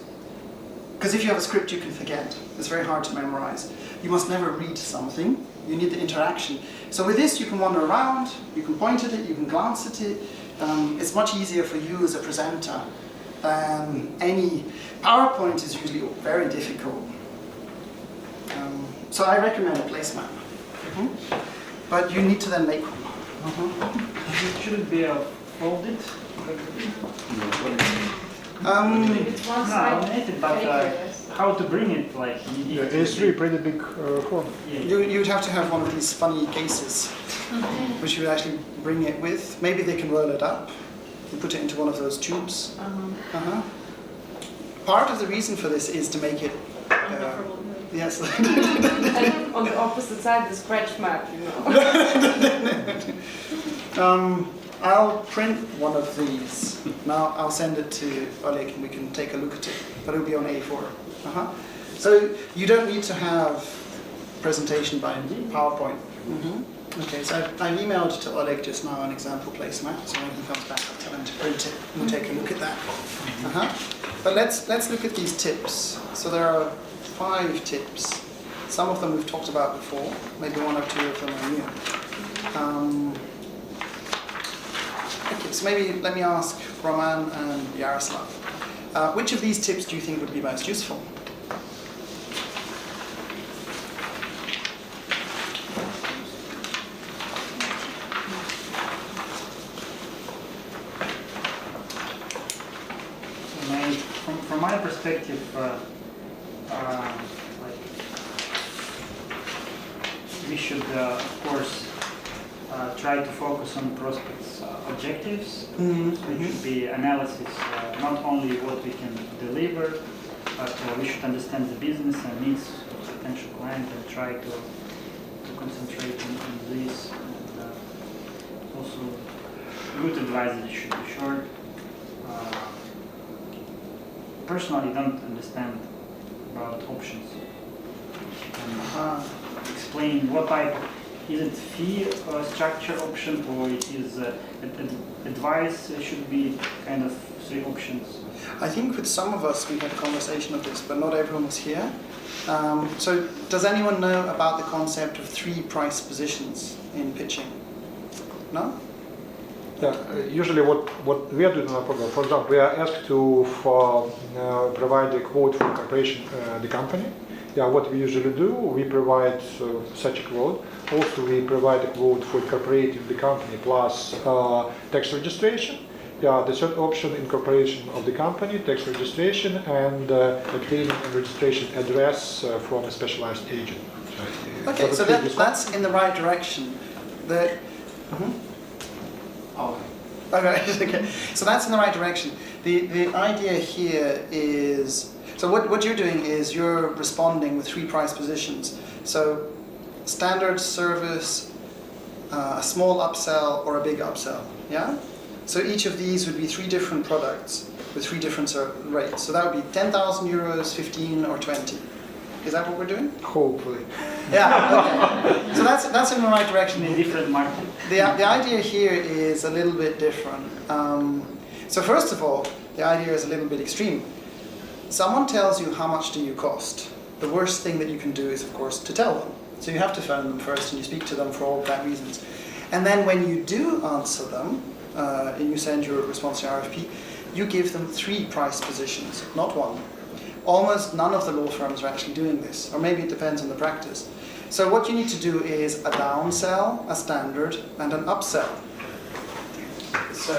Because if you have a script, you can forget. It's very hard to memorize. You must never read something. You need the interaction. So with this, you can wander around, you can point at it, you can glance at it. It's much easier for you as a presenter than any. PowerPoint is usually very difficult. So I recommend a placemat. But you need to then make one. Should it be folded? It's one side. Laminated, but how to bring it? Like Yeah, it's really pretty big form. You'd have to have one of these funny cases, which you would actually bring it with. Maybe they can roll it up and put it into one of those tubes. Part of the reason for this is to make it. Yes. And on the opposite side, the scratch map, you know. I'll print one of these. Now I'll send it to Oleg and we can take a look at it. But it'll be on A4. So you don't need to have presentation by PowerPoint. Okay, so I've emailed to Oleg just now an example placemat. So when he comes back, I'll tell him to print it. We'll take a look at that. But let's look at these tips. So there are 5 tips. Some of them we've talked about before. Maybe 1 or 2 of them are new. Okay, so maybe let me ask Roman and Yaroslav. Which of these tips do you think would be most useful? From my perspective, we should, of course, try to focus on prospects' objectives. So it should be analysis, not only what we can deliver, but we should understand the business and needs of the potential client and try to concentrate on this. And also, good advice that it should be short. Personally, don't understand about options. you can explain what type, is it fee structure option, or it is advice should be kind of 3 options? I think with some of us we had a conversation of this, but not everyone was here. So does anyone know about the concept of 3 price positions in pitching? No? Yeah, usually what we are doing in our program, for example, we are asked to provide a quote for corporation, the company. Yeah, what we usually do, we provide such a quote. Also, we provide a quote for incorporating the company plus tax registration. Yeah, the third option, incorporation of the company, tax registration, and obtaining a registration address from a specialized agent. Okay, so that's in the right direction. Okay, so that's in the right direction. The idea here is, so what you're doing is you're responding with 3 price positions. So standard service, a small upsell, or a big upsell, yeah? So each of these would be 3 different products with 3 different rates. So that would be 10,000 euros, 15 or 20. Is that what we're doing? Hopefully. Yeah, okay. So that's in the right direction. In different market. The idea here is a little bit different. So first of all, the idea is a little bit extreme. Someone tells you how much do you cost. The worst thing that you can do is, of course, to tell them. So you have to phone them first and you speak to them for all of that reasons. And then when you do answer them, and you send your response to RFP, you give them 3 price positions, not 1. Almost none of the law firms are actually doing this, or maybe it depends on the practice. So what you need to do is a downsell, a standard, and an upsell. So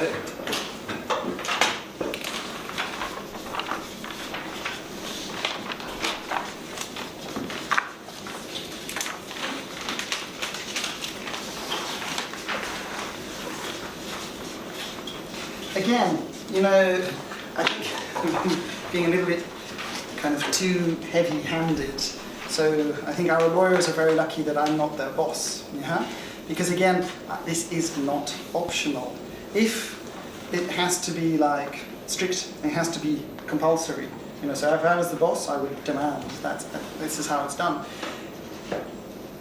again, I think being a little bit kind of too heavy-handed. So I think our lawyers are very lucky that I'm not their boss, yeah? Because again, this is not optional. If it has to be like strict, it has to be compulsory. So if I was the boss, I would demand this is how it's done.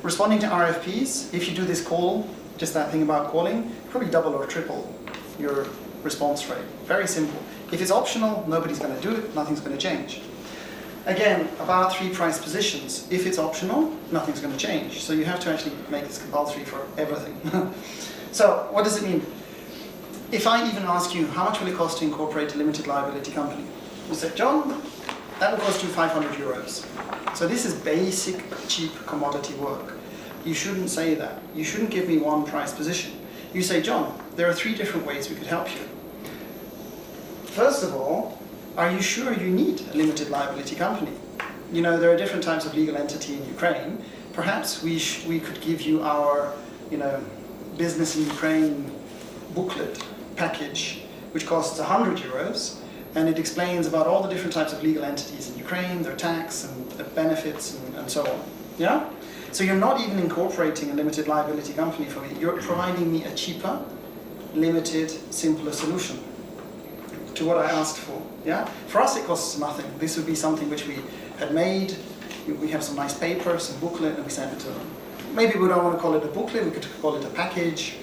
Responding to RFPs, if you do this call, just that thing about calling, probably double or triple your response rate. Very simple. If it's optional, nobody's going to do it, nothing's going to change. Again, about 3 price positions. If it's optional, nothing's going to change. So you have to actually make this compulsory for everything. So what does it mean? If I even ask you, how much will it cost to incorporate a limited liability company? You say, John, that will cost you 500 euros. So this is basic, cheap commodity work. You shouldn't say that. You shouldn't give me 1 price position. You say, John, there are 3 different ways we could help you. First of all, are you sure you need a limited liability company? There are different types of legal entity in Ukraine. Perhaps we could give you our, business in Ukraine booklet package, which costs 100 euros, and it explains about all the different types of legal entities in Ukraine, their tax and their benefits and so on. Yeah? So you're not even incorporating a limited liability company for me. You're providing me a cheaper, limited, simpler solution to what I asked for. Yeah? For us, it costs nothing. This would be something which we had made. We have some nice paper, some booklet, and we send it to them. Maybe we don't want to call it a booklet. We could call it a package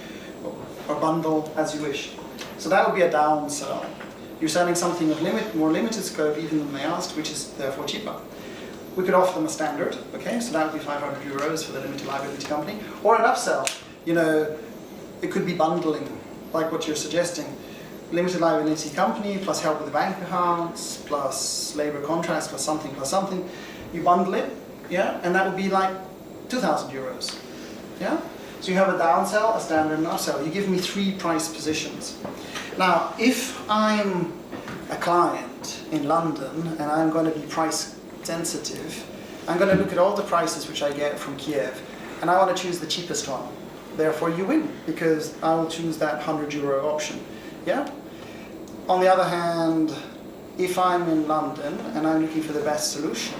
or bundle, as you wish. So that would be a downsell. You're selling something of more limited scope even than they asked, which is therefore cheaper. We could offer them a standard, okay, so that would be 500 euros for the limited liability company, or an upsell. It could be bundling, like what you're suggesting. Limited liability company, plus help with the bank accounts, plus labor contracts, plus something. You bundle it, yeah, and that would be like 2,000 euros, yeah? So you have a downsell, a standard, and an upsell. You give me 3 price positions. Now, if I'm a client in London and I'm going to be price sensitive, I'm going to look at all the prices which I get from Kiev, and I want to choose the cheapest one. Therefore, you win, because I will choose that 100 euro option. Yeah? On the other hand, if I'm in London and I'm looking for the best solution,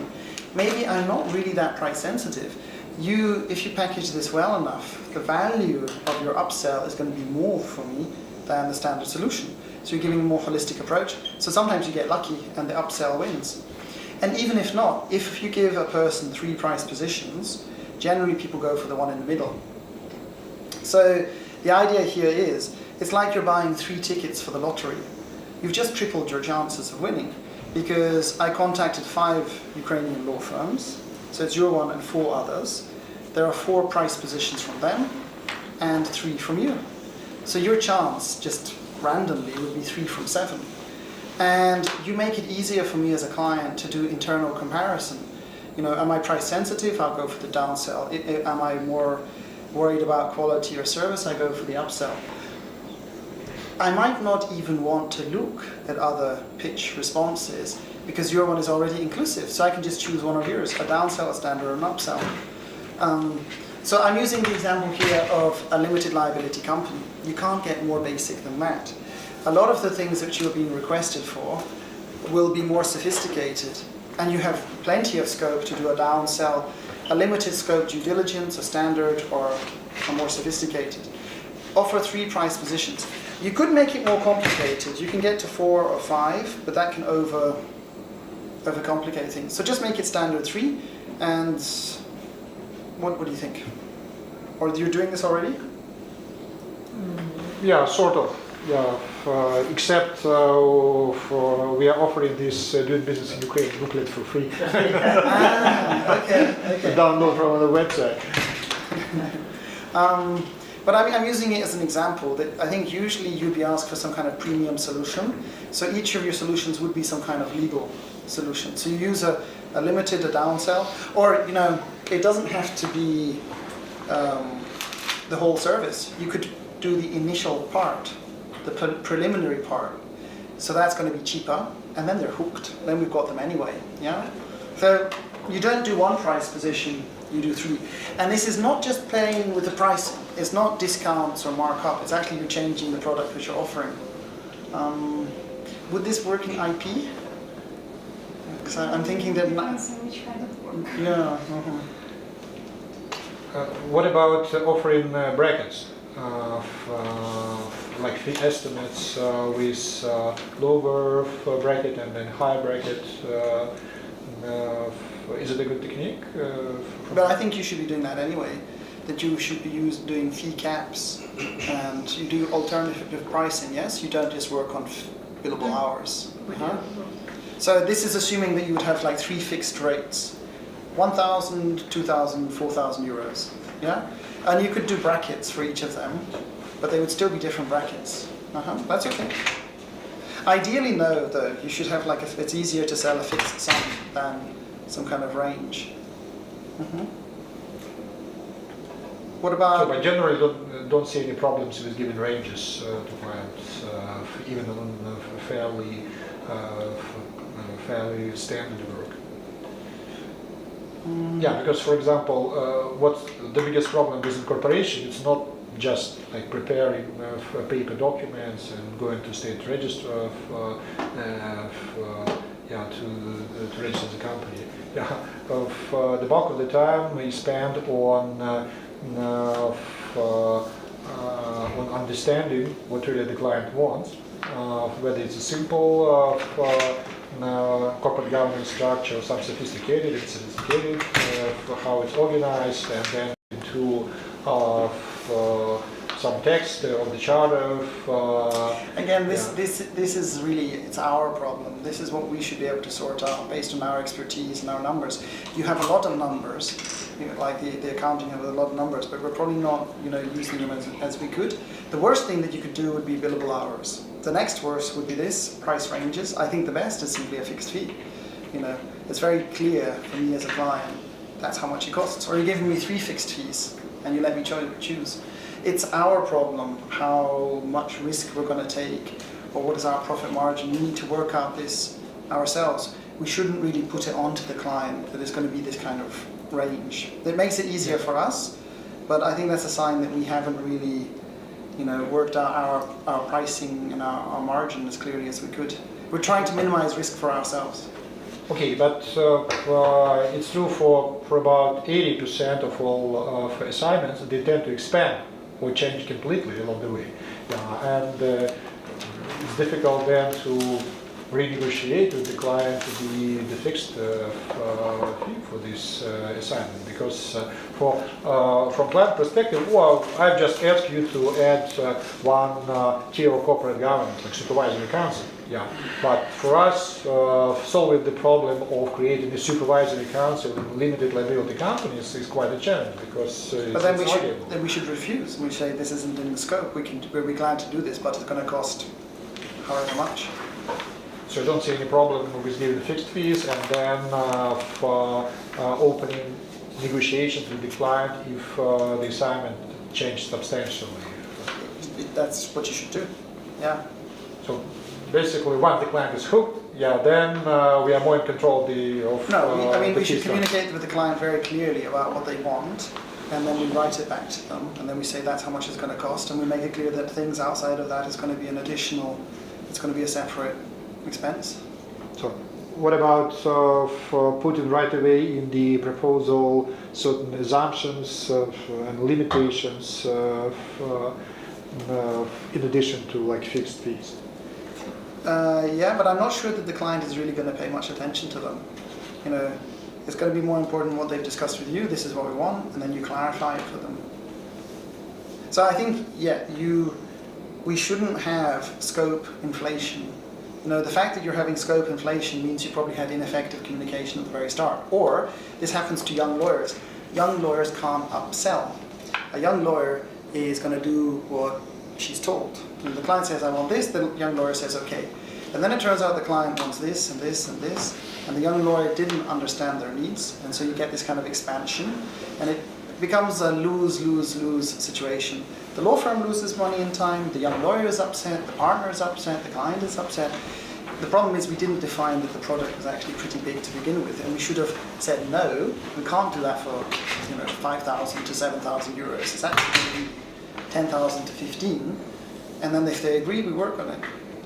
maybe I'm not really that price sensitive. If you package this well enough, the value of your upsell is going to be more for me than the standard solution. So you're giving a more holistic approach. So sometimes you get lucky and the upsell wins. And even if not, if you give a person 3 price positions, generally people go for the one in the middle. So the idea here is, it's like you're buying 3 tickets for the lottery. You've just tripled your chances of winning, because I contacted 5 Ukrainian law firms, so it's your one and 4 others. There are 4 price positions from them and 3 from you. So your chance, just randomly, would be 3 from 7. And you make it easier for me as a client to do internal comparison. You know, am I price sensitive? I'll go for the downsell. Am I more worried about quality or service? I go for the upsell. I might not even want to look at other pitch responses because your one is already inclusive. So I can just choose one of yours, a downsell, a standard, or an upsell. So I'm using the example here of a limited liability company. You can't get more basic than that. A lot of the things that you're being requested for will be more sophisticated, and you have plenty of scope to do a downsell, a limited scope due diligence, a standard, or a more sophisticated. Offer 3 price positions. You could make it more complicated. You can get to 4 or 5, but that can overcomplicate things. So just make it standard 3, and what do you think? Or you're doing this already? Yeah, sort of. Yeah, except we are offering this doing business in Ukraine booklet for free. Okay. Download from the website. But I'm using it as an example that I think usually you'd be asked for some kind of premium solution. So each of your solutions would be some kind of legal solution. So you use a limited, a downsell, or you know, it doesn't have to be the whole service. You could do the initial part, the preliminary part. So that's going to be cheaper, and then they're hooked. Then we've got them anyway. Yeah. So you don't do 1 price position. You do 3. And this is not just playing with the pricing. It's not discounts or markup. It's actually you're changing the product which you're offering. Would this work in IP? Because I'm thinking that... Depends on which kind of work. Yeah. What about offering brackets? Like fee estimates with lower bracket and then higher bracket? Is it a good technique? But I think you should be doing that anyway. That you should be doing fee caps, and you do alternative pricing. Yes, you don't just work on billable hours. So this is assuming that you would have like 3 fixed rates: 1,000, 2,000, 4,000 euros. Yeah, and you could do brackets for each of them, but they would still be different brackets. That's okay. Ideally, no, though, you should have like it's easier to sell a fixed sum than some kind of range. What about? So, but generally, don't see any problems with giving ranges to clients, even on fairly standard work. Yeah, because for example, what's the biggest problem with incorporation? It's not just like preparing paper documents and going to state register to register the company. Yeah, the bulk of the time we spend on understanding what really the client wants, whether it's a simple corporate governance structure, some sophisticated, how it's organized, and then into some text of the charter. Again, this is really, it's our problem. This is what we should be able to sort out based on our expertise and our numbers. You have a lot of numbers, like the accounting have a lot of numbers, but we're probably not using them as we could. The worst thing that you could do would be billable hours. The next worst would be this, price ranges. I think the best is simply a fixed fee. It's very clear for me as a client, that's how much it costs. Or you're giving me 3 fixed fees and you let me choose. It's our problem how much risk we're going to take, or what is our profit margin. We need to work out this ourselves. We shouldn't really put it onto the client that it's going to be this kind of range. It makes it easier for us, but I think that's a sign that we haven't really worked out our pricing and our margin as clearly as we could. We're trying to minimize risk for ourselves. Okay, but it's true for about 80% of all assignments. They tend to expand or change completely along the way. And it's difficult then to renegotiate with the client the fixed fee for this assignment, because from client perspective, well, I've just asked you to add one tier of corporate governance, like supervisory council. Yeah, but for us, solving the problem of creating a supervisory council in limited liability companies is quite a challenge, because but then we should refuse. We say this isn't in the scope. We'll be glad to do this, but it's going to cost however much. So I don't see any problem with giving fixed fees and then for opening negotiations with the client if the assignment changed substantially. That's what you should do. Yeah. So basically, once the client is hooked, yeah, then we are more in control of we should communicate with the client very clearly about what they want, and then we write it back to them, and then we say that's how much it's going to cost, and we make it clear that things outside of that is going to be an additional, it's going to be a separate expense. So what about for putting right away in the proposal certain assumptions and limitations in addition to like fixed fees? Yeah, but I'm not sure that the client is really going to pay much attention to them. You know, it's going to be more important what they've discussed with you. This is what we want, and then you clarify it for them. So I think, yeah, we shouldn't have scope inflation. You know, the fact that you're having scope inflation means you probably had ineffective communication at the very start. Or this happens to young lawyers. Young lawyers can't upsell. A young lawyer is going to do what she's told. When the client says, I want this, the young lawyer says, okay. And then it turns out the client wants this and this and this, and the young lawyer didn't understand their needs, and so you get this kind of expansion, and it becomes a lose-lose-lose situation. The law firm loses money and time, the young lawyer is upset, the partner is upset, the client is upset. The problem is we didn't define that the product was actually pretty big to begin with, and we should have said, no, we can't do that for 5,000 to 7,000 euros. It's actually going to be 10,000 to 15, and then if they agree, we work on it.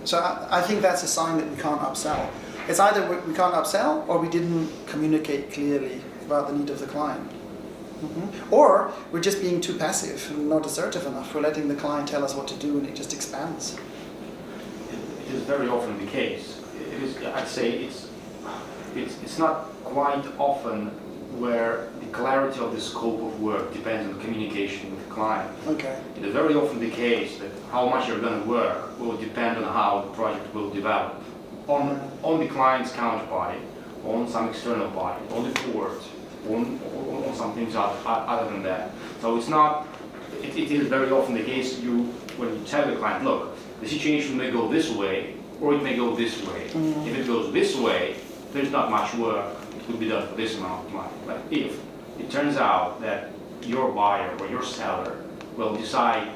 So I think that's a sign that we can't upsell. It's either we can't upsell or we didn't communicate clearly about the need of the client. Or we're just being too passive and not assertive enough. We're letting the client tell us what to do and it just expands. It is very often the case. It is, I'd say it's not quite often where the clarity of the scope of work depends on communication with the client. Okay. It is very often the case that how much you're going to work will depend on how the project will develop. On the client's counterparty, on some external party, on the board, on some things other than that. So it's not, it is very often the case when you tell the client, look, the situation may go this way or it may go this way. If it goes this way, there's not much work. It could be done for this amount of money. But if it turns out that your buyer or your seller will decide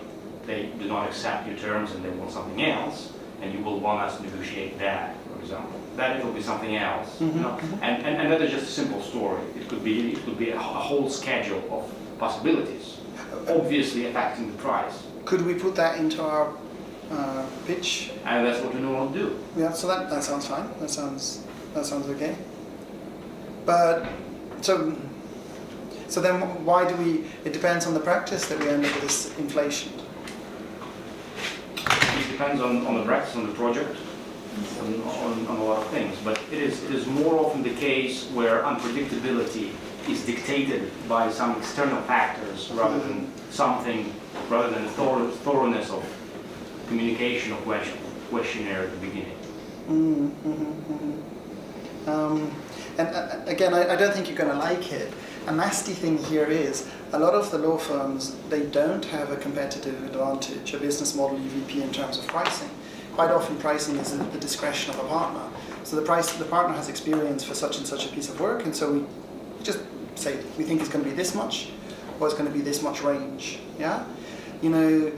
they do not accept your terms and they want something else, and you will want us to negotiate that, for example, then it will be something else. You know? And that is just a simple story. It could be a whole schedule of possibilities, obviously affecting the price. Could we put that into our pitch? And that's what we normally do. Yeah, so that sounds fine. That sounds okay. But so then why do we? It depends on the practice that we end up with this inflation. It depends on the practice, on the project, on a lot of things. But it is more often the case where unpredictability is dictated by some external factors rather than the thoroughness of communication or questionnaire at the beginning. And again, I don't think you're going to like it. A nasty thing here is a lot of the law firms, they don't have a competitive advantage, a business model UVP in terms of pricing. Quite often pricing is at the discretion of a partner. So the partner has experience for such and such a piece of work, and so we just say we think it's going to be this much or it's going to be this much range. Yeah? You know,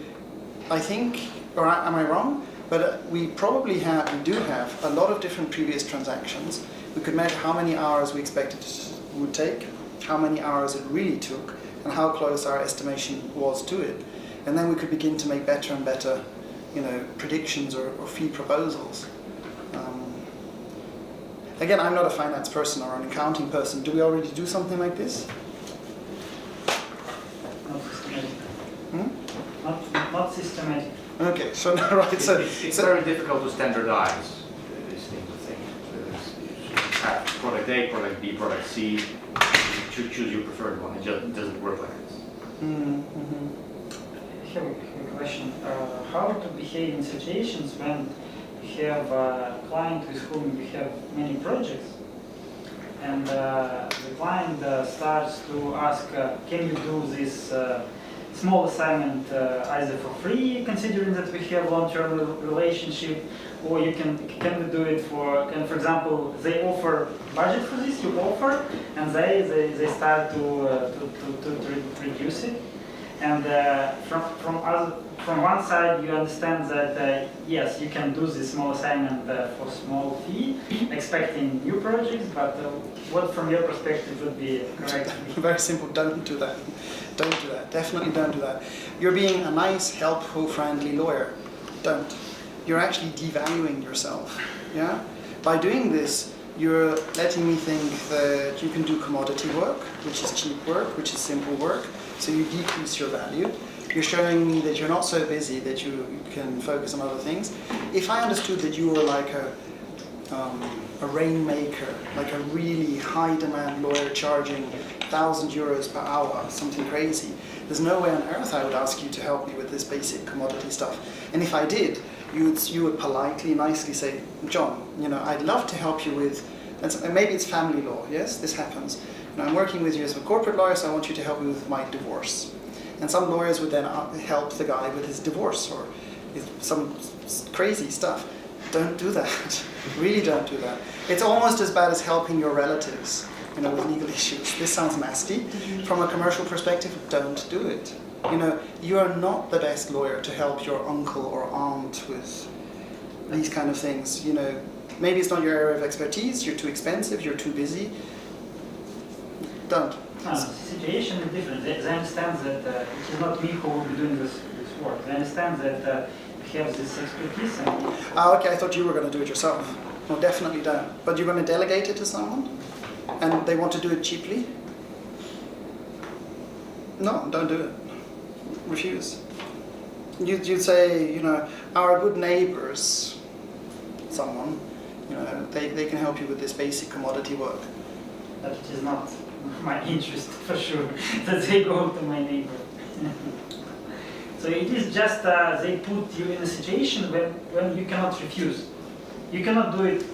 I think, or am I wrong? But we do have a lot of different previous transactions. We could measure how many hours we expected it would take, how many hours it really took, and how close our estimation was to it. And then we could begin to make better and better, predictions or fee proposals. Again, I'm not a finance person or an accounting person. Do we already do something like this? Not systematic. Not systematic. Okay, so right, It's very difficult to standardize these things. product A, product B, product C, choose your preferred one. It just doesn't work like this. Mm-hmm. I have a question. How to behave in situations when you have a client with whom you have many projects, and the client starts to ask, can you do this small assignment either for free, considering that we have long-term relationship, or you can we do it for example, they offer budget for this, you offer, and they start to reduce it. And from one side, you understand that yes, you can do this small assignment for small fee, expecting new projects. But what, from your perspective, would be correct? Very simple. Don't do that. Don't do that. Definitely don't do that. You're being a nice, helpful, friendly lawyer. Don't. You're actually devaluing yourself. Yeah. By doing this, you're letting me think that you can do commodity work, which is cheap work, which is simple work. So you decrease your value. You're showing me that you're not so busy that you can focus on other things. If I understood that you were like a rainmaker, like a really high demand lawyer charging 1,000 euros per hour, something crazy, there's no way on earth I would ask you to help me with this basic commodity stuff. And if I did, you would politely, nicely say, John, I'd love to help you with, and maybe it's family law, yes, this happens. I'm working with you as a corporate lawyer, so I want you to help me with my divorce. And some lawyers would then help the guy with his divorce or some crazy stuff. Don't do that. Really don't do that. It's almost as bad as helping your relatives, with legal issues. This sounds nasty. From a commercial perspective, don't do it. You are not the best lawyer to help your uncle or aunt with these kind of things. Maybe it's not your area of expertise, you're too expensive, you're too busy. Don't. No, the situation is different. They understand that it is not me who will be doing this work. They understand that you have this expertise. Okay, I thought you were going to do it yourself. No, definitely don't. But you're going to delegate it to someone? And they want to do it cheaply? No, don't do it. Refuse. You'd say, our good neighbors, someone, they can help you with this basic commodity work. But it is not my interest, for sure, that they go to my neighbor. So it is just they put you in a situation when you cannot refuse. You cannot do it.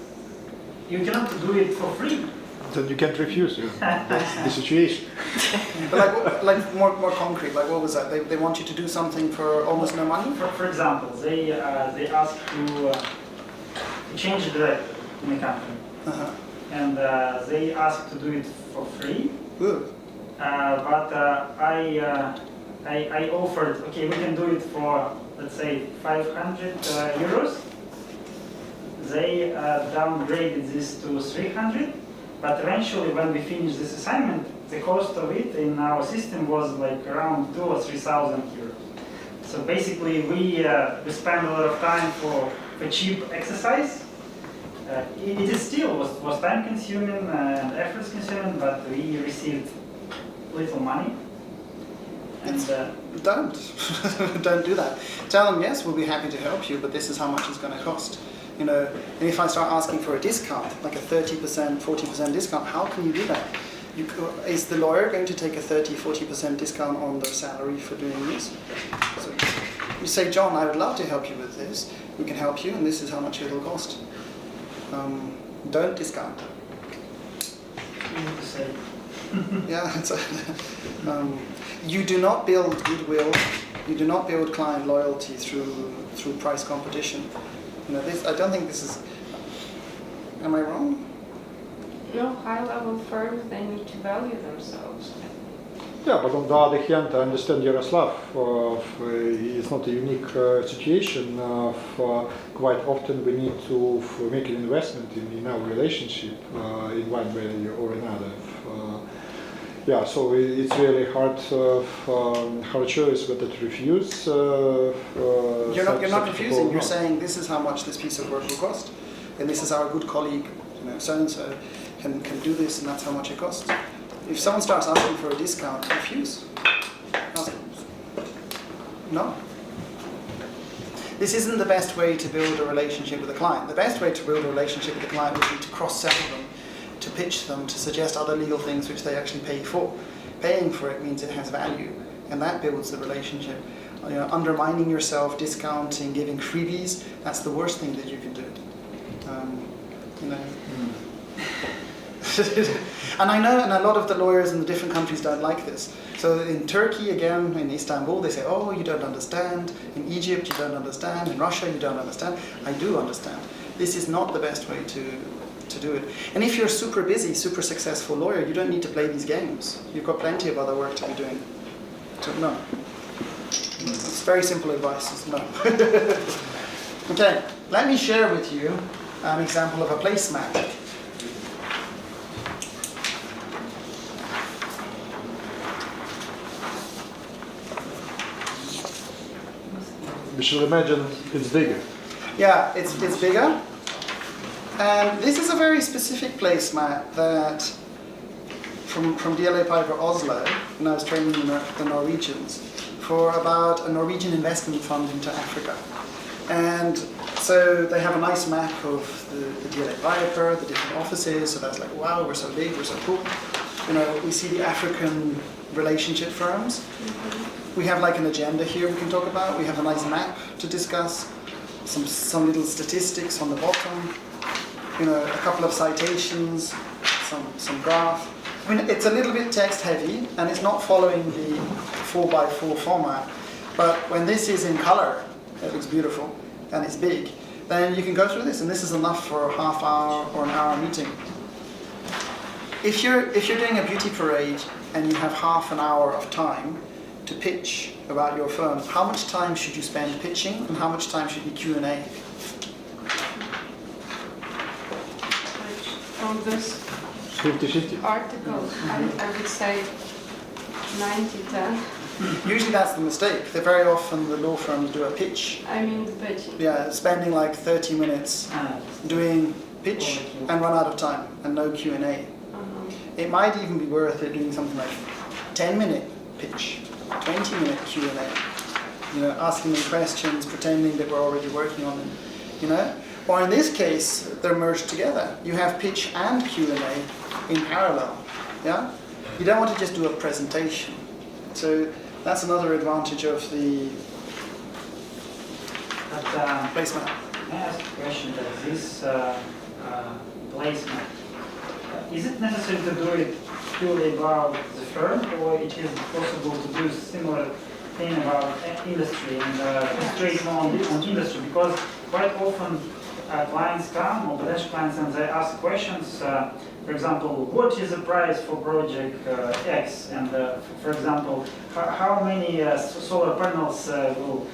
You cannot do it for free. Then you can't refuse. That's the situation. But like more concrete. Like what was that? They want you to do something for almost no money. For example, they ask to change the director in the company. Uh-huh. And they asked to do it for free. Good. But I offered, okay, we can do it for, let's say, 500 euros. They downgraded this to 300. But eventually, when we finished this assignment, the cost of it in our system was like around 2,000 or 3,000 euros. So basically, we spent a lot of time for cheap exercise. It is still was time consuming and effort consuming, but we received little money. And don't do that. Tell them, yes, we'll be happy to help you, but this is how much it's going to cost. And if I start asking for a discount, like a 30%, 40% discount, how can you do that? Is the lawyer going to take a 30, 40% discount on their salary for doing this? So you say, John, I would love to help you with this. We can help you, and this is how much it'll cost. Don't discount. Yeah, you do not build goodwill. You do not build client loyalty through price competition. I don't think this is. Am I wrong? No, high-level firms, they need to value themselves. Yeah, but on the other hand, I understand Yaroslav. It's not a unique situation. Quite often we need to make an investment in our relationship in one way or another. Yeah, so it's really hard choice whether to refuse. You're not refusing. You're saying this is how much this piece of work will cost, and this is our good colleague, so and so, can do this, and that's how much it costs. If someone starts asking for a discount, refuse. No. This isn't the best way to build a relationship with a client. The best way to build a relationship with a client would be to cross-settle them, to pitch them, to suggest other legal things which they actually pay for. Paying for it means it has value, and that builds the relationship. You know, undermining yourself, discounting, giving freebies, that's the worst thing that you can do. You know. And I know, and a lot of the lawyers in the different countries don't like this. So in Turkey, again, in Istanbul, they say, oh, you don't understand. In Egypt, you don't understand. In Russia, you don't understand. I do understand. This is not the best way to do it. And if you're a super busy, super successful lawyer, you don't need to play these games. You've got plenty of other work to be doing. So no. It's very simple advice, is no. Okay, let me share with you an example of a placemat. We should imagine it's bigger. Yeah, it's bigger. And this is a very specific placemat that from DLA Piper Oslo, when I was training the Norwegians, for about a Norwegian investment fund into Africa. And so they have a nice map of the DLA Piper, the different offices, so that's like, wow, we're so big, we're so cool. You know, we see the African relationship firms. Mm-hmm. We have like an agenda here we can talk about. We have a nice map to discuss, some little statistics on the bottom, you know, a couple of citations, some graph. I mean, it's a little bit text heavy and it's not following the 4x4 format, but when this is in color, it looks beautiful and it's big, then you can go through this, and this is enough for a half hour or an hour meeting. If you're doing a beauty parade and you have half an hour of time to pitch about your firm, how much time should you spend pitching and how much time should be Q&A? From this 50-50. article, I would say 90-10. Usually that's the mistake. Very often the law firms do a pitch. I mean the pitch. Yeah, spending like 30 minutes doing pitch and run out of time and no Q&A. It might even be worth it doing something like 10-minute pitch, 20-minute Q&A. You know, asking them questions, pretending that we're already working on them. You know, or in this case, they're merged together. You have pitch and Q&A in parallel. Yeah, you don't want to just do a presentation. So that's another advantage of the placemat. May I ask a question that this placement, is it necessary to do it purely about the firm, or it is possible to do similar thing about industry and concentrate more on industry? Because quite often clients come, or potential clients, and they ask questions. For example, what is the price for project X? And for example, how many solar panels will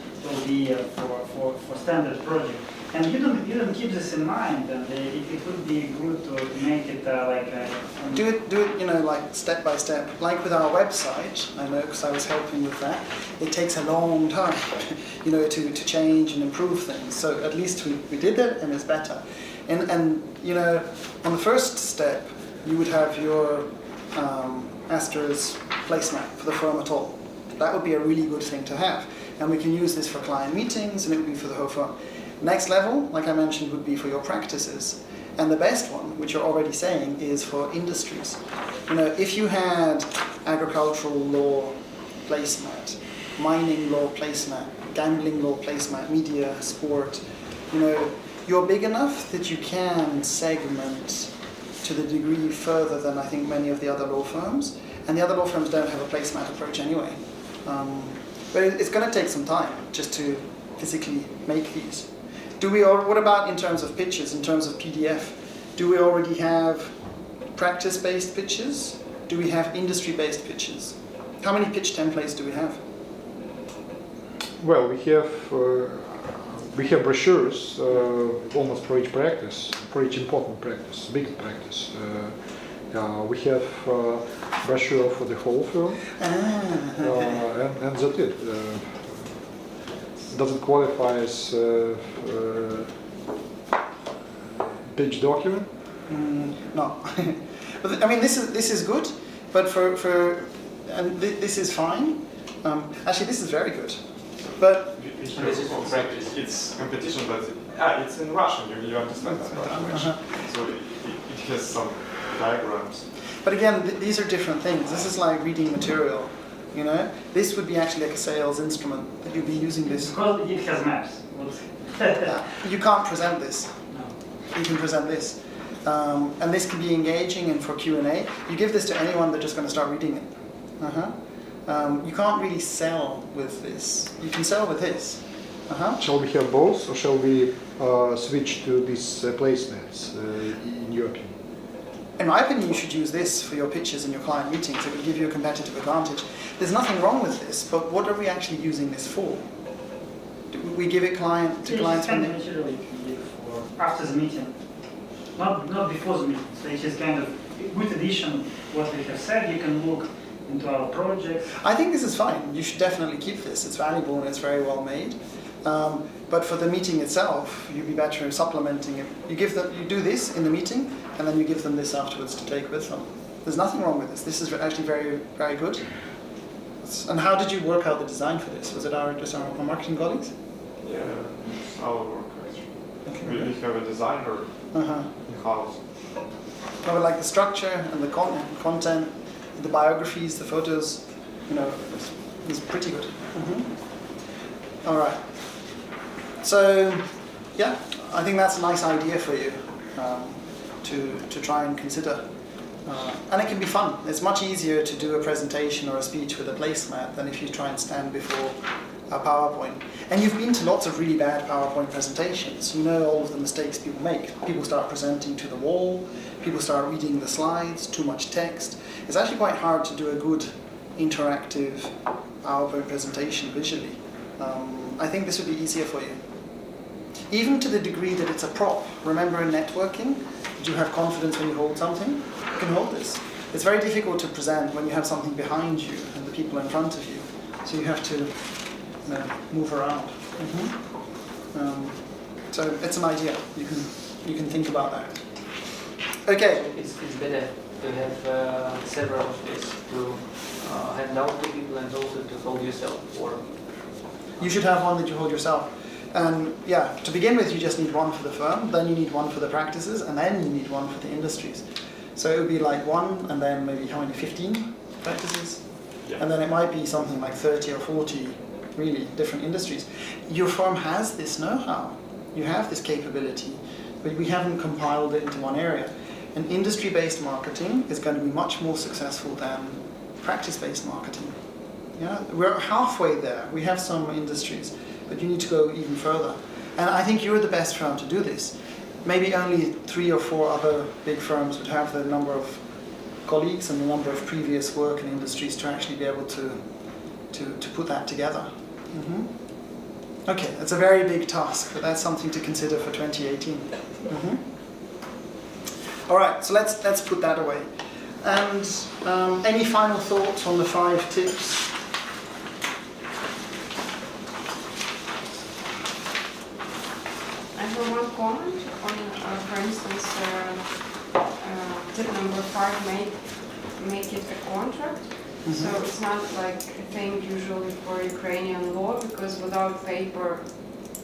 be for standard project? And you don't keep this in mind, and it would be good to make it do it, you know, like step by step. Like with our website, I know because I was helping with that. It takes a long time, you know, to change and improve things. So at least we did it, and it's better. And you know, on the first step, you would have your Asters placemat for the firm at all. That would be a really good thing to have, and we can use this for client meetings, and it would be for the whole firm. Next level, like I mentioned, would be for your practices. And the best one, which you're already saying, is for industries. You know, if you had agricultural law placemat, mining law placemat, gambling law placemat, media, sport, you know, you're big enough that you can segment to the degree further than I think many of the other law firms. And the other law firms don't have a placemat approach anyway. But it's going to take some time just to physically make these. What about in terms of pitches, in terms of PDF? Do we already have practice-based pitches? Do we have industry-based pitches? How many pitch templates do we have? Well, we have brochures almost for each practice, for each important practice, big practice. We have brochure for the whole firm, and that's it. Doesn't qualify as pitch document? No. But, I mean, this is good, but this is fine. Actually, this is very good. But this is for practice. It's competition, but it's in Russian. You understand that, right? So it has some diagrams. But again, these are different things. This is like reading material, you know? This would be actually like a sales instrument that you'd be using this. Because it has maps. Yeah. You can't present this. No. You can present this. And this can be engaging and for Q&A. You give this to anyone, they're just going to start reading it. You can't really sell with this. You can sell with this. Shall we have both, or shall we switch to these placements, in your opinion? In my opinion, you should use this for your pitches and your client meetings. It will give you a competitive advantage. There's nothing wrong with this, but what are we actually using this for? Do we give it to clients when they... Material you can give for after the meeting, not before the meeting. So it's just kind of good addition. What we have said, you can look into our projects. I think this is fine. You should definitely keep this. It's valuable and it's very well made. But for the meeting itself, you'd be better supplementing it. You do this in the meeting, and then you give them this afterwards to take with them. There's nothing wrong with this. This is actually very, very good. And how did you work out the design for this? Was it just our marketing colleagues? Yeah, it's our work actually. Okay. We have a designer in-house. I would like the structure and the content, the biographies, the photos, you know, it's pretty good. All right. So, yeah, I think that's a nice idea for you to try and consider. And it can be fun. It's much easier to do a presentation or a speech with a placemat than if you try and stand before a PowerPoint. And you've been to lots of really bad PowerPoint presentations. You know all of the mistakes people make. People start presenting to the wall. People start reading the slides, too much text. It's actually quite hard to do a good interactive PowerPoint presentation visually. I think this would be easier for you. Even to the degree that it's a prop. Remember in networking, do you have confidence when you hold something? You can hold this. It's very difficult to present when you have something behind you and the people in front of you. So you have to move around. So it's an idea. You can think about that. Okay. It's better to have several of these to hand out to people and also to hold yourself. Or You should have one that you hold yourself. And yeah, to begin with, you just need one for the firm, then you need one for the practices, and then you need one for the industries. So it would be like one, and then maybe how many, 15 practices? Yeah. And then it might be something like 30 or 40 really different industries. Your firm has this know-how. You have this capability, but we haven't compiled it into one area. And industry-based marketing is going to be much more successful than practice-based marketing. Yeah, we're halfway there. We have some industries, but you need to go even further. And I think you're the best firm to do this. Maybe only 3 or 4 other big firms would have the number of colleagues and the number of previous work in industries to actually be able to put that together. Okay, that's a very big task, but that's something to consider for 2018. All right, so let's put that away. And any final thoughts on the 5 tips? I have one comment on, for instance, tip number 5, make it a contract. So it's not like a thing usually for Ukrainian law, because without paper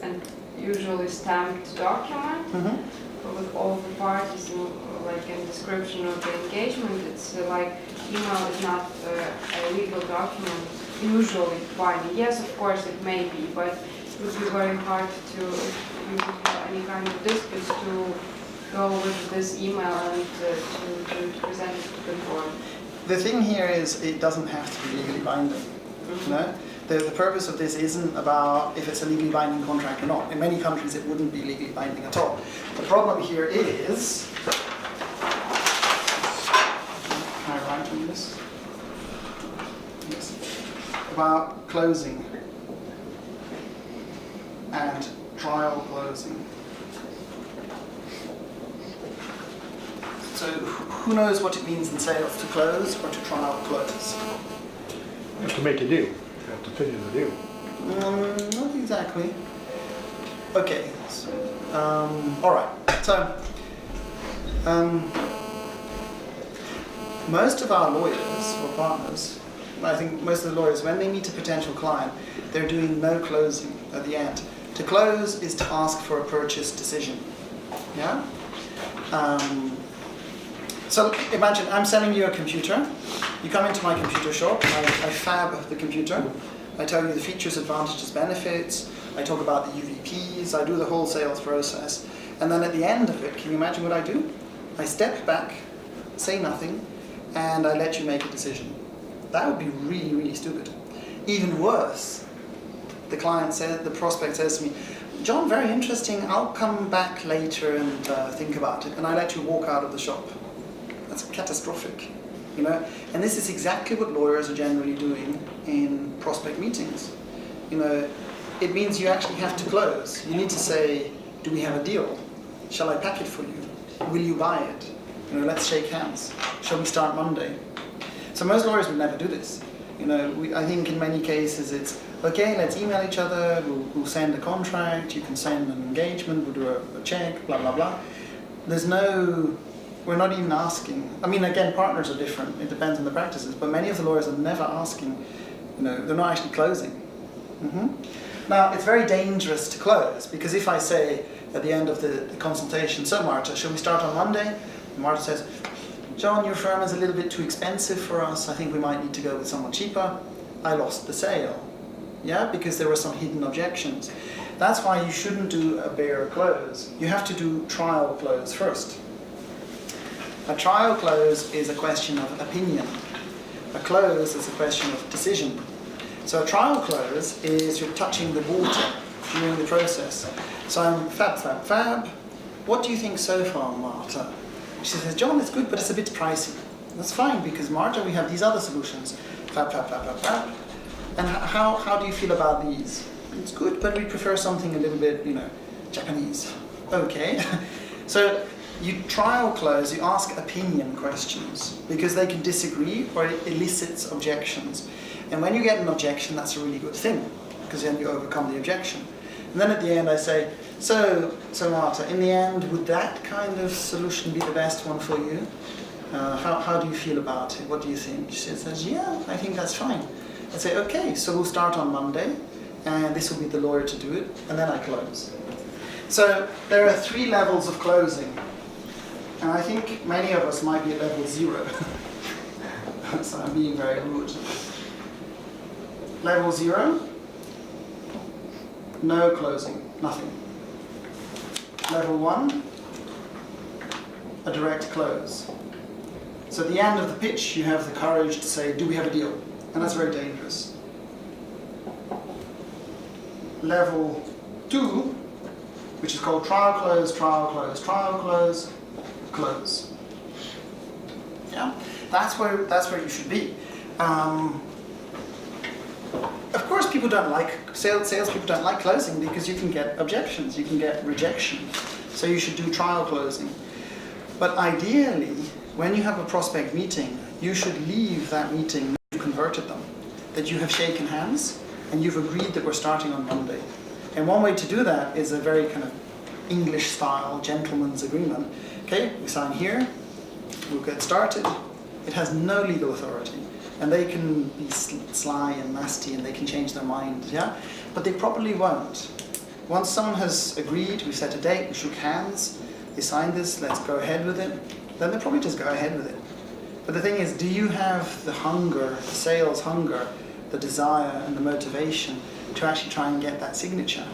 and usually stamped document, with all the parties and like a description of the engagement, it's like email is not a legal document usually binding. Yes, of course it may be, but it would be very hard to, if you have any kind of disputes, to go with this email and to present it to the board. The thing here is it doesn't have to be legally binding. You know? The purpose of this isn't about if it's a legally binding contract or not. In many countries it wouldn't be legally binding at all. The problem here is, can I write on this? Yes. About closing and trial closing. So who knows what it means in sales to close or to trial close? You have to make a deal. You have to finish the deal. Not exactly. Okay. So, all right. So most of our lawyers or partners, I think most of the lawyers, when they meet a potential client, they're doing no closing at the end. To close is to ask for a purchase decision. Yeah. So imagine I'm selling you a computer. You come into my computer shop, I fab the computer. I tell you the features, advantages, benefits. I talk about the UVPs. I do the whole sales process. And then at the end of it, can you imagine what I do? I step back, say nothing, and I let you make a decision. That would be really, really stupid. Even worse, the prospect says to me, John, very interesting, I'll come back later and think about it. And I let you walk out of the shop. That's catastrophic, you know? And this is exactly what lawyers are generally doing in prospect meetings. You know, it means you actually have to close. You need to say, do we have a deal? Shall I pack it for you? Will you buy it? You know, let's shake hands. Shall we start Monday? So most lawyers would never do this. You know, I think in many cases it's, okay, let's email each other, we'll send a contract, you can send an engagement, we'll do a check, blah, blah, blah. We're not even asking. I mean, again, partners are different, it depends on the practices, but many of the lawyers are never asking, you know, they're not actually closing. Now, it's very dangerous to close, because if I say at the end of the consultation, so Marta, shall we start on Monday? And Marta says, John, your firm is a little bit too expensive for us, I think we might need to go with someone cheaper. I lost the sale. Yeah, because there were some hidden objections. That's why you shouldn't do a bare close. You have to do trial close first. A trial close is a question of opinion. A close is a question of decision. So a trial close is you're touching the water during the process. So I'm fab, fab, fab. What do you think so far, Marta? She says, John, it's good, but it's a bit pricey. That's fine, because Marta, we have these other solutions. Fab, fab, fab, fab, fab. And how do you feel about these? It's good, but we prefer something a little bit, you know, Japanese. Okay. So you trial close, you ask opinion questions, because they can disagree or it elicits objections. And when you get an objection, that's a really good thing, because then you overcome the objection. And then at the end I say, so Marta, in the end, would that kind of solution be the best one for you? How do you feel about it? What do you think? She says, yeah, I think that's fine. I say, okay, so we'll start on Monday, and this will be the lawyer to do it, and then I close. So there are 3 levels of closing, and I think many of us might be at level 0. So I'm being very rude. Level 0, no closing, nothing. Level 1, a direct close. So at the end of the pitch, you have the courage to say, do we have a deal? And that's very dangerous. Level 2, which is called trial close, trial close, trial close, close. Yeah, that's where you should be. Of course, people don't like salespeople don't like closing, because you can get objections, you can get rejection. So you should do trial closing. But ideally, when you have a prospect meeting, you should leave that meeting you converted them, that you have shaken hands and you've agreed that we're starting on Monday. And one way to do that is a very kind of English style gentleman's agreement. Okay, we sign here, we'll get started. It has no legal authority, and they can be sly and nasty and they can change their mind, yeah? But they probably won't. Once someone has agreed, we set a date, we shook hands, they signed this, let's go ahead with it, then they'll probably just go ahead with it. But the thing is, do you have the hunger, the sales hunger, the desire and the motivation to actually try and get that signature?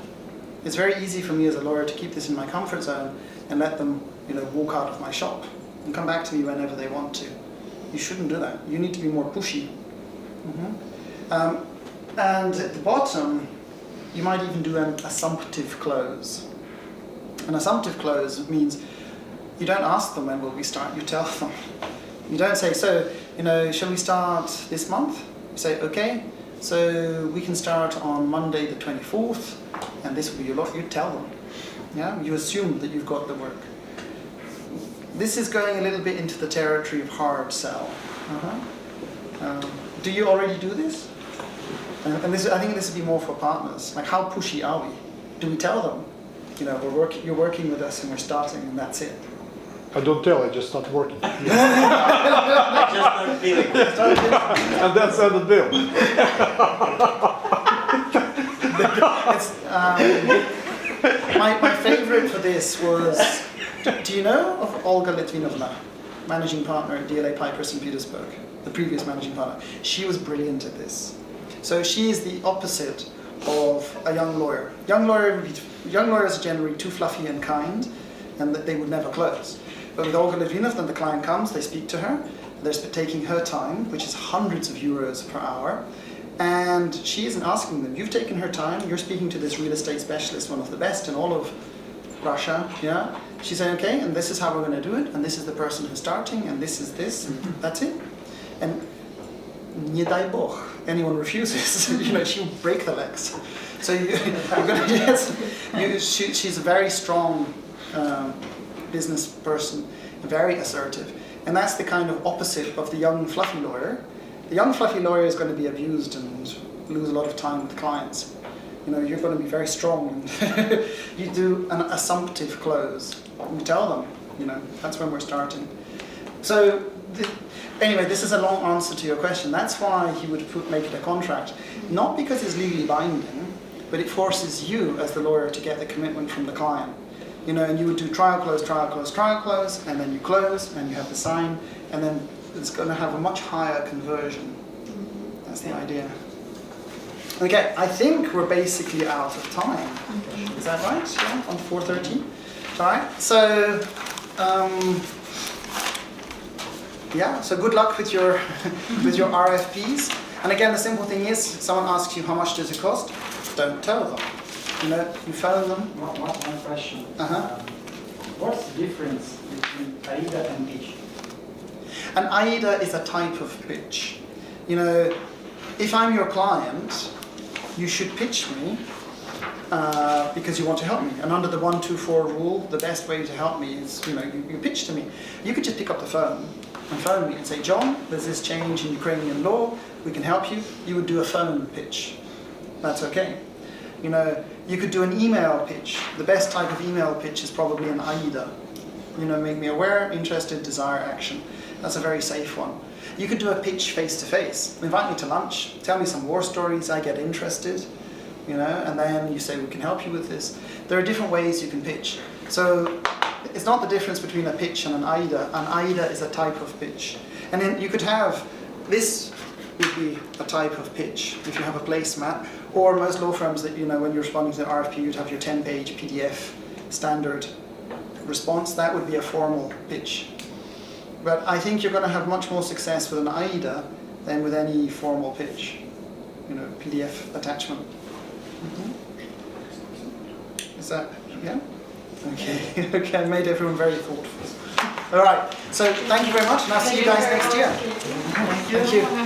It's very easy for me as a lawyer to keep this in my comfort zone and let them, you know, walk out of my shop and come back to me whenever they want to. You shouldn't do that. You need to be more pushy. And at the bottom, you might even do an assumptive close. An assumptive close means you don't ask them when will we start, you tell them. You don't say, so, you know, shall we start this month? You say, okay, so we can start on Monday the 24th, and this will be your lot. You tell them. Yeah? You assume that you've got the work. This is going a little bit into the territory of hard sell. Do you already do this? And this, I think this would be more for partners. Like, how pushy are we? Do we tell them, you know, you're working with us and we're starting and that's it? I don't tell, I just start working. Just not feeling it. And that's how the bill. My favorite for this was, do you know of Olga Litvinovna? managing partner at DLA Piper St. Petersburg, the previous managing partner. She was brilliant at this. So she is the opposite of a young lawyer. Young lawyers are generally too fluffy and kind, and that they would never close. But with Olga Litvinov, then the client comes, they speak to her, they're taking her time, which is hundreds of euros per hour, and she isn't asking them, you've taken her time, you're speaking to this real estate specialist, one of the best in all of Russia, yeah? She's saying, okay, and this is how we're going to do it, and this is the person who's starting, and this is this, and that's it. And nie dai Bog, anyone refuses, she'll break the legs. So you're gonna, yes, she's a very strong business person, very assertive, and that's the kind of opposite of the young fluffy lawyer. The young fluffy lawyer is going to be abused and lose a lot of time with clients. You're going to be very strong, and you do an assumptive close. You tell them, that's when we're starting. So anyway, this is a long answer to your question. That's why he would make it a contract, not because it's legally binding, but it forces you as the lawyer to get the commitment from the client. And you would do trial close, trial close, trial close, and then you close, and you have the sign, and then it's going to have a much higher conversion. That's the idea. Okay, I think we're basically out of time. Is that right? Yeah, on 4:30. All right. So, so good luck with your with your RFPs. And again, the simple thing is, someone asks you how much does it cost, don't tell them. You phone them. One question. What's the difference between AIDA and pitch? An AIDA is a type of pitch. If I'm your client, you should pitch me because you want to help me. And under the 1-2-4 rule, the best way to help me is, you pitch to me. You could just pick up the phone and phone me and say, John, there's this change in Ukrainian law, we can help you. You would do a phone pitch. That's okay. You could do an email pitch. The best type of email pitch is probably an AIDA. Make me aware, interested, desire action. That's a very safe one. You could do a pitch face-to-face. Invite me to lunch, tell me some war stories, I get interested, and then you say, we can help you with this. There are different ways you can pitch. So it's not the difference between a pitch and an AIDA. An AIDA is a type of pitch. And then you could have, this would be a type of pitch if you have a placemat, or most law firms that, when you're responding to the RFP, you'd have your 10-page PDF standard response. That would be a formal pitch. But I think you're going to have much more success with an AIDA than with any formal pitch, PDF attachment. Is that, yeah? Okay, okay, I made everyone very thoughtful. All right, so thank you very much, and I'll see you guys next year. Thank you.